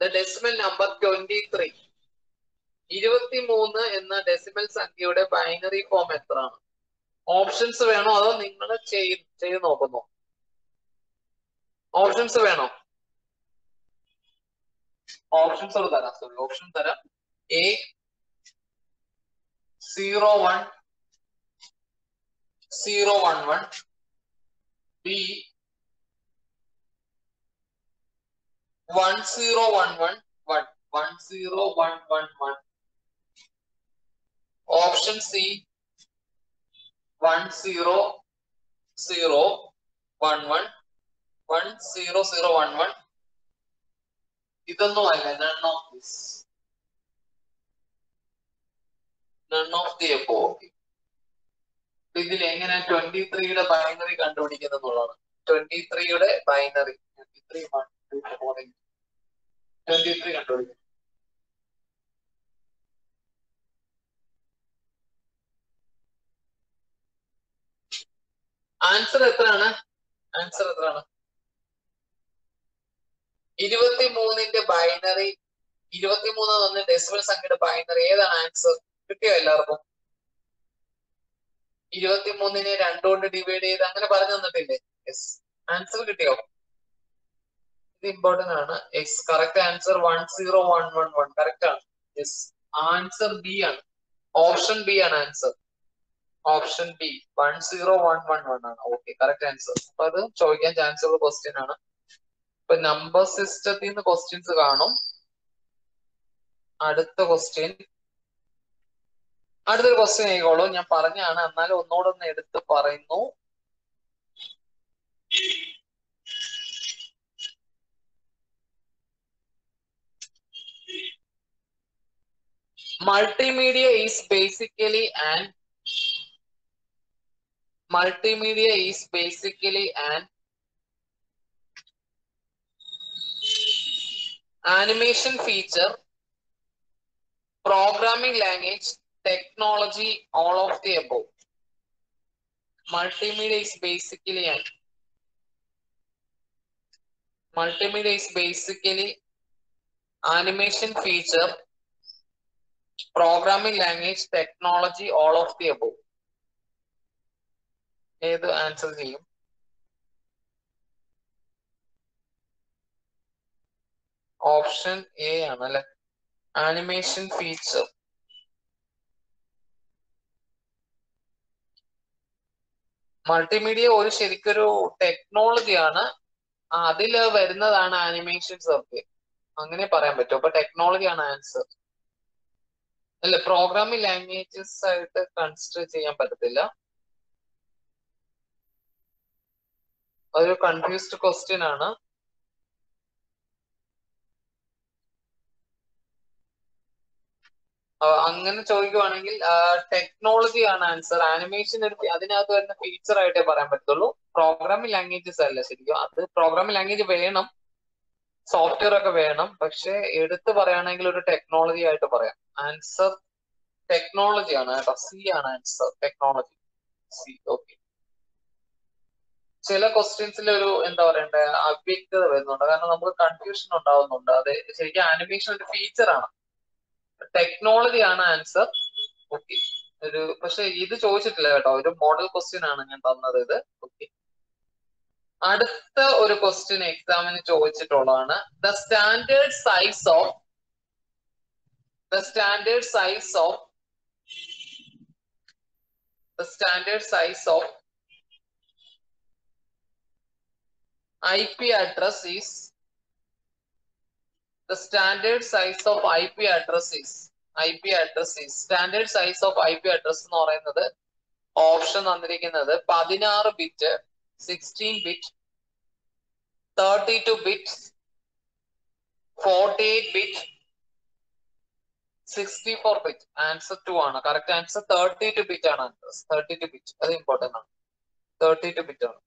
the decimal number 23? 23 എന്ന decimal സംഖ്യയുടെ binary form എത്രയാണ്? Options വേണോ അതോ നിങ്ങൾ ചെയ്ത് നോക്കുന്നോ? Options വേണോ? Options തരാം. Option തരാം. A 01 B 10111 ഓപ്ഷൻ C 10011 ഇതൊന്നും അല്ല. none of the above. ഇതിൽ എങ്ങനെ 23യുടെ ബൈനറി കണ്ടുപിടിക്കുന്നത് എന്നുള്ളതാണ്. 23യുടെ ബൈനറി 23 കണ്ടുപിടിക്കും. ആൻസർ എത്രയാണ്? 23ന്റെ ബൈനറി. 23 എന്ന് ഡെസിമൽ സംഖ്യയുടെ ബൈനറി. ഏതാണ് ആൻസർ? കിട്ടിയോ എല്ലാവർക്കും? 23നെ 2 കൊണ്ട് ഡിവൈഡ് ചെയ്ത് അങ്ങനെ പറഞ്ഞു തന്നിട്ടില്ലേ? യെസ്. ആൻസർ കിട്ടിയോ? ഇത് ഇമ്പോർട്ടന്റ് ആണ്. കറക്റ്റ് ആൻസർ 10111 കറക്റ്റ് ആണ്. യെസ്, ആൻസർ ബി ആണ്. ഓപ്ഷൻ ബി ആണ് ആൻസർ. ഓപ്ഷൻ ബി 10111 ആണ്. Okay, correct answer. അപ്പൊ അത് ചോദിക്കാൻ ചാൻസ് ഉള്ള ക്വസ്റ്റ്യൻ ആണ്. ഇപ്പൊ നമ്പർ സിസ്റ്റത്തിൽ നിന്ന് ക്വസ്റ്റ്യൻസ് കാണും. അടുത്തൊരു ക്വസ്റ്റ്യൻ ആയിക്കോളൂ. ഞാൻ പറഞ്ഞാണ്, എന്നാലും ഒന്നുകൂടെ ഒന്ന് എടുത്ത് പറയുന്നു. Multimedia is basically an animation feature, programming language, technology, all of the above. Multimedia is basically animation feature, programming language, technology, all of the above. ഏത് ആൻസർ ചെയ്യും? ഓപ്ഷൻ എ ആണ് അല്ലെ, ആനിമേഷൻ ഫീച്ചർ. മൾട്ടിമീഡിയ ഒരു ശരിക്കൊരു ടെക്നോളജിയാണ്, അതിൽ വരുന്നതാണ് animations ഒക്കെ, അങ്ങനെ പറയാൻ പറ്റും. അപ്പൊ ടെക്നോളജി ആണ് ആൻസർ. അല്ല, പ്രോഗ്രാമിംഗ് ലാംഗ്വേജസ് ആയിട്ട് കൺസിഡർ ചെയ്യാൻ പറ്റത്തില്ല. അതൊരു കൺഫ്യൂസ്ഡ് ക്വസ്റ്റ്യൻ ആണ്. അങ്ങനെ ചോദിക്കുവാണെങ്കിൽ ടെക്നോളജി ആണ് ആൻസർ. ആനിമേഷൻ അതിനകത്ത് വരുന്ന ഫീച്ചർ ആയിട്ടേ പറയാൻ പറ്റുള്ളൂ. പ്രോഗ്രാമിംഗ് ലാംഗ്വേജസ് അല്ല ശരിക്കും. അത് പ്രോഗ്രാമിംഗ് ലാംഗ്വേജ് വേണം, സോഫ്റ്റ്വെയർ ഒക്കെ വേണം, പക്ഷെ എടുത്ത് പറയുകയാണെങ്കിൽ ഒരു ടെക്നോളജി ആയിട്ട് പറയാം. ആൻസർ ടെക്നോളജി ആണ് കേട്ടോ. സി ആണ് ആൻസർ, ടെക്നോളജി. സി. ഓക്കെ. ചില ക്വസ്റ്റ്യൻസിൽ ഒരു എന്താ പറയണ്ടേ, അവ്യക്തത വരുന്നുണ്ട്, കാരണം നമുക്ക് കൺഫ്യൂഷൻ ഉണ്ടാവുന്നുണ്ട്. അത് ശരിക്കും ആനിമേഷൻ ഒരു ഫീച്ചർ ആണ്. ടെക്നോളജി ആണ് ആൻസർ. ഓക്കെ. പക്ഷെ ഇത് ചോദിച്ചിട്ടില്ല കേട്ടോ, ഒരു മോഡൽ ക്വസ്റ്റ്യൻ ആണ് ഞാൻ തന്നത് ഇത്. ഓക്കെ. അടുത്ത ഒരു ക്വസ്റ്റ്യൻ എക്സാമിന് ചോദിച്ചിട്ടുള്ളതാണ്. The standard size of IP address is standard size of IP address എന്ന് പറയുന്നത് ഓപ്ഷൻ തന്നിരിക്കുന്നത് 16 bit, 16 bit, 32 bit, 48 bit, 64 bit. Answer 2 ആണ്. കറക്റ്റ് ആൻസർ 32 ബിറ്റ് ആണ്. 32 ബിറ്റ്, അത് ഇമ്പോർട്ടന്റ് ആണ്. 32 ബിറ്റ് ആണ്.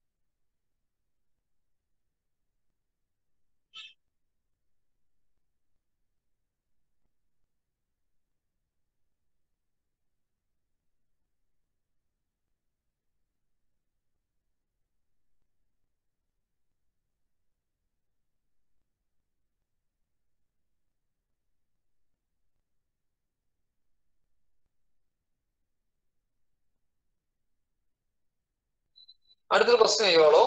അടുത്തൊരു question ചെയ്യോളൂ.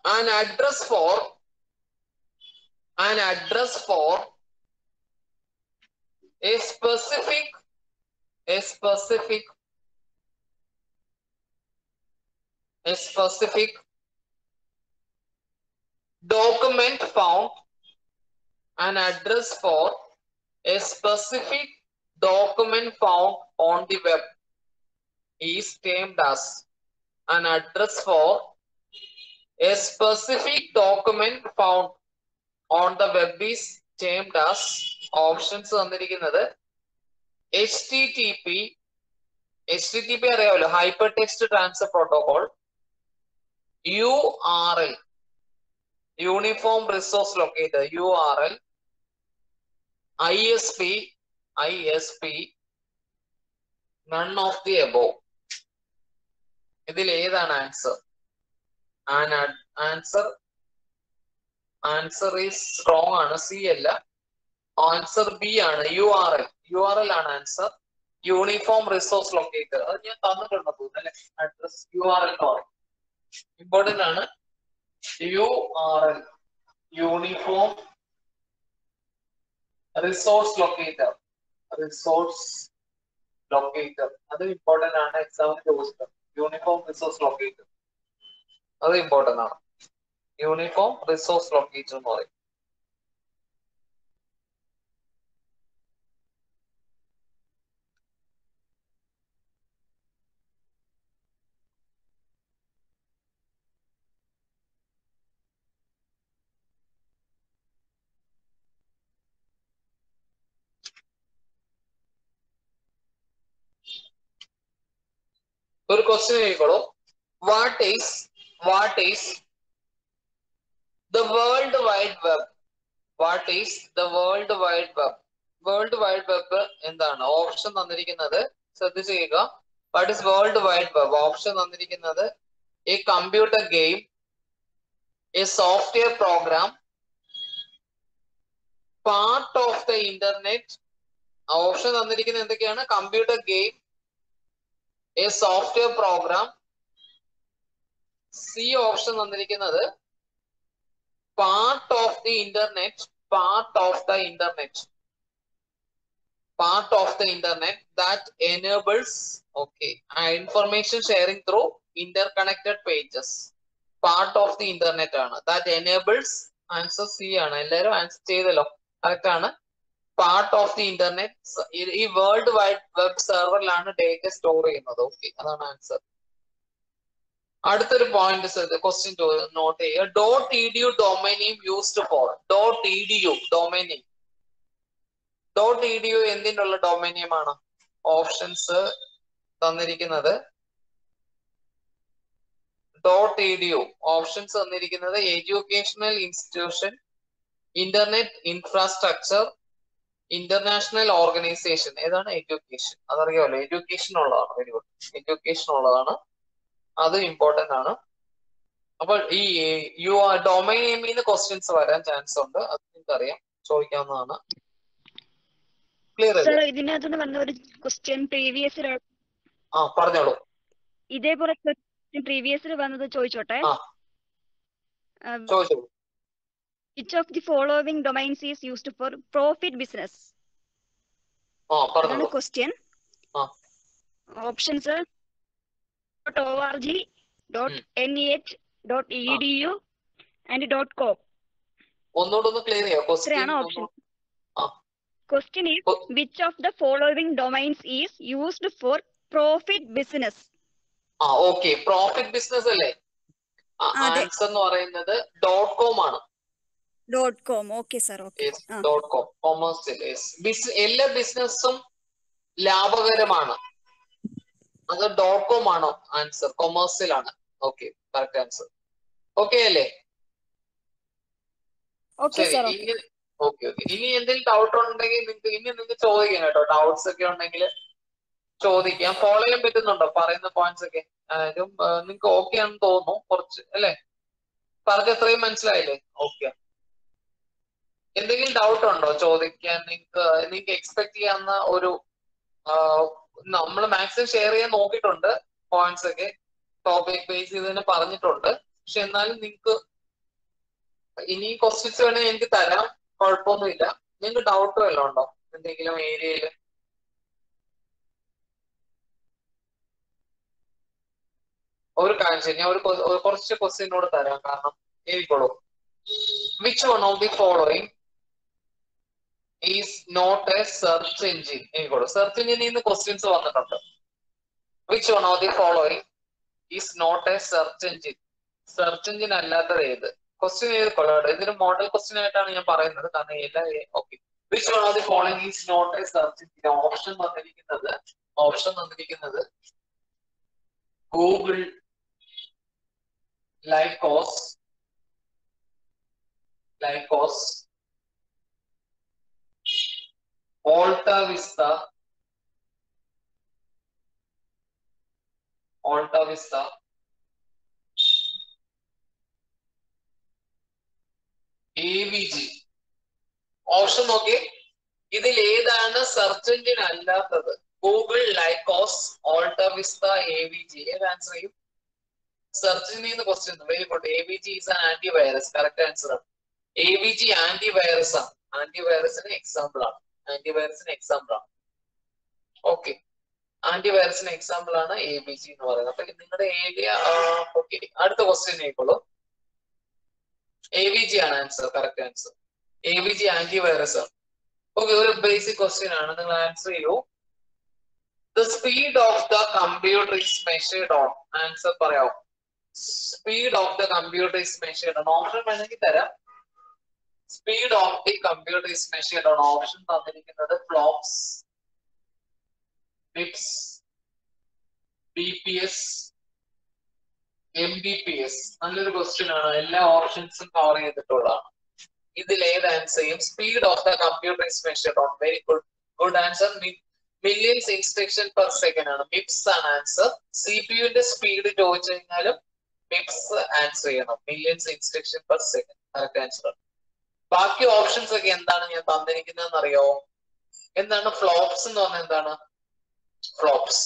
An address for a specific document found, an address for a specific document found on the web is termed as an address for a specific document found on the web is termed as. Options തന്നിരിക്കുന്നത് HTTP അറിയാമല്ലോ, hyper text transfer protocol, URL uniform resource locator, URL, ISP, none of the above. ഇതിൽ ഏതാണ് answer? Answer is strong ആണ്. C അല്ല, answer B ആണ്. URL ആണ് answer. Uniform resource locator അത് ഞാൻ തന്നിട്ടുണ്ടോ തോന്നുന്നു, അഡ്രസ് URL ഇമ്പോർട്ടന്റ് ആണ്. URL യൂണിഫോം റിസോഴ്സ് ലൊക്കേറ്റർ അത് ഇമ്പോർട്ടന്റ് ആണ്. എക്സാമിന് ചോദിച്ചിട്ടുണ്ട്. യൂണിഫോം റിസോഴ്സ് ലൊക്കേറ്റർ അത് ഇമ്പോർട്ടന്റ് ആണ്. യൂണിഫോം റിസോഴ്സ് ലൊക്കേറ്റർ എന്ന് പറയും. ഒരു question ചോദിക്കോളൂ. What is the world wide web? What is the world wide web? World wide web എന്താണ്? ഓപ്ഷൻ തന്നിരിക്കുന്നത് ശ്രദ്ധിച്ചു കേൾക്കുക. What is world wide web? Option തന്നിരിക്കുന്നത് A computer game, A software programme, part of the internet. Option തന്നിരിക്കുന്നത് എന്തൊക്കെയാണ്? Computer game, A software programme. C option തന്നിരിക്കുന്നത് part of the internet, part of the internet that enables information sharing through interconnected pages. Part of the internet ആണ്. that enables, answer C ആണ്. എല്ലാവരും answer ചെയ്തല്ലോ, correct ആണ്. Part of the internet ഈ world wide web സെർവറിലാണ് data store ചെയ്യുന്നത്. Okay, അതാണ് answer. അടുത്തൊരു പോയിന്റ് ക്വസ്റ്റ്യൻ നോട്ട് ചെയ്യുക. .edu domain name used for. .edu domain name. .edu എന്തിനുള്ള ഡൊമൈൻ നെയിം ആണ്? ഓപ്ഷൻസ് തന്നിരിക്കുന്നത് .edu ഓപ്ഷൻസ് തന്നിരിക്കുന്നത് educational institution, internet infrastructure, international organisation. ഏതാണ്? എഡ്യൂക്കേഷൻ. അതറിയാമല്ലോ, എഡ്യൂക്കേഷൻ ഉള്ളതാണ്. വെരി ഗുഡ്, എഡ്യൂക്കേഷൻ ഉള്ളതാണ്. അത് ഇമ്പോർട്ടന്റ് ആണ്. അപ്പോൾ ഈ ഡൊമൈൻ നെയിമിൽ നിന്ന് ക്വസ്റ്റ്യൻസ് വരാൻ ചാൻസ് ഉണ്ട്. അത് നിങ്ങൾക്കറിയാം, ചോദിക്കാവുന്നതാണ്. ക്ലിയർ അല്ലേ? ഇതിനകത്ത് വന്ന ഒരു ക്വസ്റ്റ്യൻ പ്രീവിയസ് പറഞ്ഞോളൂ. ഇതേപോലെ പ്രീവിയസിൽ വന്നത് ചോദിച്ചോട്ടെ. ചോദിച്ചോളൂ. Which of the following domains is used for profit business? അതാണ് question. Options .org, .net, .edu and .com. ഒന്നുകൂടെ ക്ലിയർ ചെയ്യാം. Option. Question is, which of the following domains is used for profit business? Okay, profit business അല്ലേ? Answer എന്ന് പറയുന്നത് .com ആണ്. .com. Okay sir. Okay, .com commercial. എല്ലാ ബിസിനസ്സും ലാഭകരമാണ്. അത് .com ആണോ ആൻസർ? കൊമേഴ്സ്യൽ ആണ്. Okay, correct answer. ഓക്കെ അല്ലേ? ഓക്കെ. ഇനി എന്തെങ്കിലും ഡൗട്ട് ഉണ്ടെങ്കിൽ നിങ്ങൾക്ക് ചോദിക്കാം കേട്ടോ. ഡൗട്ട്സ് ഒക്കെ ഉണ്ടെങ്കിൽ ചോദിക്കാം. ഫോളോ ചെയ്യാൻ പറ്റുന്നുണ്ടോ പറയുന്ന പോയിന്റ്സ് ഒക്കെ? നിങ്ങൾക്ക് ഓക്കെ ആണെന്ന് തോന്നുന്നു കുറച്ച്, അല്ലേ? പറഞ്ഞ എത്രയും മനസ്സിലായില്ലേ? ഓക്കെ. എന്തെങ്കിലും ഡൗട്ട് ഉണ്ടോ ചോദിക്കാൻ? നിങ്ങൾക്ക് എക്സ്പെക്ട് ചെയ്യാവുന്ന ഒരു നമ്മൾ മാക്സിമം ഷെയർ ചെയ്യാൻ നോക്കിയിട്ടുണ്ട്. പോയിന്റ്സ് ഒക്കെ ടോപ്പിക് ബേസ് ചെയ്ത് തന്നെ പറഞ്ഞിട്ടുണ്ട്. പക്ഷെ എന്നാലും നിങ്ങൾക്ക് ഇനി ക്വസ്റ്റ്യൻസ് വേണമെങ്കിൽ എനിക്ക് തരാം, കുഴപ്പമൊന്നുമില്ല. നിങ്ങൾക്ക് ഡൗട്ട് വല്ലതും ഉണ്ടോ എന്തെങ്കിലും ഏരിയയിൽ? ഒരു കാര്യം ചെയ്യും, ഞാൻ കുറച്ച് ക്വസ്റ്റ്യനോട് തരാം. കാരണം എഴുതിക്കോളൂ. Which one of the following is not a search engine? എഴുതിക്കോളൂ. സെർച്ച് എഞ്ചിനിൽ നിന്ന് ക്വസ്റ്റ്യൻസ് വന്നിട്ടുണ്ട്. Which one of the following is not a search engine? Search engine അല്ലാത്തത് ഏത്? ക്വസ്റ്റ്യൻ എഴുതിക്കോളൂ. ഇതൊരു മോഡൽ ക്വസ്റ്റ്യൻ ആയിട്ടാണ് ഞാൻ പറയുന്നത്. കാരണം എല്ലാ okay. Which one of the following is not a search engine? Option തന്നിരിക്കുന്നത് Google, Lycos, AltaVista, AVG. Option നോക്കി, ഇതിൽ ഏതാണ് സെർച്ച് എഞ്ചിൻ അല്ലാത്തത്? Google, Lycos, AltaVista, AVG. ഏത് ആൻസർ ചെയ്യും? സെർച്ച് ചെയ്യുന്ന question. Very good. AVG is antivirus. Correct answer ആണ്. AVG antivirus ആണ്. ആന്റിവൈറസിന് എക്സാമ്പിൾ ആണ്. ആന്റിവൈറസിന് എക്സാമ്പിൾ ആണ്. ഓക്കെ, ആന്റിവൈറസിന് എക്സാമ്പിൾ ആണ് AVG എന്ന് പറയുന്നത്. അപ്പൊ നിങ്ങളുടെ ഏരിയ ഓക്കെ. അടുത്ത ക്വസ്റ്റ്യൻ ആയിക്കോളൂ. AVG ആണ് answer. Correct answer. AVG antivirus ആണ്. ഓക്കെ, ഒരു ബേസിക് ക്വസ്റ്റ്യൻ ആണ്. നിങ്ങൾ ആൻസർ ചെയ്യൂ. The speed of the computer is measured on. Answer പറയാമോ? Speed of the computer is measured on. Option വേണമെങ്കിൽ തരാം. Speed of the computer is measured on. Option തന്നിരിക്കുന്നത് flops, ബിപ്സ്, BPS, MBPS. നല്ലൊരു question ആണ്. എല്ലാ ഓപ്ഷൻസും കവർ ചെയ്തിട്ടുള്ളതാണ്. ഇതിൽ ഏത് ആൻസർ ചെയ്യും? Speed of the computer is measured on. Very good. Good answer. Millions instruction per second ആണ്. മിപ്സ് ആണ് ആൻസർ. CPUന്റെ സ്പീഡ് ചോദിച്ചു കഴിഞ്ഞാലും മിപ്സ് ആൻസർ ചെയ്യണം. Millions instruction per second. Correct answer ആണ്. ബാക്കി ഓപ്ഷൻസ് ഒക്കെ എന്താണ് ഞാൻ തന്നിരിക്കുന്നതെന്ന് അറിയോ? എന്താണ് ഫ്ലോപ്സ് എന്ന് പറഞ്ഞാൽ? എന്താണ് ഫ്ലോപ്സ്?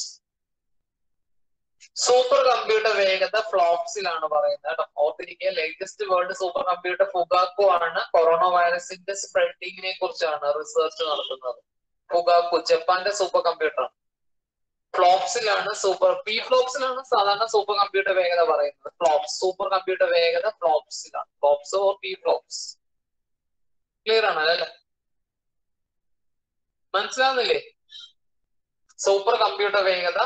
സൂപ്പർ കമ്പ്യൂട്ടർ വേഗത ഫ്ലോപ്സിലാണ് പറയുന്നത്. ഓർത്തിരിക്കുക, latest world super computer Fugaku ആണ്. കൊറോണ വൈറസിന്റെ സ്പ്രെഡിങ്ങിനെ കുറിച്ചാണ് റിസർച്ച് നടത്തുന്നത്. ഫുഗാക്കു ജപ്പാന്റെ സൂപ്പർ കമ്പ്യൂട്ടർ. ഫ്ലോപ്സിലാണ് ഫ്ലോപ്സിലാണ് സാധാരണ സൂപ്പർ കമ്പ്യൂട്ടർ വേഗത പറയുന്നത്. ഫ്ലോപ്സ്, സൂപ്പർ കമ്പ്യൂട്ടർ വേഗത ഫ്ലോപ്സിലാണ്. Flops or flops. ക്ലിയർ ആണ് അല്ലേ? മനസ്സിലാവുന്നില്ലേ? സൂപ്പർ കമ്പ്യൂട്ടർ വേഗത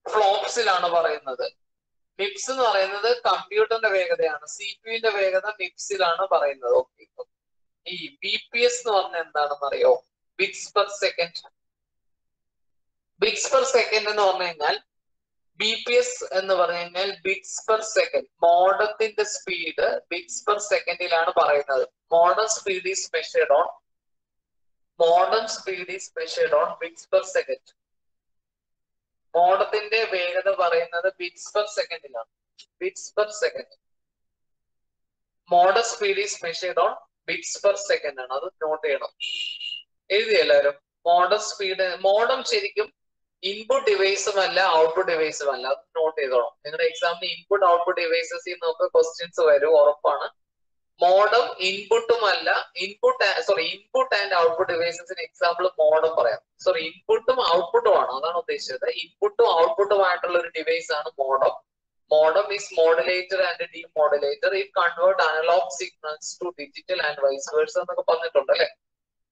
ഫ്ലോപ്സിലാണ് പറയുന്നത്. മിപ്സ് എന്ന് പറയുന്നത് കമ്പ്യൂട്ടറിന്റെ വേഗതയാണ്. CPUന്റെ വേഗത മിപ്സിലാണ് പറയുന്നത്. ഓക്കെ. ഈ BPS എന്ന് പറഞ്ഞാൽ എന്താണെന്ന് അറിയോ? Bits per second. Bits per second എന്ന് പറഞ്ഞു കഴിഞ്ഞാൽ BPS എന്ന് പറഞ്ഞു കഴിഞ്ഞാൽ ബിറ്റ്സ് പെർ സെക്കൻഡ്. മോഡത്തിന്റെ സ്പീഡ് ബിറ്റ്സ് പെർ സെക്കൻഡിലാണ് പറയുന്നത്. Modern speed is measured on. Modern speed is measured on bits per second. മോഡത്തിന്റെ വേഗത പറയുന്നത് ബിറ്റ്സ് പെർ സെക്കൻഡിലാണ്. Bits per second. Model speed is measured on bits per second ആണ്. അത് note ചെയ്യണം. എഴുതി എല്ലാവരും. Model speed. മോഡം ശരിക്കും ഇൻപുട്ട് ഡിവൈസും അല്ല, ഔട്ട്പുട്ട് ഡിവൈസും അല്ല. അത് നോട്ട് ചെയ്തോളാം. നിങ്ങളുടെ എക്സാമിന് ഇൻപുട്ട് ഔട്ട്പുട്ട് ഡിവൈസസിൽ നിന്നൊക്കെ ക്വസ്റ്റ്യൻസ് വരും, ഉറപ്പാണ്. മോഡം ഇൻപുട്ടും അല്ല, ഇൻപുട്ട് ആൻഡ് ഔട്ട്പുട്ട് ഡിവൈസസിന് എക്സാമ്പിൾ മോഡം പറയാം. ഇൻപുട്ടും ഔട്ട്പുട്ടും ആണ്, അതാണ് ഉദ്ദേശിച്ചത്. ഇൻപുട്ടും ഔട്ട്പുട്ടും ആയിട്ടുള്ള ഒരു ഡിവൈസ് ആണ് modem. Modem is modulator and demodulator. It convert analog signals to digital and vice versa എന്നൊക്കെ പറഞ്ഞിട്ടുണ്ട് അല്ലെ.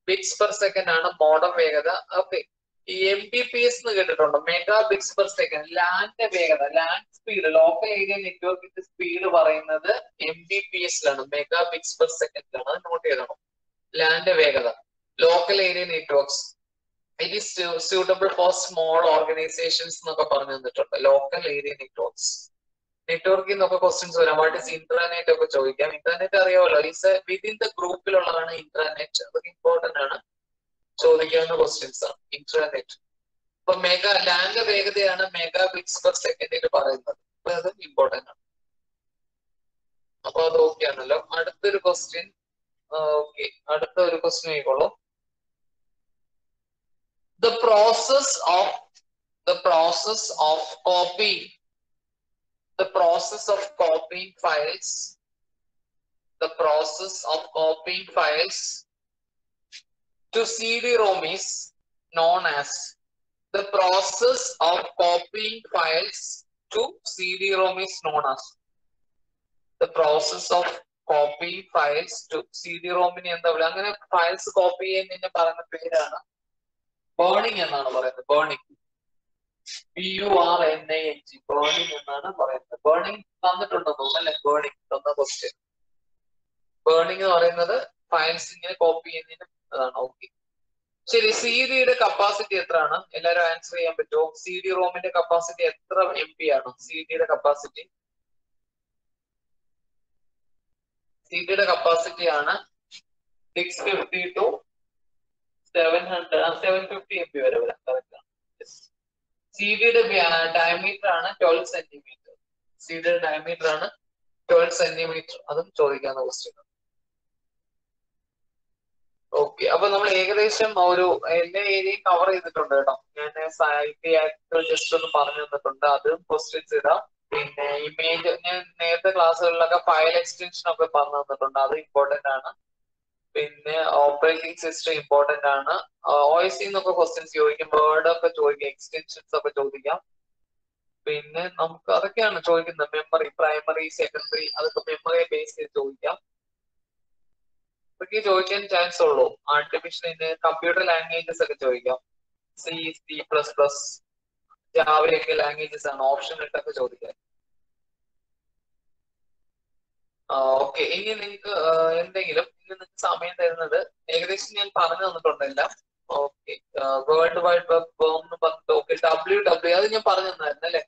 ബിറ്റ്സ് പെർ സെക്കൻഡ് ആണ് മോഡം വേഗത. ഓക്കെ. ഈ MBPS എന്ന് കേട്ടിട്ടുണ്ട്, മെഗാ ബിറ്റ്സ് പെർ സെക്കൻഡ്. ലാൻഡിന്റെ വേഗത, ലാൻഡ് സ്പീഡ്, ലോക്കൽ ഏരിയ നെറ്റ്വർക്കിന്റെ സ്പീഡ് പറയുന്നത് MBPS-ലാണ്, മെഗാ ബിറ്റ്സ് പെർ സെക്കൻഡിലാണ്. അത് നോട്ട് ചെയ്തണം. ലാൻഡിന്റെ വേഗത, local area networks. It is suitable for small organisations എന്നൊക്കെ പറഞ്ഞു തന്നിട്ടുണ്ട്. Local area networks. നെറ്റ്വർക്കിൽ നിന്നൊക്കെ ക്വസ്റ്റ്യൻസ് വരാം. വാട്ട് ഇസ് ഇൻട്രാനെറ്റ് ഒക്കെ ചോദിക്കാം. ഇൻട്രാനെറ്റ് അറിയാമല്ലോ, ഈസ് വിത്തിൻ ദ ഗ്രൂപ്പിലുള്ളതാണ് ഇൻട്രാനെറ്റ്. അതൊക്കെ ഇമ്പോർട്ടന്റ് ആണ്, ചോദിക്കാവുന്ന ക്വസ്റ്റ്യൻസ് ആണ് ഇൻട്രാനെറ്റ്. അപ്പൊ ലാൻഡ് വേഗതയാണ് മെഗാ ബിറ്റ്സ് പെർ സെക്കൻഡിൽ പറയുന്നത്. അപ്പൊ അത് ഇമ്പോർട്ടന്റ് ആണ്. അപ്പൊ അത് ഓക്കെ ആണല്ലോ. അടുത്തൊരു ക്വസ്റ്റ്യൻ. ഓക്കെ, അടുത്ത ഒരു question ആയിക്കോളൂ. The process of copying files to CD-ROM is known as. The process of copying files to CD-ROM is known as. The process of copying files to CD-ROM നെ എന്താ പറയുക? അങ്ങനെ files copy ചെയ്യുന്നതിന് പറയുന്ന പേരാണ് burning എന്നാണ് പറയുന്നത്. Burning, BURNING, burning എന്നാണ് പറയുന്നത്. ബേണിംഗ് തന്നിട്ടുണ്ടെന്ന് തോന്നുന്നു അല്ലെ? ബേണിംഗ് തന്ന ക്വസ്റ്റ്യൻ. ബേണിംഗ് എന്ന് പറയുന്നത് ഫയൽസ് ഇങ്ങനെ കോപ്പി ചെയ്യുന്നതിന് അതാണ്. ഓക്കെ, ശരി. CD-യുടെ കപ്പാസിറ്റി എത്രയാണ്? എല്ലാവരും ആൻസർ ചെയ്യാൻ പറ്റുമോ? CD-ROM-ന്റെ കപ്പാസിറ്റി എത്ര MB ആണ്? CD-യുടെ കപ്പാസിറ്റി ആണ് 650 to 750 MB വരെ വരാം. കറക്റ്റ് ആണ്. CD-യുടെ ഡയമീറ്റർ ആണ് 12 സെന്റിമീറ്റർ. CD-യുടെ ഡയമീറ്റർ ആണ് 12 സെന്റിമീറ്റർ. അതും ചോദിക്കാവുന്ന ക്വസ്റ്റ്യൻ ആണ്. ഓക്കെ, അപ്പൊ നമ്മൾ ഏകദേശം ഒരു എല്ലാ ഏരിയയും കവർ ചെയ്തിട്ടുണ്ട് കേട്ടോ. ഞാൻ സൈറ്റ് ആക്ട് ജസ്റ്റ് ഒന്ന് പറഞ്ഞു തന്നിട്ടുണ്ട്, അത് ക്വസ്റ്റ്യൻസ് ഇടാം. പിന്നെ ഇമേജ് ഞാൻ നേരത്തെ ക്ലാസ്സുകളിലൊക്കെ ഫയൽ എക്സ്റ്റൻഷൻ ഒക്കെ പറഞ്ഞു തന്നിട്ടുണ്ട്, അത് ഇമ്പോർട്ടന്റ് ആണ്. പിന്നെ ഓപ്പറേറ്റിംഗ് സിസ്റ്റം ഇമ്പോർട്ടന്റ് ആണ്. OS എന്നൊക്കെ ക്വസ്റ്റ്യൻസ് ചോദിക്കും, വേർഡ് ഒക്കെ ചോദിക്കാം, എക്സ്റ്റൻഷൻസ് ഒക്കെ ചോദിക്കാം. പിന്നെ നമുക്ക് അതൊക്കെയാണ് ചോദിക്കുന്നത്. മെമ്മറി, പ്രൈമറി, സെക്കൻഡറി, അതൊക്കെ മെമ്മറിയെ ബേസ് ചെയ്ത് ചോദിക്കാം. ഇതൊക്കെ ചോദിക്കാൻ ചാൻസ് ഉള്ളൂ. ആർട്ടിഫിഷ്യൽ കമ്പ്യൂട്ടർ ലാംഗ്വേജസ് ഒക്കെ ചോദിക്കാം, C++, ജാവയൊക്കെ ലാംഗ്വേജസ് ആണ്, ഓപ്ഷൻ ഇട്ടൊക്കെ ചോദിക്കാം. ഓക്കെ, ഇനി നിങ്ങൾക്ക് എന്തെങ്കിലും ഇനി നിങ്ങൾക്ക് സമയം തരുന്നത് ഏകദേശം ഞാൻ പറഞ്ഞു തന്നിട്ടുണ്ടല്ല. ഓക്കെ, വേൾഡ് വൈഡ് വെബ് എന്ന് പറഞ്ഞിട്ട് ഓക്കെ WW അത് ഞാൻ പറഞ്ഞു തന്നായിരുന്നു അല്ലെ.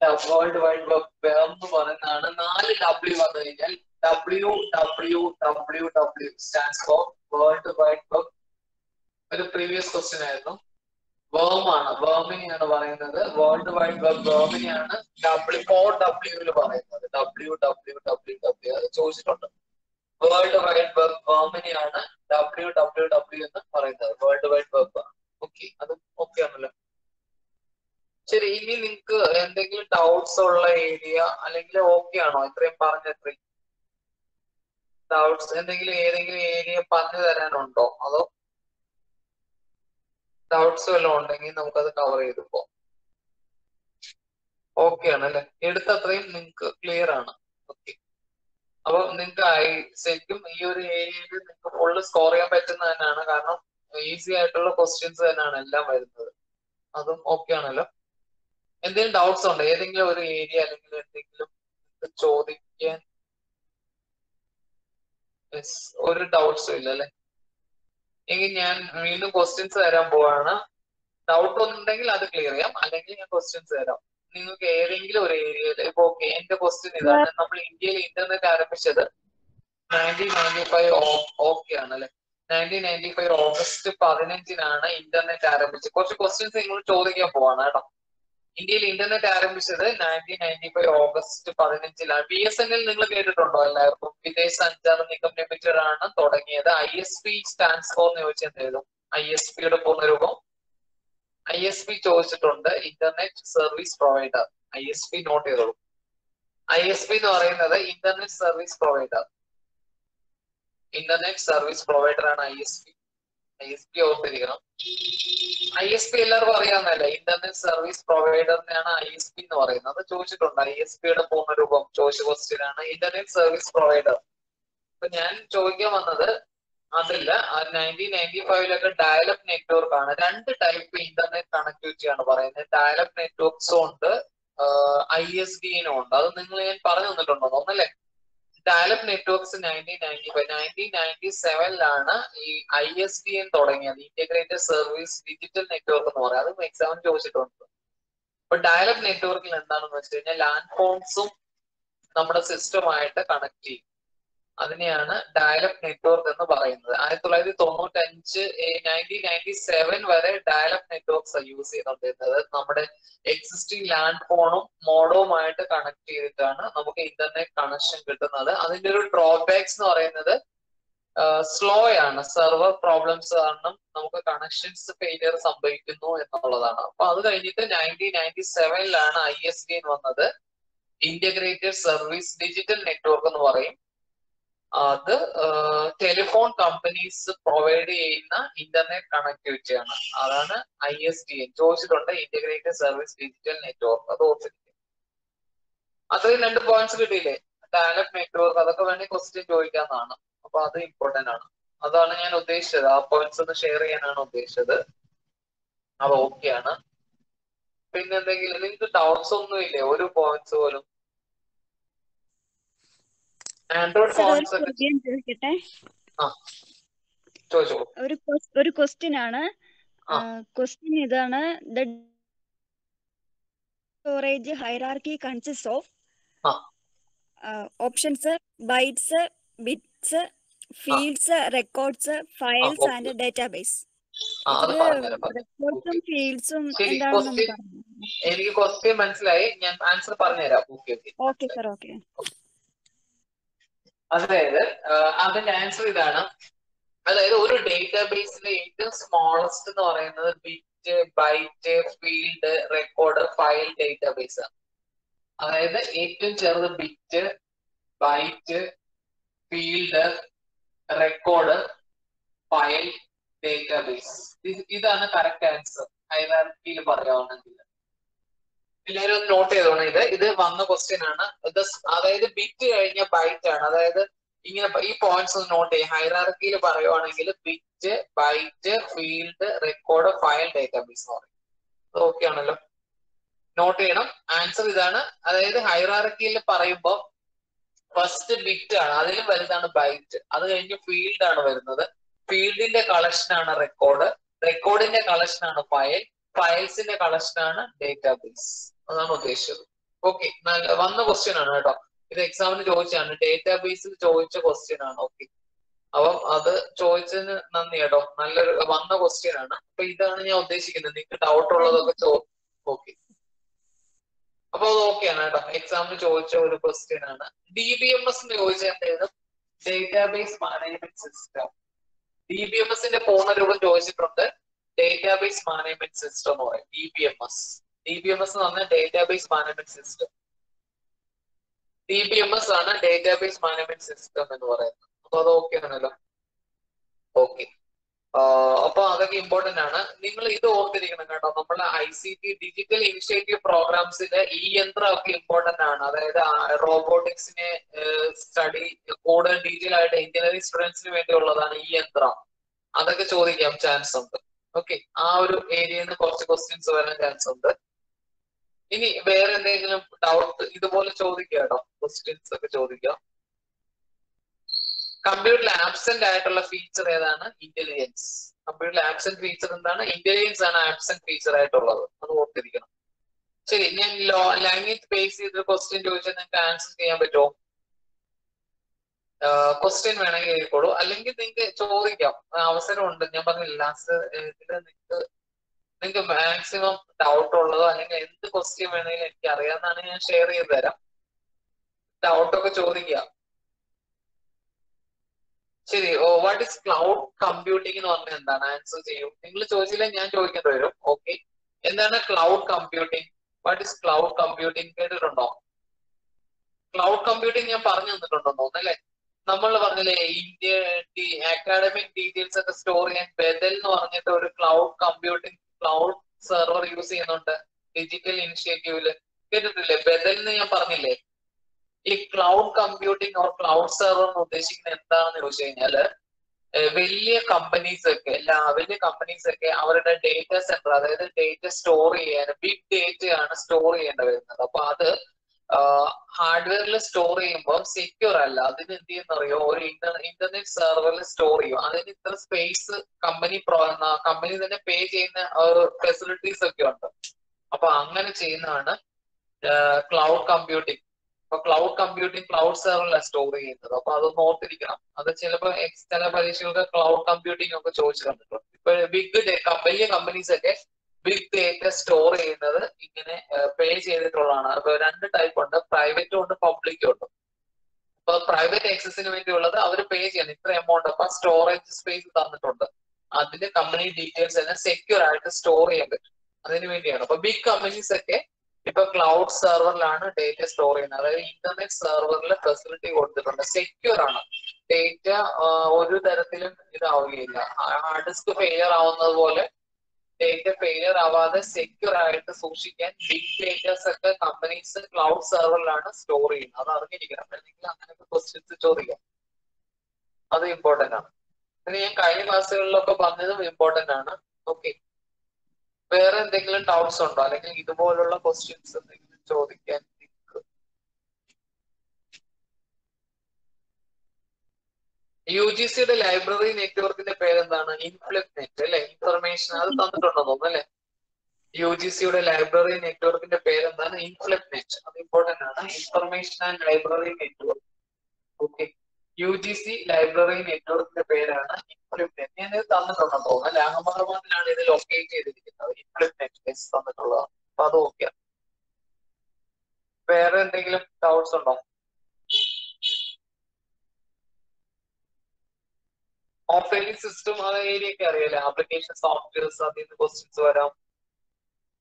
വേൾഡ് വൈഡ് വെബ് എന്ന് പറയുന്നതാണ്. 4 W വന്നു കഴിഞ്ഞാൽ WWW stands for world wide web. ഒരു പ്രീവിയസ് ക്വസ്റ്റ്യൻ ആയിരുന്നു. വേം ആണ്, വേമിനെയാണ് പറയുന്നത്. വേൾഡ് വൈഡ് വെബ് വേമിനെയാണ് WOW പറയുന്നത്. WWW അത് ചോദിച്ചിട്ടുണ്ട്. വേൾഡ് വൈഡ് വെബ് വേമിനെയാണ് WWW എന്ന് പറയുന്നത്. World wide web. ഓക്കെ, അത് ഓക്കെ ആണല്ലോ. ശരി, ഇനി നിങ്ങൾക്ക് എന്തെങ്കിലും ഡൗട്ട്സ് ഉള്ള ഏരിയ അല്ലെങ്കിൽ ഓക്കെ ആണോ ഇത്രയും പറഞ്ഞത്രയും? ഡൗട്ട്സ് എന്തെങ്കിലും ഏതെങ്കിലും ഏരിയ പറഞ്ഞു തരാനുണ്ടോ, അതോ ഡൗട്ട്സ് വല്ലതും ഉണ്ടെങ്കിൽ നമുക്കത് കവർ ചെയ്ത് പോകാം. ഓക്കെ ആണല്ലേ, എടുത്തത്രയും നിങ്ങൾക്ക് ക്ലിയർ ആണ്. ഓക്കെ, അപ്പൊ നിങ്ങൾക്ക് ശരിക്കും ഈ ഒരു ഏരിയയിൽ നിങ്ങൾക്ക് ഫുള്ള് സ്കോർ ചെയ്യാൻ പറ്റുന്ന തന്നെയാണ്, കാരണം ഈസി ആയിട്ടുള്ള ക്വസ്റ്റ്യൻസ് തന്നെയാണ് എല്ലാം വരുന്നത്. അതും ഓക്കെ ആണല്ലോ. എന്തെങ്കിലും ഡൗട്ട്സ് ഉണ്ടോ ഏതെങ്കിലും ഒരു ഏരിയ അല്ലെങ്കിൽ എന്തെങ്കിലും ചോദിക്കാൻ? ഒരു ഡൗട്ട്സും ഇല്ല അല്ലെ? എങ്കിൽ ഞാൻ വീണ്ടും ക്വസ്റ്റ്യൻസ് തരാൻ പോവാണ്. ഡൗട്ട് ഒന്നുണ്ടെങ്കിൽ അത് ക്ലിയർ ചെയ്യാം, അല്ലെങ്കിൽ ഞാൻ ക്വസ്റ്റ്യൻസ് തരാം. നിങ്ങൾക്ക് ഏതെങ്കിലും ഒരു ഏരിയയിൽ ഇപ്പൊ ഓക്കെ, എന്റെ ക്വസ്റ്റ്യൻ ഇതാണ്. നമ്മൾ ഇന്ത്യയിൽ ഇന്റർനെറ്റ് ആരംഭിച്ചത് 1995 ഓക്കെ ആണല്ലേ. 1995 ഓഗസ്റ്റ് 15-നാണ് ഇന്റർനെറ്റ് ആരംഭിച്ചത്. കുറച്ച് ക്വസ്റ്റ്യൻസ് നിങ്ങൾ ചോദിക്കാൻ പോവാണ് കേട്ടോ. ഇന്ത്യയിൽ ഇന്റർനെറ്റ് ആരംഭിച്ചത് 1995 ഓഗസ്റ്റ് 15-ലാണ്. BSNL നിങ്ങൾ കേട്ടിട്ടുണ്ടോ എല്ലാവർക്കും? വിദേശ സഞ്ചാര നിഗം ലിമിറ്റഡ് ആണ് തുടങ്ങിയത്. ISP സ്റ്റാൻഡ്സ് ഫോർ എന്ന് ചോദിച്ചാൽ എന്തെഴുതും? ISPയുടെ പൂർണ്ണരൂപം ISP ചോദിച്ചിട്ടുണ്ട്, internet service provider. ISP note ചെയ്തോളൂ. ISP എന്ന് പറയുന്നത് internet service provider. Internet service provider ആണ് ISP. ISP ഓർത്തിരിക്കണം. ISP എല്ലാവർക്കും അറിയാവുന്നതല്ലേ, ഇന്റർനെറ്റ് സർവീസ് പ്രൊവൈഡറിനെയാണ് ISP എന്ന് പറയുന്നത്. ചോദിച്ചിട്ടുണ്ട് ISPയുടെ പൂർണ്ണരൂപം, ചോദിച്ച ക്വസ്റ്റ്യൻ ആണ് ഇന്റർനെറ്റ് സർവീസ് പ്രൊവൈഡർ. അപ്പൊ ഞാൻ ചോദിക്കാൻ വന്നത് അതല്ല, 1995-ലൊക്കെ ഡയലപ്പ് നെറ്റ്വർക്ക് ആണ്. 2 ടൈപ്പ് ഇന്റർനെറ്റ് കണക്ടിവിറ്റി ആണ് പറയുന്നത്. ഡയലപ്പ് നെറ്റ്വർക്ക്സും ഉണ്ട്, ISDN ഉണ്ട്. അത് നിങ്ങൾ ഞാൻ പറഞ്ഞു തന്നിട്ടുണ്ടോ ഒന്നല്ലേ? ഡയലപ്പ് നെറ്റ്വർക്ക്സ് 1997-ലാണ് ഈ ISDN തുടങ്ങിയത്, ഇന്റഗ്രേറ്റഡ് സർവീസ് ഡിജിറ്റൽ നെറ്റ്വർക്ക് എന്ന് പറയുന്നത്. അത് എക്സാമിന് ചോദിച്ചിട്ടുണ്ട്. അപ്പൊ ഡയലപ്പ് നെറ്റ്വർക്കിൽ എന്താണെന്ന് വെച്ച് കഴിഞ്ഞാൽ ലാൻഡ് ഫോൺസും നമ്മുടെ സിസ്റ്റമായിട്ട് കണക്ട് ചെയ്യും. അതിനെയാണ് ഡയലപ്പ് നെറ്റ്വർക്ക് എന്ന് പറയുന്നത്. 1995 1997 വരെ ഡയലപ്പ് നെറ്റ്വർക്ക്സ് യൂസ് ചെയ്തുകൊണ്ടിരുന്നത്. നമ്മുടെ എക്സിസ്റ്റിംഗ് ലാൻഡ് ഫോണും മോഡവുമായിട്ട് കണക്ട് ചെയ്തിട്ടാണ് നമുക്ക് ഇന്റർനെറ്റ് കണക്ഷൻ കിട്ടുന്നത്. അതിന്റെ ഒരു ഡ്രോബാക്സ് എന്ന് പറയുന്നത് സ്ലോ ആണ്. സെർവർ പ്രോബ്ലംസ് കാരണം നമുക്ക് കണക്ഷൻസ് ഫെയിലിയർ സംഭവിക്കുന്നു എന്നുള്ളതാണ്. അപ്പൊ അത് കഴിഞ്ഞിട്ട് 1997-ലാണ് ISDN വന്നത്. ഇന്റഗ്രേറ്റഡ് സർവീസ് ഡിജിറ്റൽ നെറ്റ്വർക്ക് എന്ന് പറയും. അത് ടെലിഫോൺ കമ്പനീസ് പ്രൊവൈഡ് ചെയ്യുന്ന ഇന്റർനെറ്റ് കണക്ടിവിറ്റി ആണ്. അതാണ് ISDN. ചോദിച്ചിട്ടുണ്ട് ഇന്റഗ്രേറ്റഡ് സർവീസ് ഡിജിറ്റൽ നെറ്റ്വർക്ക്. അത് ഓർത്തിരിക്കും. അത്രയും 2 പോയിന്റ്സ് കിട്ടിയില്ലേ? ഡയലപ്പ് നെറ്റ്വർക്ക്, അതൊക്കെ വേണമെങ്കിൽ ക്വസ്റ്റ്യൻ ചോദിക്കാവുന്നതാണ്. അപ്പൊ അത് ഇമ്പോർട്ടന്റ് ആണ്. അതാണ് ഞാൻ ഉദ്ദേശിച്ചത്. ആ പോയിന്റ്സ് ഒന്ന് ഷെയർ ചെയ്യാനാണ് ഉദ്ദേശിച്ചത്. അത് ഓക്കെ ആണ്. പിന്നെ എന്തെങ്കിലും നിങ്ങൾക്ക് ഡൗട്ട്സ് ഒന്നും ഇല്ലേ? ഒരു പോയിന്റ്സ് പോലും? ആൻഡ്രോയിഡ് ഫോൺസ് ഒക്കെ ചോദിക്കട്ടെ. ചോദിച്ചോളൂ. ഒരു ക്വസ്റ്റ്യൻ ആണ്. ക്വസ്റ്റ്യൻ ഇതാണ്: the storage hierarchy consist of options bytes, bits, fields, records, files and database. റെക്കോർഡ്സും ഫീൽഡ്സും എന്താണെന്ന് പറഞ്ഞു. എനിക്ക് ക്വസ്റ്റ്യൻ മനസ്സിലായി, ഞാൻ ആൻസർ പറഞ്ഞുതരാം. Okay sir, okay. അതായത് അതിന്റെ ആൻസർ ഇതാണ്: അതായത് ഒരു ഡേറ്റാബേസിലെ ഏറ്റവും സ്മോളസ്റ്റ് എന്ന് പറയുന്നത് bit, byte, field, record, file database ആണ്. അതായത് ഏറ്റവും ചെറുത് bit, byte, field, record, file, database. ഇതാണ് കറക്റ്റ് ആൻസർ ഹൈറാർക്കിയിൽ പറയുകയാണെങ്കിൽ. എല്ലാവരും ഒന്ന് നോട്ട് ചെയ്തോണം. ഇത് വന്ന ക്വസ്റ്റ്യൻ ആണ്. അതായത് ബിറ്റ് കഴിഞ്ഞ ബൈറ്റ് ആണ്. അതായത് ഇങ്ങനെ ഈ പോയിന്റ്സ് ഒന്ന് നോട്ട് ചെയ്യും. ഹൈറാർക്കിയിൽ പറയുവാണെങ്കിൽ bit, byte, field, record, file, database എന്ന് പറയും. ഓക്കെ ആണല്ലോ, നോട്ട് ചെയ്യണം. ആൻസർ ഇതാണ്. അതായത് ഹൈറാർക്കിയിൽ പറയുമ്പോൾ ഫസ്റ്റ് ബിറ്റ് ആണ്, അതിലും വലുതാണ് ബൈറ്റ്. അത് കഴിഞ്ഞ് ഫീൽഡ് ആണ് വരുന്നത്. ഫീൽഡിന്റെ കളക്ഷൻ ആണ് റെക്കോർഡ്. റെക്കോർഡിന്റെ കളക്ഷൻ ആണ് ഫയൽ. ഫയൽസിന്റെ കളക്ഷൻ ആണ് ഡേറ്റാബേസ്. അതാണ് ഉദ്ദേശിച്ചത്. ഓക്കെ, വന്ന ക്വസ്റ്റ്യൻ ആണ് കേട്ടോ. ഇത് എക്സാമിന് ചോദിച്ചാണ്, ഡേറ്റാബേസിൽ ചോദിച്ച ക്വസ്റ്റ്യൻ ആണ്. ഓക്കെ, അപ്പം അത് ചോദിച്ചതിന് നന്ദി കേട്ടോ. നല്ലൊരു വന്ന ക്വസ്റ്റ്യൻ ആണ്. അപ്പൊ ഇതാണ് ഞാൻ ഉദ്ദേശിക്കുന്നത്. നിങ്ങൾക്ക് ഡൗട്ട് ഉള്ളതൊക്കെ ഓക്കെ, അപ്പൊ അത് ഓക്കെയാണ് കേട്ടോ. എക്സാമിന് ചോദിച്ച ഒരു ക്വസ്റ്റ്യൻ ആണ്. DBMS ചോദിച്ച എന്തായാലും ഡേറ്റാബേസ് മാനേജ്മെന്റ് സിസ്റ്റം. DBMSന്റെ പൂർണ്ണരൂപം ചോദിച്ചിട്ടുണ്ട്. ഡേറ്റാബേസ് മാനേജ്മെന്റ് സിസ്റ്റം എന്ന് പറയും DBMS. DBMS എന്ന് പറഞ്ഞാൽ ഡേറ്റാബേസ് മാനേജ്മെന്റ് സിസ്റ്റം. DBMS ആണ് ഡേറ്റാബേസ് മാനേജ്മെന്റ് സിസ്റ്റം എന്ന് പറയുന്നത്. അപ്പൊ അത് ഓക്കെ ആണല്ലോ. ഓക്കെ, അപ്പൊ അതൊക്കെ ഇമ്പോർട്ടന്റ് ആണ്. നിങ്ങൾ ഇത് ഓർത്തിരിക്കണം കേട്ടോ. നമ്മളെ ICT ഡിജിറ്റൽ ഇനിഷ്യേറ്റീവ് പ്രോഗ്രാംസിന്റെ ഈ യന്ത്രമൊക്കെ ഇമ്പോർട്ടന്റ് ആണ്. അതായത് റോബോട്ടിക്സിനെ സ്റ്റഡി കൂടുതൽ ഡീറ്റെയിൽ ആയിട്ട് എഞ്ചിനീയറിംഗ് സ്റ്റുഡൻസിന് വേണ്ടിയുള്ളതാണ് ഈ യന്ത്രം. അതൊക്കെ ചോദിക്കാം ചാൻസ് ഉണ്ട്. ഓക്കെ, ആ ഒരു ഏരിയയിൽ നിന്ന് കുറച്ച് ക്വസ്റ്റ്യൻസ് വരാൻ ചാൻസ് ഉണ്ട്. ഇനി വേറെ എന്തെങ്കിലും ഡൗട്ട് ഇതുപോലെ ചോദിക്കാം കേട്ടോ. ക്വസ്റ്റ്യൻസ് ഒക്കെ ചോദിക്കാം. കമ്പ്യൂട്ടറിൽ ആബ്സെന്റ് ആയിട്ടുള്ള ഫീച്ചർ ഏതാണ്? ഇന്റലിജൻസ്. കമ്പ്യൂട്ടറിൽ ആബ്സെന്റ് ഫീച്ചർ എന്താണ്? ഇന്റലിജൻസ് ആണ് ആബ്സെന്റ് ഫീച്ചർ ആയിട്ടുള്ളത്. അത് ഓർത്തിരിക്കണം. ശരി, ഞാൻ ലാംഗ്വേജ് ബേസ് ചെയ്ത് ക്വസ്റ്റ്യൻ ചോദിച്ചാൽ നിങ്ങൾക്ക് ആൻസർ ചെയ്യാൻ പറ്റുമോ? ക്വസ്റ്റ്യൻ വേണമെങ്കിൽ എഴുതിക്കോളൂ, അല്ലെങ്കിൽ നിങ്ങൾക്ക് ചോദിക്കാം, അവസരമുണ്ട്. ഞാൻ പറഞ്ഞില്ല ലാസ്റ്റ് ഇതിൽ നിങ്ങൾക്ക് മാക്സിമം ഡൗട്ട് ഉള്ളതോ അല്ലെങ്കിൽ എന്ത് ക്വസ്റ്റ്യൻ വേണമെങ്കിലും എനിക്ക് അറിയാവുന്നതാണ് ഞാൻ ഷെയർ ചെയ്ത് തരാം. ഡൗട്ടൊക്കെ ചോദിക്കാം. ശരി, വാട്ട് ഈസ് ക്ലൗഡ് കമ്പ്യൂട്ടിംഗ് എന്ന് പറഞ്ഞാൽ എന്താണ്? ആൻസർ ചെയ്യും. നിങ്ങൾ ചോദിച്ചില്ല, ഞാൻ ചോദിക്കേണ്ടി വരും. ഓക്കെ, എന്താണ് cloud computing? What is cloud computing? കേട്ടിട്ടുണ്ടോ? ക്ലൗഡ് കമ്പ്യൂട്ടിംഗ് ഞാൻ പറഞ്ഞു തന്നിട്ടുണ്ടോ തോന്നല്ലേ? നമ്മൾ പറഞ്ഞില്ലേ ഇന്ത്യ അക്കാഡമിക് ഡീറ്റെയിൽസ് ഒക്കെ സ്റ്റോർ ചെയ്യാൻ ബദൽ എന്ന് പറഞ്ഞിട്ട് ഒരു cloud computing cloud server use ചെയ്യുന്നുണ്ട് ഡിജിറ്റൽ ഇനിഷ്യേറ്റീവില്. കേട്ടിട്ടില്ലേ? ബദൽ എന്ന് ഞാൻ പറഞ്ഞില്ലേ? ഈ cloud computing or cloud server എന്ന് ഉദ്ദേശിക്കുന്നത് എന്താണെന്ന് ചോദിച്ചു കഴിഞ്ഞാല് വലിയ കമ്പനീസ് ഒക്കെ വലിയ കമ്പനീസ് ഒക്കെ അവരുടെ ഡേറ്റ സെന്റർ, അതായത് ഡേറ്റ സ്റ്റോർ ചെയ്യാൻ ബിഗ് ഡേറ്റയാണ് സ്റ്റോർ ചെയ്യേണ്ടി വരുന്നത്. അപ്പൊ അത് ഹാർഡ്വെയറിൽ സ്റ്റോർ ചെയ്യുമ്പോൾ സെക്യൂർ അല്ല. അതിന് എന്ത് ചെയ്യുന്നറിയോ? ഒരു ഇന്റർനെറ്റ് സെർവറിൽ സ്റ്റോർ ചെയ്യും. അതിന് ഇത്ര സ്പേസ് കമ്പനി തന്നെ പേ ചെയ്യുന്ന ഫെസിലിറ്റീസ് ഒക്കെ ഉണ്ട്. അപ്പൊ അങ്ങനെ ചെയ്യുന്നതാണ് ക്ലൗഡ് കമ്പ്യൂട്ടിംഗ്. അപ്പൊ ക്ലൗഡ് കമ്പ്യൂട്ടിംഗ് ക്ലൗഡ് സെർവറിലാണ് സ്റ്റോർ ചെയ്യുന്നത്. അപ്പൊ അതൊന്ന് ഓർത്തിരിക്കണം. അത് ചിലപ്പോൾ ചില പരീക്ഷകൾക്ക് ക്ലൗഡ് കമ്പ്യൂട്ടിംഗ് ഒക്കെ ചോദിച്ചു കണ്ടിട്ടുണ്ട്. ഇപ്പൊ വലിയ കമ്പനീസ് ഒക്കെ ബിഗ് ഡേറ്റ സ്റ്റോർ ചെയ്യുന്നത് ഇങ്ങനെ പേ ചെയ്തിട്ടുള്ളതാണ്. അപ്പൊ രണ്ട് ടൈപ്പ് ഉണ്ട്, പ്രൈവറ്റും ഉണ്ട് പബ്ലിക്കും ഉണ്ട്. അപ്പൊ പ്രൈവറ്റ് ആക്സസിന് വേണ്ടിയുള്ളത് അവർ പേ ചെയ്യണം ഇത്ര എമൗണ്ട്. അപ്പൊ സ്റ്റോറേജ് സ്പേസ് തന്നിട്ടുണ്ട്, അതിന്റെ കമ്പനി ഡീറ്റെയിൽസ് എല്ലാം സെക്യൂർ ആയിട്ട് സ്റ്റോർ ചെയ്യാൻ പറ്റും. അതിന് വേണ്ടിയാണ്. അപ്പൊ ബിഗ് കമ്പനീസ് ഒക്കെ ഇപ്പൊ ക്ലൗഡ് സെർവറിലാണ് ഡേറ്റ സ്റ്റോർ ചെയ്യുന്നത്. അതായത് ഇന്റർനെറ്റ് സെർവറിൽ ഫെസിലിറ്റി കൊടുത്തിട്ടുണ്ട്, സെക്യൂർ ആണ്. ഡേറ്റ ഒരു തരത്തിലും ഇതാവുകയില്ല. ഹാർഡ് ഡിസ്ക് ഫെയിലിയർ ആവുന്നത് പോലെ ഡേറ്റ ഫെയിലിയർ ആവാതെ സെക്യൂർ ആയിട്ട് സൂക്ഷിക്കാൻ ബിഗ് ഡേറ്റാസ് ഒക്കെ കമ്പനീസ് ക്ലൗഡ് സെർവറിലാണ് സ്റ്റോർ ചെയ്യുന്നത്. അത് അറിഞ്ഞിരിക്കണം, അല്ലെങ്കിൽ അങ്ങനെയൊക്കെ ക്വസ്റ്റ്യൻസ് ചോദിക്കാം. അത് ഇമ്പോർട്ടന്റ് ആണ്. പിന്നെ ഞാൻ കഴിഞ്ഞ ക്ലാസ്സുകളിലൊക്കെ പറഞ്ഞതും ഇമ്പോർട്ടന്റ് ആണ്. ഓക്കെ, വേറെ എന്തെങ്കിലും ഡൗട്ട്സ് ഉണ്ടോ? അല്ലെങ്കിൽ ഇതുപോലുള്ള ക്വസ്റ്റ്യൻസ് എന്തെങ്കിലും ചോദിക്കാൻ? UGCയുടെ ലൈബ്രറി നെറ്റ്വർക്കിന്റെ പേരെന്താണ്? ഇൻഫ്ലെക്നെറ്റ് അല്ലെ? ഇൻഫർമേഷൻ അത് തന്നിട്ടുണ്ടോ തോന്നുന്നു അല്ലെ? UGCയുടെ ലൈബ്രറി നെറ്റ്വർക്കിന്റെ പേരെന്താണ്? ഇൻഫ്ലെക്നെറ്റ്. അത് ഇമ്പോർട്ടന്റ് ആണ്. Information and library network. Okay, UGC library നെറ്റ്വർക്കിന്റെ പേരാണ് ഇൻഫ്ലെക്നെറ്റ്. ഞാൻ ഇത് തന്നിട്ടുണ്ടോ തോന്നുന്നു അല്ലെ? അഹമ്മദാബാദിലാണ് ഇത് ലൊക്കേറ്റ് ചെയ്തിരിക്കുന്നത്. ഇൻഫ്ലെക്നെറ്റ് തന്നിട്ടുള്ളതാണ്. അപ്പൊ അത് ഓക്കെ. വേറെ എന്തെങ്കിലും ഡൗട്ട്സ് ഉണ്ടോ? ഓഫേലി സിസ്റ്റം ആ ഏരിയ ഒക്കെ അറിയാലേ, ആപ്ലിക്കേഷൻ സോഫ്റ്റ്വെയർസ്, അതിൽ നിന്ന് ക്വസ്റ്റ്യൻസ് വരാം,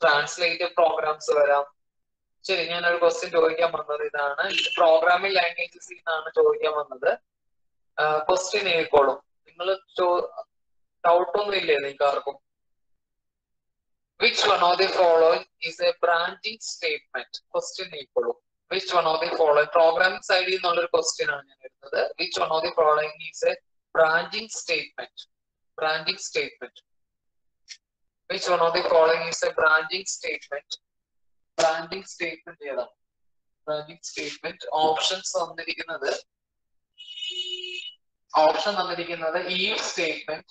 ട്രാൻസ്ലേറ്റഡ് പ്രോഗ്രാംസ് വരാം. ശരി, ഞാനൊരു ക്വസ്റ്റ്യൻ ചോദിക്കാൻ വന്നത് ഇതാണ്, പ്രോഗ്രാമിംഗ് ലാംഗ്വേജസിൽ നിന്നാണ് ചോദിക്കാൻ വന്നത്. ക്വസ്റ്റ്യൻ എഴുതിക്കോളും. നിങ്ങൾ ഡൗട്ട് ഒന്നും ഇല്ലേ നിങ്ങൾക്ക് ആർക്കും? Which one of the following is a branching statement? Question equal. Which one of the following? Program side is not a question. Which one of the following is a branching statement? Branching statement. Which one of the following is a branching statement? Branching statement. Branching statement. Options on the option on the if statement,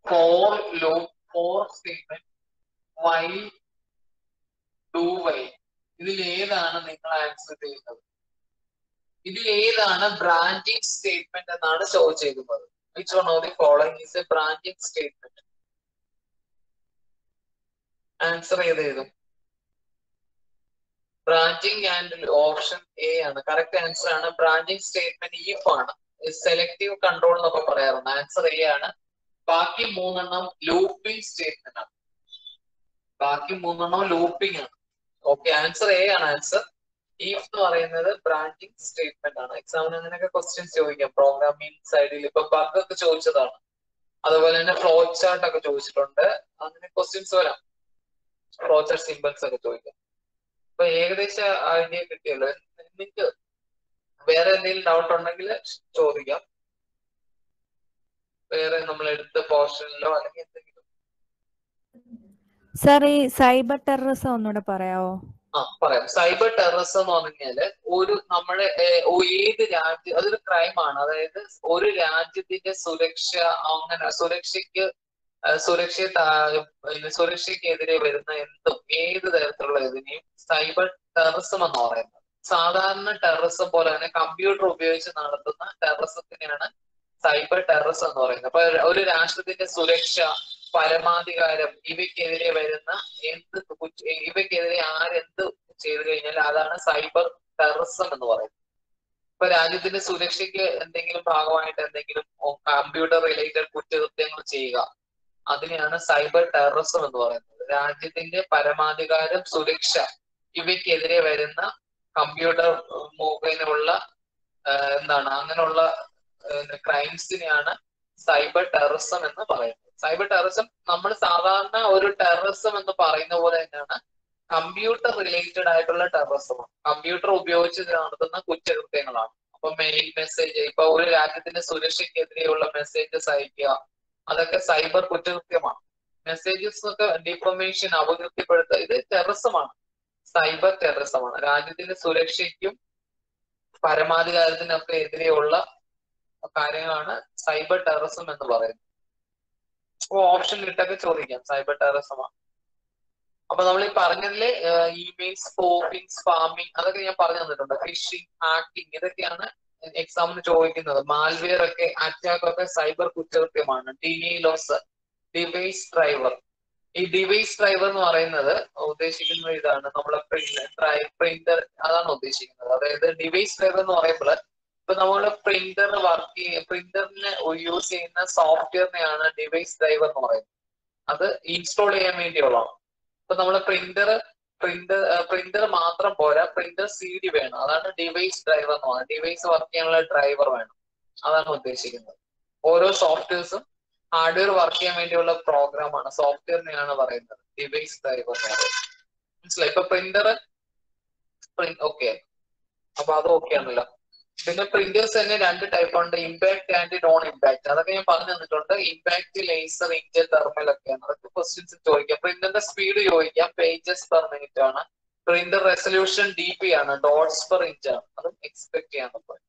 for loop, for statement, while, do while. ഇതിൽ ഏതാണ് നിങ്ങൾ answer ചെയ്യുന്നത്? ഇതിൽ ഏതാണ് branching statement എന്നാണ് ചോദിച്ചിരിക്കുന്നത്. Which one of the following is a branching statement? Answer ഏതെഴുതും? Branching and option A ആണ് കറക്റ്റ് ആൻസർ ആണ്. ബ്രാഞ്ചിങ് സ്റ്റേറ്റ്മെന്റ് ഈഫ് ആണ്, സെലക്ടീവ് കൺട്രോൾ എന്നൊക്കെ പറയാറുണ്ട്. ആൻസർ എ ആണ്. ബാക്കി മൂന്നെണ്ണം ലൂപ്പിംഗ് സ്റ്റേറ്റ്മെന്റ് ആണ്. ബാക്കി മൂന്നെണ്ണം ലൂപ്പിംഗ് ആണ്. ഓക്കെ, ആൻസർ എ ആണ് ആൻസർ. ഈഫ് എന്ന് പറയുന്നത് ബ്രാഞ്ചിങ് സ്റ്റേറ്റ്മെന്റ് ആണ്. എക്സാമിന് അങ്ങനെയൊക്കെ ക്വസ്റ്റ്യൻസ് ചോദിക്കാം. പ്രോഗ്രാമിംഗ് സൈഡിൽ ഇപ്പൊ ബഗ് ഒക്കെ ചോദിച്ചതാണ്, അതുപോലെ തന്നെ ഫ്ലോ ചാർട്ട് ഒക്കെ ചോദിച്ചിട്ടുണ്ട്. അങ്ങനെ ക്വസ്റ്റ്യൻസ് വരാം, ഫ്ലോ ചാർട്ട് സിമ്പിൾസ് ഒക്കെ ചോദിക്കാം. അപ്പൊ ഏകദേശം ഐഡിയ കിട്ടിയല്ലോ. നിങ്ങൾക്ക് വേറെ എന്തെങ്കിലും ഡൗട്ട് ഉണ്ടെങ്കിൽ ചോദിക്കാം. വേറെ നമ്മൾ എടുത്ത പോർഷനിലോ അല്ലെങ്കിൽ എന്തെങ്കിലും. സർ, ഈ സൈബർ ടെററിസം ഒന്നുകൂടെ പറയാവോ? പറയാം. സൈബർ ടെററിസം എന്ന് പറഞ്ഞാല് നമ്മുടെ ഏത് രാജ്യം, അതൊരു ക്രൈമാണ്. അതായത് ഒരു രാജ്യത്തിന്റെ സുരക്ഷ, അങ്ങനെ സുരക്ഷയ്ക്കെതിരെ വരുന്ന എന്തും, ഏത് തരത്തിലുള്ള ഇതിനെയും സൈബർ ടെററിസം എന്ന് പറയുന്നത്. സാധാരണ ടെററിസം പോലെ തന്നെ കമ്പ്യൂട്ടർ ഉപയോഗിച്ച് നടത്തുന്ന ടെററിസത്തിനെയാണ് സൈബർ ടെററിസം എന്ന് പറയുന്നത്. അപ്പൊ ഒരു രാഷ്ട്രത്തിന്റെ സുരക്ഷ, പരമാധികാരം, ഇവയ്ക്കെതിരെ വരുന്ന ഇവയ്ക്കെതിരെ ആരെന്ത് ചെയ്തു കഴിഞ്ഞാൽ അതാണ് സൈബർ ടെററിസം എന്ന് പറയുന്നത്. ഇപ്പൊ രാജ്യത്തിന്റെ സുരക്ഷയ്ക്ക് എന്തെങ്കിലും ഭാഗമായിട്ട് എന്തെങ്കിലും കമ്പ്യൂട്ടർ റിലേറ്റഡ് കുറ്റകൃത്യങ്ങൾ ചെയ്യുക, അതിനെയാണ് സൈബർ ടെററിസം എന്ന് പറയുന്നത്. രാജ്യത്തിന്റെ പരമാധികാരം, സുരക്ഷ, ഇവയ്ക്കെതിരെ വരുന്ന കമ്പ്യൂട്ടർ മുഖേനയുള്ള അങ്ങനെയുള്ള ക്രൈംസിനെയാണ് സൈബർ ടെററിസം എന്ന് പറയുന്നത്. സൈബർ ടെററിസം നമ്മൾ സാധാരണ ഒരു ടെററിസം എന്ന് പറയുന്ന പോലെ തന്നെയാണ് കമ്പ്യൂട്ടർ റിലേറ്റഡ് ആയിട്ടുള്ള ടെററിസം. കമ്പ്യൂട്ടർ ഉപയോഗിച്ച് നടത്തുന്ന കുറ്റകൃത്യങ്ങളാണ്. അപ്പൊ മെയിൽ മെസ്സേജ്, ഇപ്പൊ ഒരു രാജ്യത്തിന്റെ സുരക്ഷയ്ക്കെതിരെയുള്ള മെസ്സേജസ് അയക്കുക, അതൊക്കെ സൈബർ കുറ്റകൃത്യമാണ്. മെസ്സേജസ് ഒക്കെ ഡിഫർമേഷൻ, അപകീർത്തിപ്പെടുത്തുക, ഇത് ടെററിസമാണ്, സൈബർ ടെററിസമാണ്. രാജ്യത്തിന്റെ സുരക്ഷയ്ക്കും പരമാധികാരത്തിനൊക്കെ എതിരെയുള്ള കാര്യങ്ങളാണ് സൈബർ ടെററിസം എന്ന് പറയുന്നത്. ഓപ്ഷൻ ഇട്ടൊക്കെ ചോദിക്കാം, സൈബർ ടെററിസമാണ്. അപ്പൊ നമ്മൾ ഈ പറഞ്ഞതില് ഇമെയിൽ സ്പോഫിംഗ്, സ്പാമിംഗ്, അതൊക്കെ ഞാൻ പറഞ്ഞു തന്നിട്ടുണ്ട്. ഫിഷിംഗ്, ഹാക്കിംഗ്, ഇതൊക്കെയാണ് എക്സാമിന് ചോദിക്കുന്നത്. മാൽവെയർ ഒക്കെ, അറ്റാക്ക് ഒക്കെ സൈബർ കുറ്റകൃത്യമാണ്. Device driver. ഈ ഡിവൈസ് ഡ്രൈവർ എന്ന് പറയുന്നത് ഉദ്ദേശിക്കുന്നത് ഇതാണ്, നമ്മളെ പ്രിന്റർ, അതാണ് ഉദ്ദേശിക്കുന്നത്. അതായത് ഡിവൈസ് ഡ്രൈവർ എന്ന് പറയുമ്പോൾ ഇപ്പൊ നമ്മള് പ്രിന്ററിന് യൂസ് ചെയ്യുന്ന സോഫ്റ്റ്വെയറിനെയാണ് ഡിവൈസ് ഡ്രൈവർ എന്ന് പറയുന്നത്. അത് ഇൻസ്റ്റാൾ ചെയ്യാൻ വേണ്ടിയുള്ളതാണ്. ഇപ്പൊ നമ്മള് പ്രിന്റർ മാത്രം പോരാ, പ്രിന്റർ CD വേണം. അതാണ് ഡിവൈസ് ഡ്രൈവർ എന്ന് പറയുന്നത്. ഡിവൈസ് വർക്ക് ചെയ്യാനുള്ള ഡ്രൈവർ വേണം, അതാണ് ഉദ്ദേശിക്കുന്നത്. ഓരോ സോഫ്റ്റ്വെയർസും ഹാർഡ്വെയർ വർക്ക് ചെയ്യാൻ വേണ്ടിയുള്ള പ്രോഗ്രാമാണ്, സോഫ്റ്റ്വെയറിനെയാണ് പറയുന്നത് ഡിവൈസ് ഡ്രൈവർ എന്ന് പറയുന്നത്. മനസ്സിലായി? ഇപ്പൊ പ്രിന്റർ ഓക്കെ, അപ്പൊ അത് ഓക്കെ ആണല്ലോ. പിന്നെ പ്രിന്റേഴ്സ് തന്നെ രണ്ട് ടൈപ്പ് ഉണ്ട്, ഇമ്പാക്ട് ആൻഡ് നോൺ ഇമ്പാക്ട്. അതൊക്കെ ഞാൻ പറഞ്ഞു തന്നിട്ടുണ്ട്. ഇമ്പാക്ട്, ലേസർ, ഇങ്ക്, തെർമൽ ഒക്കെയാണ്. അതൊക്കെ ക്വസ്റ്റ്യൻസ് ചോദിക്കാം. പ്രിന്ററിന്റെ സ്പീഡ് ചോദിക്കാം, പേജസ് പെർ മിനിറ്റ് ആണ്. പ്രിന്റർ റെസൊല്യൂഷൻ DP ആണ്, ഡോട്ട്സ് പെർ ഇഞ്ച് ആണ്. അതും എക്സ്പെക്ട് ചെയ്യാൻ പറ്റും.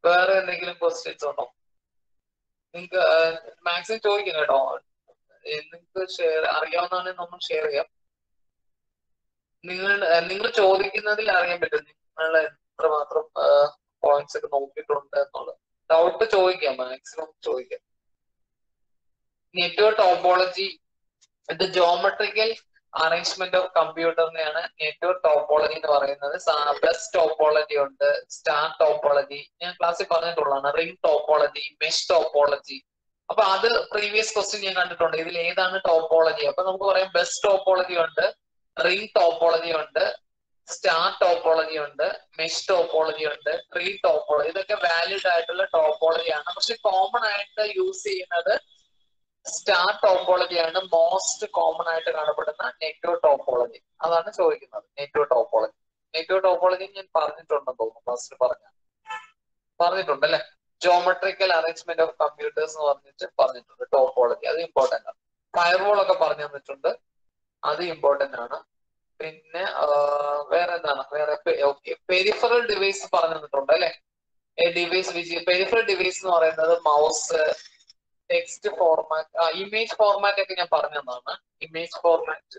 വേറെ എന്തെങ്കിലും ക്വസ്റ്റ്യൻസ് ഉണ്ടോ? നിങ്ങൾക്ക് മാക്സിമം ചോദിക്കാം കേട്ടോ. നിങ്ങൾക്ക് അറിയാവുന്നതാണെങ്കിൽ നമ്മൾ ഷെയർ ചെയ്യാം. നിങ്ങൾ ചോദിക്കുന്നതിൽ അറിയാൻ പറ്റും നിങ്ങൾ എത്രമാത്രം പോയിന്റ്സ് ഒക്കെ നോക്കിയിട്ടുണ്ട് എന്നുള്ളത്. ഡൗട്ട് ചോദിക്കാം, മാക്സിമം ചോദിക്കാം. നെറ്റ്വർക്ക് ടോപ്പോളജി, ഇത് ജോമെട്രിക്കൽ അറേഞ്ച്മെന്റ് ഓഫ് കമ്പ്യൂട്ടറിനെയാണ് നെറ്റ്വർക്ക് ടോപ്പോളജി എന്ന് പറയുന്നത്. ബസ് ടോപ്പോളജി ഉണ്ട്, സ്റ്റാർ ടോപ്പോളജി, ഞാൻ ക്ലാസ്സിൽ പറഞ്ഞിട്ടുള്ളതാണ്, റിംഗ് ടോപ്പോളജി, മെഷ് ടോപ്പോളജി. അപ്പൊ അത് പ്രീവിയസ് ക്വസ്റ്റ്യൻ ഞാൻ കണ്ടിട്ടുണ്ട്. ഇതിൽ ഏതാണ് ടോപ്പോളജി? അപ്പൊ നമുക്ക് പറയാം ബസ് ടോപ്പോളജി ഉണ്ട്, റിംഗ് ടോപ്പോളജി ഉണ്ട്, സ്റ്റാർ ടോപ്പോളജി ഉണ്ട്, മെഷ് ടോപ്പോളജി ഉണ്ട്, ട്രീ ടോപ്പോളജി. ഇതൊക്കെ വാലിഡ് ആയിട്ടുള്ള ടോപ്പോളജിയാണ്. പക്ഷെ കോമൺ ആയിട്ട് യൂസ് ചെയ്യുന്നത് സ്റ്റാർ ടോപ്പോളജിയാണ്. മോസ്റ്റ് കോമൺ ആയിട്ട് കാണപ്പെടുന്ന നെറ്റ്വർക്ക് ടോപ്പോളജി. അതാണ് ചോദിക്കുന്നത്, നെറ്റ്വർക്ക് ടോപ്പോളജി. നെറ്റ്വർക്ക് ടോപ്പോളജി ഞാൻ പറഞ്ഞിട്ടുണ്ടെന്ന് തോന്നുന്നു, ഫസ്റ്റ് പറഞ്ഞിട്ടുണ്ട് അല്ലെ. ജോമെട്രിക്കൽ അറേഞ്ച്മെന്റ് ഓഫ് കമ്പ്യൂട്ടേഴ്സ് എന്ന് പറഞ്ഞിട്ടുണ്ട് ടോപ്പോളജി. അത് ഇമ്പോർട്ടന്റ് ആണ്. ഫയർവാൾ ഒക്കെ പറഞ്ഞു തന്നിട്ടുണ്ട്, അത് ഇമ്പോർട്ടന്റ് ആണ്. പിന്നെ വേറെ എന്താണ്, വേറെ പെരിഫറൽ ഡിവൈസ് പറഞ്ഞു തന്നിട്ടുണ്ട് അല്ലെ. പെരിഫറൽ ഡിവൈസ് എന്ന് പറയുന്നത് mouse, text format, image format ഒക്കെ ഞാൻ പറഞ്ഞു തന്നതാണ്. ഇമേജ് ഫോർമാറ്റ്,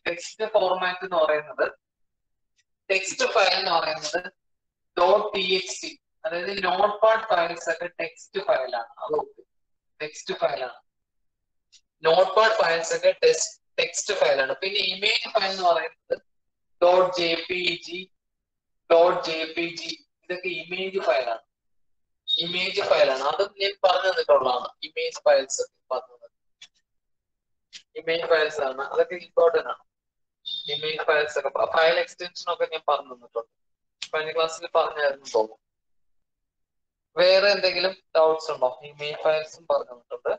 ടെക്സ്റ്റ് ഫോർമാറ്റ് എന്ന് പറയുന്നത്, ടെക്സ്റ്റ് ഫയൽ എന്ന് പറയുന്നത് .txt, അതായത് നോട്ട് പാഡ് ഫയൽസ് ഒക്കെ ടെക്സ്റ്റ് ഫയലാണ്. അത് ടെക്സ്റ്റ് ഫയലാണ്. നോട്ട് പാഡ് ഫയൽസ് ഒക്കെ ടെക്സ്റ്റ് ഫയലാണ്. പിന്നെ ഇമേജ് ഫയൽ എന്ന് പറയുന്നത് .jpg, ഇതൊക്കെ ഇമേജ് ഫയലാണ്. ഇമേജ് ഫയലാണ്. അതും ഞാൻ പറഞ്ഞു തന്നിട്ടുള്ളതാണ്. ഇമേജ് ഫയൽസ് പറഞ്ഞത്, ഇമേജ് ഫയൽസ് ആണ്. അതൊക്കെ ഇമ്പോർട്ടന്റ് ആണ്. ഇമേജ് ഫയൽസ് ഒക്കെ, ഫയൽ എക്സ്റ്റൻഷൻ ഒക്കെ ഞാൻ പറഞ്ഞു തന്നിട്ടുണ്ട്. കഴിഞ്ഞ ക്ലാസ്സിൽ പറഞ്ഞായിരുന്നു തോന്നുന്നു. വേറെ എന്തെങ്കിലും ഡൗട്ട്സ് ഉണ്ടോ? ഇമേജ് ഫയൽസും പറഞ്ഞു തന്നിട്ടുണ്ട്.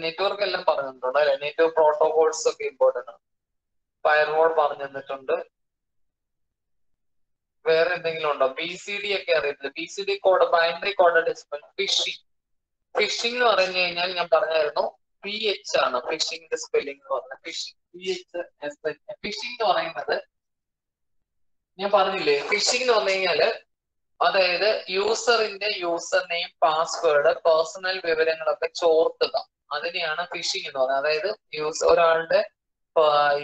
നെറ്റ്വർക്ക് എല്ലാം പറഞ്ഞു തന്നിട്ടുണ്ട് അല്ലെ. നെറ്റ്വർക്ക് പ്രോട്ടോകോൾസ് ഒക്കെ ഇമ്പോർട്ടന്റ് ആണ്. ഫയർവാൾ പറഞ്ഞു തന്നിട്ടുണ്ട്. വേറെ എന്തെങ്കിലും ഉണ്ടോ? BCD ഒക്കെ അറിയത്തില്ല. BCD code, binary code decimal. Phishing എന്ന് പറഞ്ഞു കഴിഞ്ഞാൽ ഞാൻ പറഞ്ഞായിരുന്നു PH ആണ്. ഫിഷിംഗിന്റെ സ്പെല്ലിംഗ് എന്ന് പറഞ്ഞാൽ ഫിഷിംഗ് എന്ന് പറയുന്നത് ഞാൻ പറഞ്ഞില്ലേ. ഫിഷിംഗ് എന്ന് പറഞ്ഞു കഴിഞ്ഞാല് അതായത് യൂസറിന്റെ യൂസർ നെയിം, പാസ്വേഡ്, പേഴ്സണൽ വിവരങ്ങളൊക്കെ ചോർത്തുക. അതിനെയാണ് ഫിഷിംഗ് എന്ന് പറയുന്നത്. അതായത് ഒരാളുടെ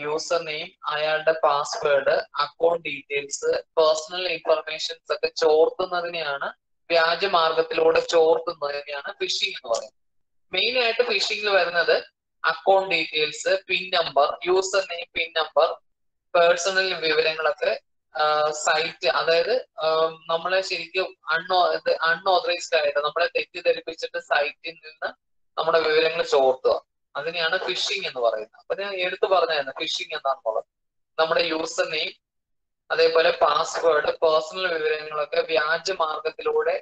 യൂസർ നെയിം, അയാളുടെ password, account details, personal informations ഒക്കെ ചോർത്തുന്നതിനെയാണ്, വ്യാജമാർഗത്തിലൂടെ ചോർത്തുന്നതിനെയാണ് ഫിഷിംഗ് എന്ന് പറയുന്നത്. മെയിൻ ആയിട്ട് ഫിഷിംഗിൽ വരുന്നത് account details, pin number, user name, pin number, personal വിവരങ്ങളൊക്കെ സൈറ്റ്, അതായത് നമ്മളെ ശരിക്കും അൺഓതറൈസ്ഡ് ആയിട്ട് നമ്മളെ തെറ്റിദ്ധരിപ്പിച്ചിട്ട് സൈറ്റിൽ നിന്ന് നമ്മുടെ വിവരങ്ങൾ ചോർത്തുക. അതിനെയാണ് ഫിഷിംഗ് എന്ന് പറയുന്നത്. അപ്പൊ ഞാൻ എടുത്തു പറഞ്ഞായിരുന്നു ഫിഷിംഗ് എന്താണെന്നുള്ളത്. നമ്മുടെ യൂസർ നെയിം, അതേപോലെ പാസ്വേഡ്, പേഴ്സണൽ വിവരങ്ങളൊക്കെ വ്യാജമാർഗത്തിലൂടെ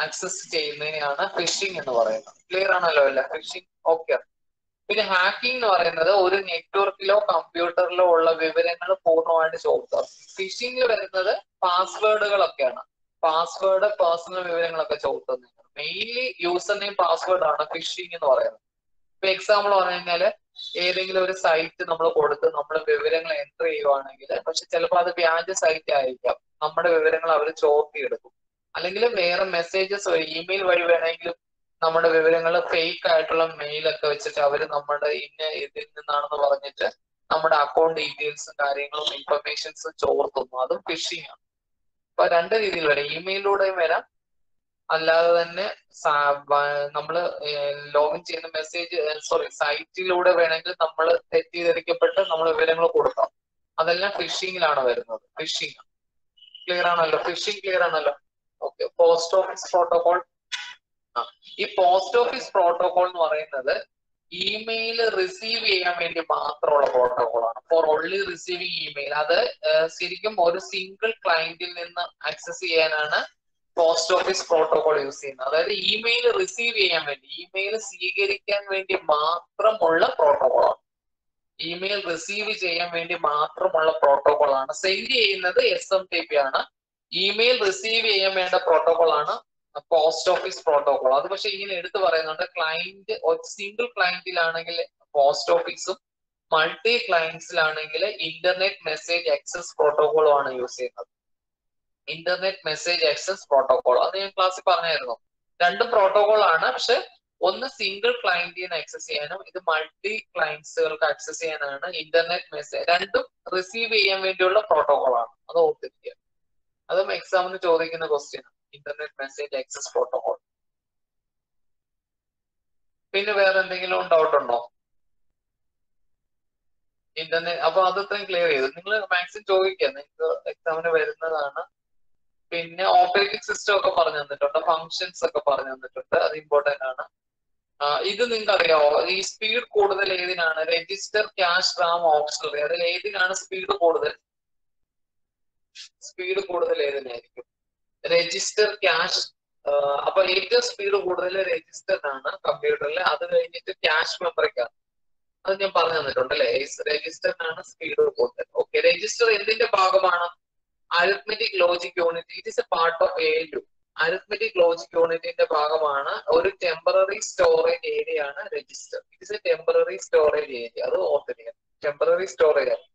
ആക്സസ് ചെയ്യുന്നതിനെയാണ് ഫിഷിംഗ് എന്ന് പറയുന്നത്. ക്ലിയർ ആണല്ലോ അല്ലേ? Phishing okay. പിന്നെ ഹാക്കിംഗ് എന്ന് പറയുന്നത് ഒരു നെറ്റ്വർക്കിലോ കമ്പ്യൂട്ടറിലോ ഉള്ള വിവരങ്ങൾ പൂർണ്ണമായിട്ട് ചോർത്തുക. ഫിഷിംഗിൽ വരുന്നത് പാസ്വേഡുകളൊക്കെയാണ്. പാസ്വേഡ്, പേഴ്സണൽ വിവരങ്ങളൊക്കെ ചോർത്തുന്നത്. മെയിൻലി യൂസർ നെയിം, പാസ്വേഡ് ആണ് ഫിഷിംഗ് എന്ന് പറയുന്നത്. ഇപ്പൊ എക്സാമ്പിൾ പറഞ്ഞു കഴിഞ്ഞാല് ഏതെങ്കിലും ഒരു സൈറ്റ് നമ്മൾ കൊടുത്ത് നമ്മൾ വിവരങ്ങൾ എൻ്റർ ചെയ്യുവാണെങ്കിൽ, പക്ഷെ ചിലപ്പോൾ അത് വ്യാജ സൈറ്റ് ആയിരിക്കാം, നമ്മുടെ വിവരങ്ങൾ അവർ ചോർത്തിയെടുക്കും. അല്ലെങ്കിൽ വേറെ മെസ്സേജസ് വഴി, ഇമെയിൽ വഴി വേണമെങ്കിലും നമ്മുടെ വിവരങ്ങൾ ഫേക്ക് ആയിട്ടുള്ള മെയിലൊക്കെ വെച്ചിട്ട് അവർ നമ്മുടെ ഇതിൽ നിന്നാണെന്ന് പറഞ്ഞിട്ട് നമ്മുടെ അക്കൗണ്ട് ഡീറ്റെയിൽസും കാര്യങ്ങളും ഇൻഫർമേഷൻസും ചോർത്തുന്നു. അതും ഫിഷിംഗ് ആണ്. അപ്പൊ രണ്ട് രീതിയിൽ വരാം. ഇമെയിലിലൂടെയും വരാം, അല്ലാതെ തന്നെ നമ്മൾ ലോഗിൻ ചെയ്യുന്ന സൈറ്റിലൂടെ വേണമെങ്കിൽ നമ്മൾ തെറ്റിദ്ധരിക്കപ്പെട്ട് നമ്മൾ വിവരങ്ങൾ കൊടുക്കാം. അതെല്ലാം ഫിഷിംഗിലാണ് വരുന്നത്. ഫിഷിംഗ് ക്ലിയർ ആണല്ലോ? ഫിഷിംഗ് ക്ലിയർ ആണല്ലോ? ഓക്കെ. Post office protocol. ഈ പോസ്റ്റ് ഓഫീസ് പ്രോട്ടോകോൾ എന്ന് പറയുന്നത് ഇമെയിൽ റിസീവ് ചെയ്യാൻ വേണ്ടി മാത്രമുള്ള പ്രോട്ടോകോളാണ്. For only receiving email. അത് ശരിക്കും ഒരു സിംഗിൾ ക്ലയന്റിൽ നിന്ന് ആക്സസ് ചെയ്യാനാണ് പോസ്റ്റ് ഓഫീസ് പ്രോട്ടോകോൾ യൂസ് ചെയ്യുന്നത്. അതായത് ഇമെയിൽ റിസീവ് ചെയ്യാൻ വേണ്ടി, ഇമെയിൽ സ്വീകരിക്കാൻ വേണ്ടി മാത്രമുള്ള പ്രോട്ടോകോളാണ്. ഇമെയിൽ റിസീവ് ചെയ്യാൻ വേണ്ടി മാത്രമുള്ള പ്രോട്ടോകോളാണ്. സെൻഡ് ചെയ്യുന്നത് SMTP ആണ്. ഇമെയിൽ റിസീവ് ചെയ്യാൻ വേണ്ട പ്രോട്ടോകോൾ ആണ് പോസ്റ്റ് ഓഫീസ് പ്രോട്ടോകോൾ. അത് പക്ഷെ ഇങ്ങനെ എടുത്തു പറയുന്നുണ്ട്, ക്ലയന്റ് സിംഗിൾ ക്ലയന്റിലാണെങ്കിൽ പോസ്റ്റ് ഓഫീസും, മൾട്ടി ക്ലയന്റ്സിലാണെങ്കിൽ ഇന്റർനെറ്റ് മെസ്സേജ് ആക്സസ് പ്രോട്ടോകോളും ആണ് യൂസ് ചെയ്യുന്നത്. ഇന്റർനെറ്റ് മെസ്സേജ് ആക്സസ് പ്രോട്ടോകോൾ അത് ഞാൻ ക്ലാസ്സിൽ പറഞ്ഞായിരുന്നു. രണ്ട് പ്രോട്ടോകോൾ ആണ്, പക്ഷെ ഒന്ന് സിംഗിൾ ക്ലയന്റിന് ആക്സസ് ചെയ്യാനും ഇത് മൾട്ടി ക്ലയന്റ്സുകൾക്ക് ആക്സസ് ചെയ്യാനാണ് ഇന്റർനെറ്റ് മെസ്സേജ്. രണ്ടും റിസീവ് ചെയ്യാൻ വേണ്ടിയുള്ള പ്രോട്ടോകോൾ ആണ്. അത് ഓർത്തിരിക്കുക. അതും എക്സാമിന് ചോദിക്കുന്ന question, internet message access protocol. പിന്നെ വേറെ എന്തെങ്കിലും ഡൗട്ട് ഉണ്ടോ? ഇന്റർനെറ്റ് അപ്പൊ അത്രയും ക്ലിയർ ചെയ്തു. നിങ്ങൾ മാക്സിമം ചോദിക്കുക, നിങ്ങൾക്ക് എക്സാമിന് വരുന്നതാണ്. പിന്നെ ഓപ്പറേറ്റിംഗ് സിസ്റ്റം ഒക്കെ പറഞ്ഞു തന്നിട്ടുണ്ട്, ഫങ്ഷൻസ് ഒക്കെ പറഞ്ഞു തന്നിട്ടുണ്ട്, അത് ഇമ്പോർട്ടന്റ് ആണ്. ഇത് നിങ്ങൾക്ക് അറിയാമോ, ഈ സ്പീഡ് കൂടുതൽ ഏതിനാണ്? രജിസ്റ്റർ, ക്യാഷ്, റാം, ഓക്സിലറി, അതിൽ ഏതിനാണ് സ്പീഡ് കൂടുതൽ? സ്പീഡ് കൂടുതൽ ഏതിനായിരിക്കും? Register, cash. അപ്പൊ ഏറ്റവും സ്പീഡ് കൂടുതൽ രജിസ്റ്ററിനാണ് കമ്പ്യൂട്ടറിൽ. അത് കഴിഞ്ഞിട്ട് ക്യാഷ് മെമ്മറിക്കാണ്. അത് ഞാൻ പറഞ്ഞു തന്നിട്ടുണ്ട് അല്ലെ. രജിസ്റ്ററിനാണ് സ്പീഡ് കൂടുതൽ. ഓക്കെ, രജിസ്റ്റർ എന്തിന്റെ ഭാഗമാണ്? Arithmetic logic unit. It is A part of ALU. Arithmetic logic യൂണിറ്റിന്റെ ഭാഗമാണ്. ഒരു ടെമ്പററി സ്റ്റോറേജ് ഏരിയ ആണ് register. It is A temporary storage area. അത് ഓർത്തിരിക്കണം, ടെമ്പററി സ്റ്റോറേജ് ആണ്.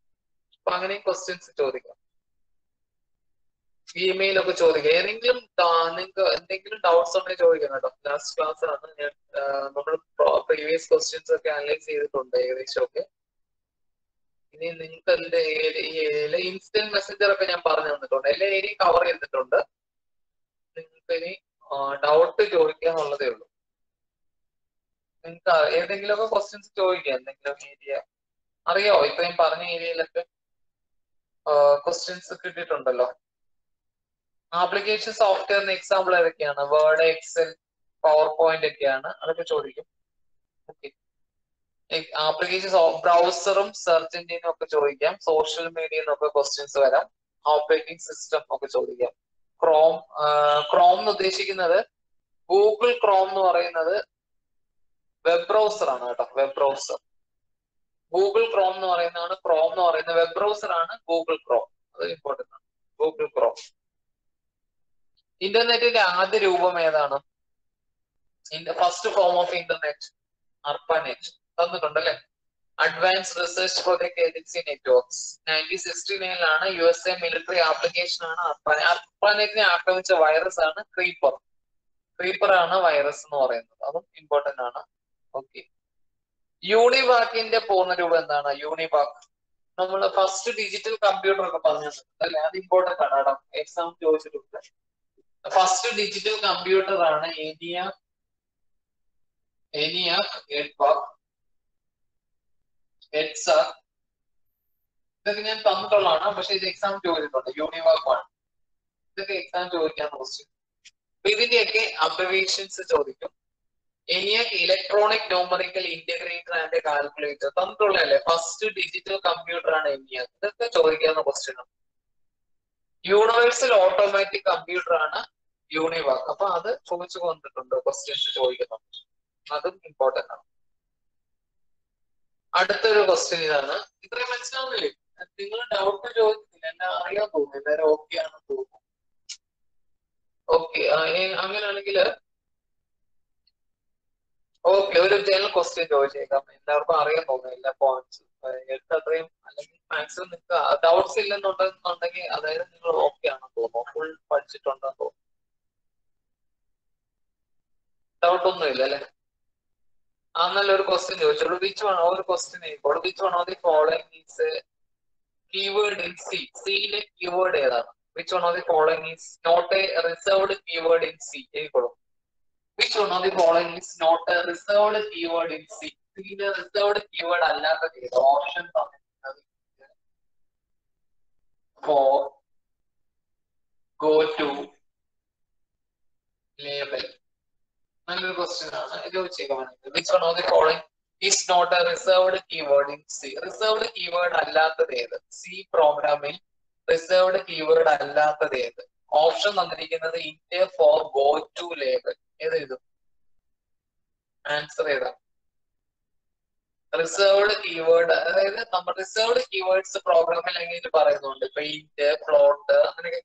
അപ്പൊ അങ്ങനെ ക്വസ്റ്റ്യൻസ് ചോദിക്കാം, ഇമെയിൽ ഒക്കെ ചോദിക്കാം. ഏതെങ്കിലും നിങ്ങൾക്ക് എന്തെങ്കിലും ഡൗട്ട്സ് ഉണ്ടെങ്കിൽ ചോദിക്കാം കേട്ടോ. ലാസ്റ്റ് ക്ലാസ് ആണ് ഞാൻ നമ്മൾ പ്രീവിയസ് ക്വസ്റ്റ്യൻസ് ഒക്കെ അനലൈസ് ചെയ്തിട്ടുണ്ട് ഏകദേശം ഒക്കെ. ഇനി നിങ്ങൾക്ക് എന്റെ ഈ ഏരിയയിലെ ഇൻസ്റ്റന്റ് മെസ്സഞ്ചർ ഒക്കെ ഞാൻ പറഞ്ഞു തന്നിട്ടുണ്ട്, എല്ലാ ഏരിയയും കവർ ചെയ്തിട്ടുണ്ട്. നിങ്ങൾക്ക് ഇനി ഡൗട്ട് ചോദിക്കാന്നുള്ളതേ ഉള്ളൂ. നിങ്ങൾക്ക് ഏതെങ്കിലുമൊക്കെ ക്വസ്റ്റ്യൻസ് ചോദിക്കാം, എന്തെങ്കിലും ഏരിയ അറിയാവോ? ഇപ്പൊ ഞാൻ പറഞ്ഞ ഏരിയയിലൊക്കെ ക്വസ്റ്റ്യൻസ് കിട്ടിയിട്ടുണ്ടല്ലോ. ആപ്ലിക്കേഷൻ സോഫ്റ്റ്വെയറിന് എക്സാമ്പിൾ ഏതൊക്കെയാണ്? വേർഡ്, എക്സൽ, പവർ പോയിന്റ് ഒക്കെയാണ്. അതൊക്കെ ചോദിക്കും. ഓക്കെ, ആപ്ലിക്കേഷൻ ബ്രൗസറും സെർച്ച് എഞ്ചിനും ഒക്കെ ചോദിക്കാം. സോഷ്യൽ മീഡിയയിൽ നിന്നൊക്കെ ക്വസ്റ്റ്യൻസ് വരാം. ഓപ്പറേറ്റിംഗ് സിസ്റ്റം ഒക്കെ ചോദിക്കാം. ക്രോം എന്ന് ഉദ്ദേശിക്കുന്നത് ഗൂഗിൾ ക്രോം എന്ന് പറയുന്നത് വെബ് ബ്രൗസർ ആണ് കേട്ടോ. വെബ് ബ്രൗസർ ഗൂഗിൾ ക്രോം എന്ന് പറയുന്നതാണ്. ക്രോം എന്ന് പറയുന്നത് വെബ് ബ്രൗസർ ആണ്. ഗൂഗിൾ ക്രോം അത് ഇമ്പോർട്ടന്റ് ആണ്. Google Chrome. ഇന്റർനെറ്റിന്റെ ആദ്യ രൂപം ഏതാണ്? First form of internet ARPANET തന്നിട്ടുണ്ടല്ലേ. Advance research project agency networks 1969 USA military application ആണ് ARPANET. ARPANETനെ ആക്രമിച്ച വൈറസ് ആണ് ക്രീപ്പർ. ക്രീപ്പർ ആണ് വൈറസ് എന്ന് പറയുന്നത്, അതും ഇമ്പോർട്ടന്റ് ആണ്. ഓക്കെ, യൂണിവാക്കിന്റെ പൂർണ്ണരൂപം എന്താണ്? യൂണിവാക്ക് നമ്മൾ ഫസ്റ്റ് ഡിജിറ്റൽ കമ്പ്യൂട്ടർ ഒക്കെ പറഞ്ഞിട്ടുണ്ട് അല്ലെ, അത് ഇമ്പോർട്ടന്റ് ആണ് കേട്ടോ, എക്സാം ചോദിച്ചിട്ടുണ്ട്. ഫസ്റ്റ് ഡിജിറ്റൽ കമ്പ്യൂട്ടർ ആണ് ENIAC, EDVAC, EDSA. ഇതൊക്കെ ഞാൻ തന്നിട്ടുള്ളതാണ്, പക്ഷെ ഇത് എക്സാം ചോദിച്ചിട്ടുണ്ട്. യൂണിവാക്ക് ആണ്, ഇതൊക്കെ എക്സാം ചോദിക്കാൻ ക്വസ്റ്റ്യൻ. ഇതിന്റെയൊക്കെ അബ്രിവേഷൻസ് ചോദിക്കും. ENIAC electronic numerical integrator and calculator തന്നിട്ടുള്ളതല്ലേ. ഫസ്റ്റ് ഡിജിറ്റൽ കമ്പ്യൂട്ടർ ആണ് ENIAC. ഇതൊക്കെ ചോദിക്കാവുന്ന ക്വസ്റ്റ്യൻ ആണ്. യൂണിവേഴ്സൽ ഓട്ടോമാറ്റിക് കമ്പ്യൂട്ടർ ആണ് യൂണിവാക്ക്. അപ്പൊ അത് ചോദിച്ചു കൊണ്ടിട്ടുണ്ട്, ക്വസ്റ്റ്യൻസ് ചോദിക്കുന്നുണ്ട്, അതും ഇമ്പോർട്ടന്റ് ആണ്. അടുത്തൊരു ക്വസ്റ്റ്യൻ ഇതാണ്. ഇത്രയും മനസ്സിലാവുന്നില്ലേ? നിങ്ങൾ ഡൗട്ട് ചോദിക്കുന്നില്ല, എല്ലാം അറിയാൻ തോന്നുന്നു, എല്ലാവരും ഓക്കെ ആണെന്ന് തോന്നുന്നു. ഓക്കെ, അങ്ങനെയാണെങ്കിൽ ഓക്കെ, ഒരു ജനറൽ ക്വസ്റ്റ്യൻ ചോദിച്ചേക്കാം. എല്ലാവർക്കും അറിയാൻ തോന്നുന്നു എല്ലാ പോയിന്റ്സും അത്രയും, അല്ലെങ്കിൽ മാക്സിമം നിങ്ങൾക്ക് ഡൗട്ട്സ് ഇല്ലെന്നുണ്ടെങ്കിൽ, അതായത് നിങ്ങൾ ഓക്കെ ആണെന്ന് തോന്നുന്നു, ഫുൾ പഠിച്ചിട്ടുണ്ടെന്ന് തോന്നുന്നു. ഡൗട്ട് ഒന്നും ഇല്ല അല്ലെ? നല്ലൊരു ക്വസ്റ്റ്യൻ ചോദിച്ചോളൂ. വിച്ച് വൺ ഒരു ക്വസ്റ്റ്യൻ ആയിക്കോളൂ. Which one of the following is keyword in C? സിയിലെ കീവേഡ് ഏതാണ്? Which one of the following is not a reserved keyword in C? ആയിക്കോളൂ. Which one of the following is not a reserved keyword in C? ഇതിന്റെ reserved keyword അല്ലാത്ത option for, go to, label. നല്ലൊരു question ആണ്, ഇത് ചോദിച്ചേക്കാം. Which one of the following is not a reserved keyword in C? Reserved keyword അല്ലാത്തത് ഏത്? C പ്രോഗ്രാമിൽ reserved keyword അല്ലാത്തത് ഏത്? ഓപ്ഷൻ തന്നിരിക്കുന്നത് int for go to label. ഏതെഴുതും? ആൻസർ ഏതാ? റിസർവ്ഡ് കീവേഡ്, അതായത് നമ്മൾ റിസർവ്ഡ് കീവേഡ്സ് പ്രോഗ്രാമിൽ എങ്ങനെ പറയുന്നുണ്ട്, ഇപ്പൊ ഇന്റ്, ഫ്ലോട്ട്, അങ്ങനെയൊക്കെ.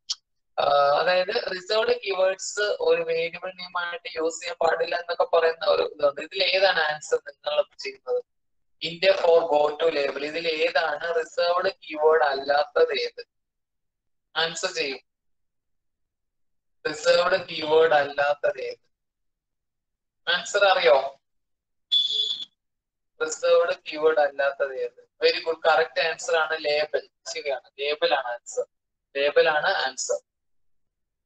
അതായത് റിസർവ്ഡ് കീവേഡ്സ് ഒരു വേരിയബിൾ നെയിം ആയിട്ട് യൂസ് ചെയ്യാൻ പാടില്ല എന്നൊക്കെ പറയുന്ന ഒരു ഇതുണ്ട്. ഇതിൽ ഏതാണ് ആൻസർ നിങ്ങൾ ചെയ്യുന്നത്? India for go to label. ഇതിൽ ഏതാണ് റിസർവ്ഡ് കീവേഡ് അല്ലാത്തത്? ഏത് ആൻസർ ചെയ്യും? റിസർവ്ഡ് കീവേഡ് അല്ലാത്തത് ഏത്? ആൻസർ അറിയോ? റിസർവ്ഡ് കീവേഡ് അല്ലാത്തത് ഏത്? വെരി ഗുഡ്, കറക്റ്റ് ആൻസർ ആണ് ലേബൽ. ശരിയാണ്, ലേബൽ ആണ് ആൻസർ. ലേബൽ ആണ് ആൻസർ.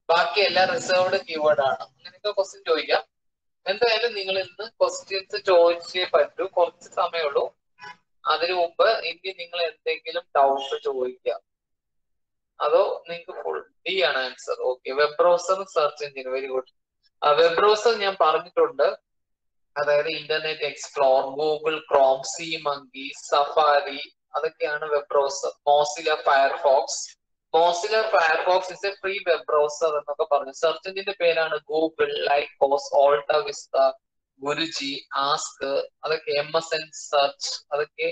ബാക്കി എല്ലാം റിസർവ്ഡ് കീവേഡ് ആണ്. അങ്ങനെയൊക്കെ ക്വസ്റ്റ്യൻ ചോദിക്കാം. എന്തായാലും നിങ്ങൾ ഇന്ന് ക്വസ്റ്റ്യൻസ് ചോദിച്ചേ പറ്റൂ, കുറച്ച് സമയമുള്ളൂ. അതിനു മുമ്പ് ഇനി നിങ്ങൾ എന്തെങ്കിലും ഡൗട്ട് ചോദിക്കുക, അതോ നിങ്ങൾക്ക് ഫുൾ ഡി ആണ് answer? Okay. Web browser, search engine, very good. Web browser ഞാൻ പറഞ്ഞിട്ടുണ്ട്, അതായത് internet explore, Google Chrome, SeaMonkey, Safari, അതൊക്കെയാണ് web browser. Mozilla Firefox, Mozilla Firefox is a free web browser എന്നൊക്കെ പറഞ്ഞു. സെർച്ച് എഞ്ചിന്റെ പേരാണ് Google, Lycos, AltaVista, Guruji, Ask, അതൊക്കെ MSN search, അതൊക്കെ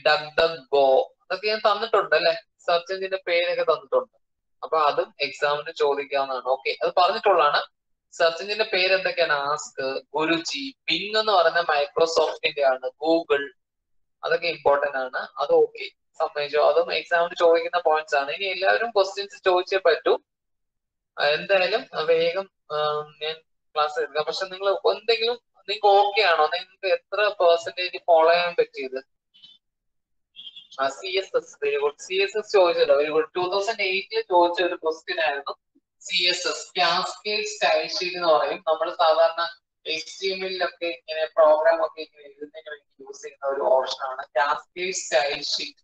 ഡഗ് ഡഗ് ഗോ, അതൊക്കെ ഞാൻ തന്നിട്ടുണ്ട് അല്ലെ. സെർച്ച് എഞ്ചിന്റെ പേരൊക്കെ തന്നിട്ടുണ്ട്. അപ്പൊ അതും എക്സാമിന് ചോദിക്കാവുന്നതാണ്. ഓക്കെ, അത് പറഞ്ഞിട്ടുള്ളതാണ്. സെർച്ച് എഞ്ചിന്റെ പേര് എന്തൊക്കെയാണ്? ആസ്ക്, ഗുരുജി, പിങ് എന്ന് പറയുന്ന മൈക്രോസോഫ്റ്റിന്റെ ആണ്, ഗൂഗിൾ, അതൊക്കെ ഇമ്പോർട്ടന്റ് ആണ്. അത് ഓക്കെ, സമ്മതിച്ചോ? അതും എക്സാമിന് ചോദിക്കുന്ന പോയിന്റ്സ് ആണ്. ഇനി എല്ലാവരും ക്വസ്റ്റ്യൻസ് ചോദിച്ചേ പറ്റൂ. എന്തായാലും വേഗം ഞാൻ ക്ലാസ് എടുക്കാം. പക്ഷെ നിങ്ങൾ എന്തെങ്കിലും നിങ്ങൾക്ക് ഓക്കെ ആണോ? നിങ്ങൾക്ക് എത്ര പെർസെന്റേജ് ഫോളോ ചെയ്യാൻ പറ്റിയത്? CSS, very good. CSS ചോദിച്ചല്ലോ, വെരി ഗുഡ്. 2008 ചോദിച്ച ഒരു ക്വസ്റ്റ്യൻ ആയിരുന്നു CSS, കാസ്കേഡ് സ്റ്റൈൽ ഷീറ്റ് എന്ന് പറയും. നമ്മൾ സാധാരണ HTML ഒക്കെ ഇങ്ങനെ പ്രോഗ്രാം ഒക്കെ ഇങ്ങനെ എഴുതുന്നതിന് വേണ്ടി യൂസ് ചെയ്യുന്ന ഒരു ഓപ്ഷൻ ആണ് കാസ്കേഡ് സ്റ്റൈൽ ഷീറ്റ്,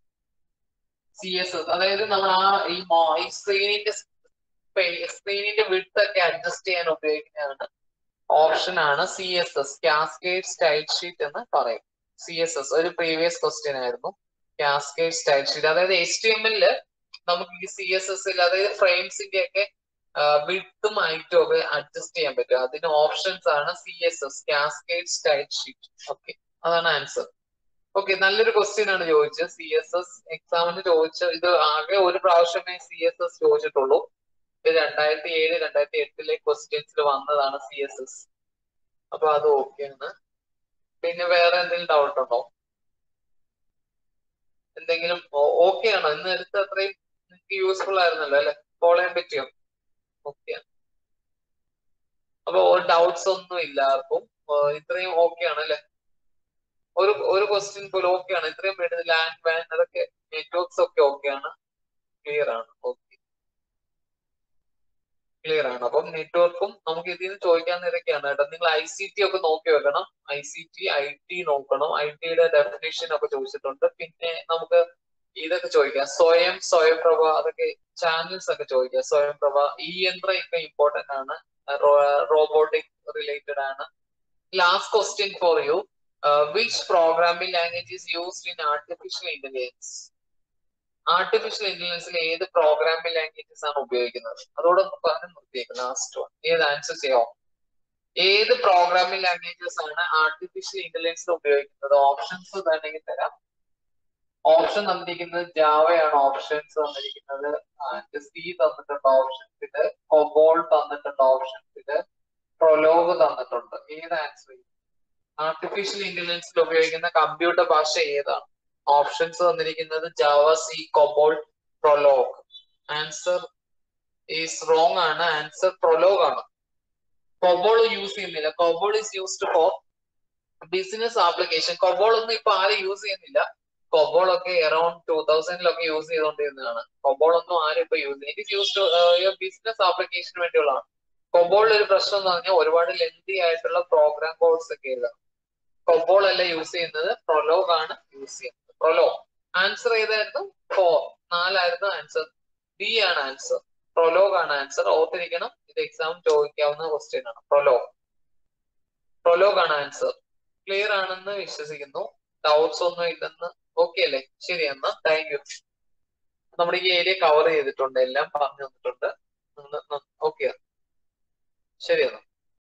CSS. അതായത് നമ്മൾ ഈ സ്ക്രീനിന്റെ വിഡ്ത്ത് ഒക്കെ അഡ്ജസ്റ്റ് ചെയ്യാൻ ഉപയോഗിക്കുന്നതാണ് ഓപ്ഷൻ ആണ് CSS, കാസ്കേഡ് സ്റ്റൈൽ ഷീറ്റ് എന്ന് പറയും. CSS ഒരു പ്രീവിയസ് ക്വസ്റ്റ്യൻ ആയിരുന്നു, കാസ്കേഡ് സ്റ്റൈൽ ഷീറ്റ്. അതായത് HTML നമുക്ക് ഈ CSS അതായത് ഫ്രെയിംസിന്റെ ഒക്കെ വിഡ്ത്തും ഹൈറ്റും ഒക്കെ അഡ്ജസ്റ്റ് ചെയ്യാൻ പറ്റും. അതിന് ഓപ്ഷൻസ് ആണ് CSS, cascade style sheet. Okay, അതാണ് ആൻസർ. ഓക്കെ, നല്ലൊരു ക്വസ്റ്റ്യൻ ആണ് ചോദിച്ചത്. CSS എക്സാമിന് ചോദിച്ച ഇത് ആകെ ഒരു പ്രാവശ്യമേ CSS ചോദിച്ചിട്ടുള്ളൂ. 2007, 2008 ക്വസ്റ്റ്യൻസിൽ വന്നതാണ് CSS. അപ്പൊ അത് ഓക്കെ ആണ്. പിന്നെ വേറെ എന്തെങ്കിലും ഡൗട്ട് ഉണ്ടോ? എന്തെങ്കിലും ഓക്കെ ആണോ? ഇന്ന് എടുത്ത് അത്രയും നിങ്ങൾക്ക് യൂസ്ഫുൾ ആയിരുന്നല്ലോ അല്ലെ? ഫോളോ ചെയ്യാൻ പറ്റിയോ? ഓക്കെ. അപ്പൊ ഡൗട്ട്സ് ഒന്നും ഇല്ല ആർക്കും? ഇത്രയും ഓക്കെ ആണ് അല്ലെ? ഒരു ക്വസ്റ്റ്യൻ പോലും ഓക്കെ ആണ്? ഇത്രയും വേണ്ടത് ലാൻഡ് വാൻ അതൊക്കെ നെറ്റ്വർക്ക്സ് ഒക്കെ ഓക്കെ ആണ്, ക്ലിയർ ആണ്? ഓക്കെ, ക്ലിയർ ആണ്. അപ്പം നെറ്റ്വർക്കും നമുക്ക് ഇതിൽ നിന്ന് ചോദിക്കാവുന്ന ഇതൊക്കെയാണ് കേട്ടോ. നിങ്ങൾ ICT ഒക്കെ നോക്കി വെക്കണം. ICT, IT നോക്കണം. ITയുടെ ഡെഫിനേഷൻ ഒക്കെ ചോദിച്ചിട്ടുണ്ട്. പിന്നെ നമുക്ക് ഇതൊക്കെ ചോദിക്കാം, സ്വയംപ്രഭ, അതൊക്കെ ചാനൽസ് ഒക്കെ ചോദിക്കാം. സ്വയംപ്രഭ, യന്ത്ര ഒക്കെ ഇമ്പോർട്ടന്റ് ആണ്, റോബോട്ടിക് റിലേറ്റഡ് ആണ്. Last question for you, which programming language is used in artificial intelligence? Artificial ഇന്റലിജൻസിൽ ഏത് പ്രോഗ്രാമിംഗ് ലാംഗ്വേജസ് ആണ് ഉപയോഗിക്കുന്നത്? അതോടൊപ്പം പറഞ്ഞ് നിർത്തിയേക്കും. ലാസ്റ്റ് വൺ, ഏത് ആൻസർ ചെയ്യോ? ഏത് പ്രോഗ്രാമിംഗ് ലാംഗ്വേജസ് ആണ് ആർട്ടിഫിഷ്യൽ ഇന്റലിജൻസിൽ ഉപയോഗിക്കുന്നത്? ഓപ്ഷൻസ് വേണമെങ്കിൽ തരാം. ഓപ്ഷൻ തന്നിരിക്കുന്നത് ജാവയാണ്. ഓപ്ഷൻസ് തന്നിരിക്കുന്നത് C തന്നിട്ടുണ്ട് ഓപ്ഷൻസില്, കൊബോൾ തന്നിട്ടുണ്ട് ഓപ്ഷൻസില്, പ്രൊലോഗ് തന്നിട്ടുണ്ട്. ഏത് ആൻസർ ചെയ്യും? ആർട്ടിഫിഷ്യൽ ഇന്റലിജൻസിൽ ഉപയോഗിക്കുന്ന കമ്പ്യൂട്ടർ ഭാഷ ഏതാണ്? ഓപ്ഷൻസ് തന്നിരിക്കുന്നത് Java, C, COBOL, prologue. Answer is wrong ആണ്. ആൻസർ പ്രൊലോഗ് ആണ്. കൊബോൾ യൂസ് ചെയ്യുന്നില്ല. COBOL is used for business application. COBOL ഒന്നും ഇപ്പൊ ആരും യൂസ് ചെയ്യുന്നില്ല. കൊബോൾ ഒക്കെ അറൌണ്ട് 2000 യൂസ് ചെയ്തുകൊണ്ടിരുന്നതാണ്. കൊബോൾ ഒന്നും ആരും ഇപ്പൊ യൂസ് ചെയ്യുന്നത്. ഇറ്റ് ഇസ് യൂസ്ഡ് ബിസിനസ് ആപ്ലിക്കേഷന് വേണ്ടിയുള്ളതാണ്. കൊബോളിൽ ഒരു പ്രശ്നം എന്ന് പറഞ്ഞാൽ ഒരുപാട് ലെന്തി ആയിട്ടുള്ള പ്രോഗ്രാം കോഡ്സ് ഒക്കെ എഴുതാം. കൊബോൾ അല്ല യൂസ് ചെയ്യുന്നത്, പ്രൊലോഗ് ആണ് യൂസ് ചെയ്യുന്നത്. പ്രൊലോഗ്. ആൻസർ ഏതായിരുന്നു? 4, 4 ആൻസർ. ബി ആണ് ആൻസർ. പ്രൊലോഗ് ആണ് ആൻസർ. ഓർത്തിരിക്കണം, ഇത് എക്സാം ചോദിക്കാവുന്ന ക്വസ്റ്റ്യൻ ആണ്. പ്രൊലോഗ് ആണ് ആൻസർ. ക്ലിയർ ആണെന്ന് വിശ്വസിക്കുന്നു. ഡൗട്ട്സ് ഒന്നും ഇല്ലെന്ന് ഓക്കെ അല്ലേ? ശരി, എന്നാ താങ്ക് യു. നമ്മുടെ ഈ ഏരിയ കവർ ചെയ്തിട്ടുണ്ട്, എല്ലാം പറഞ്ഞു തന്നിട്ടുണ്ട്. ഓക്കെ, ശരി എന്നാ.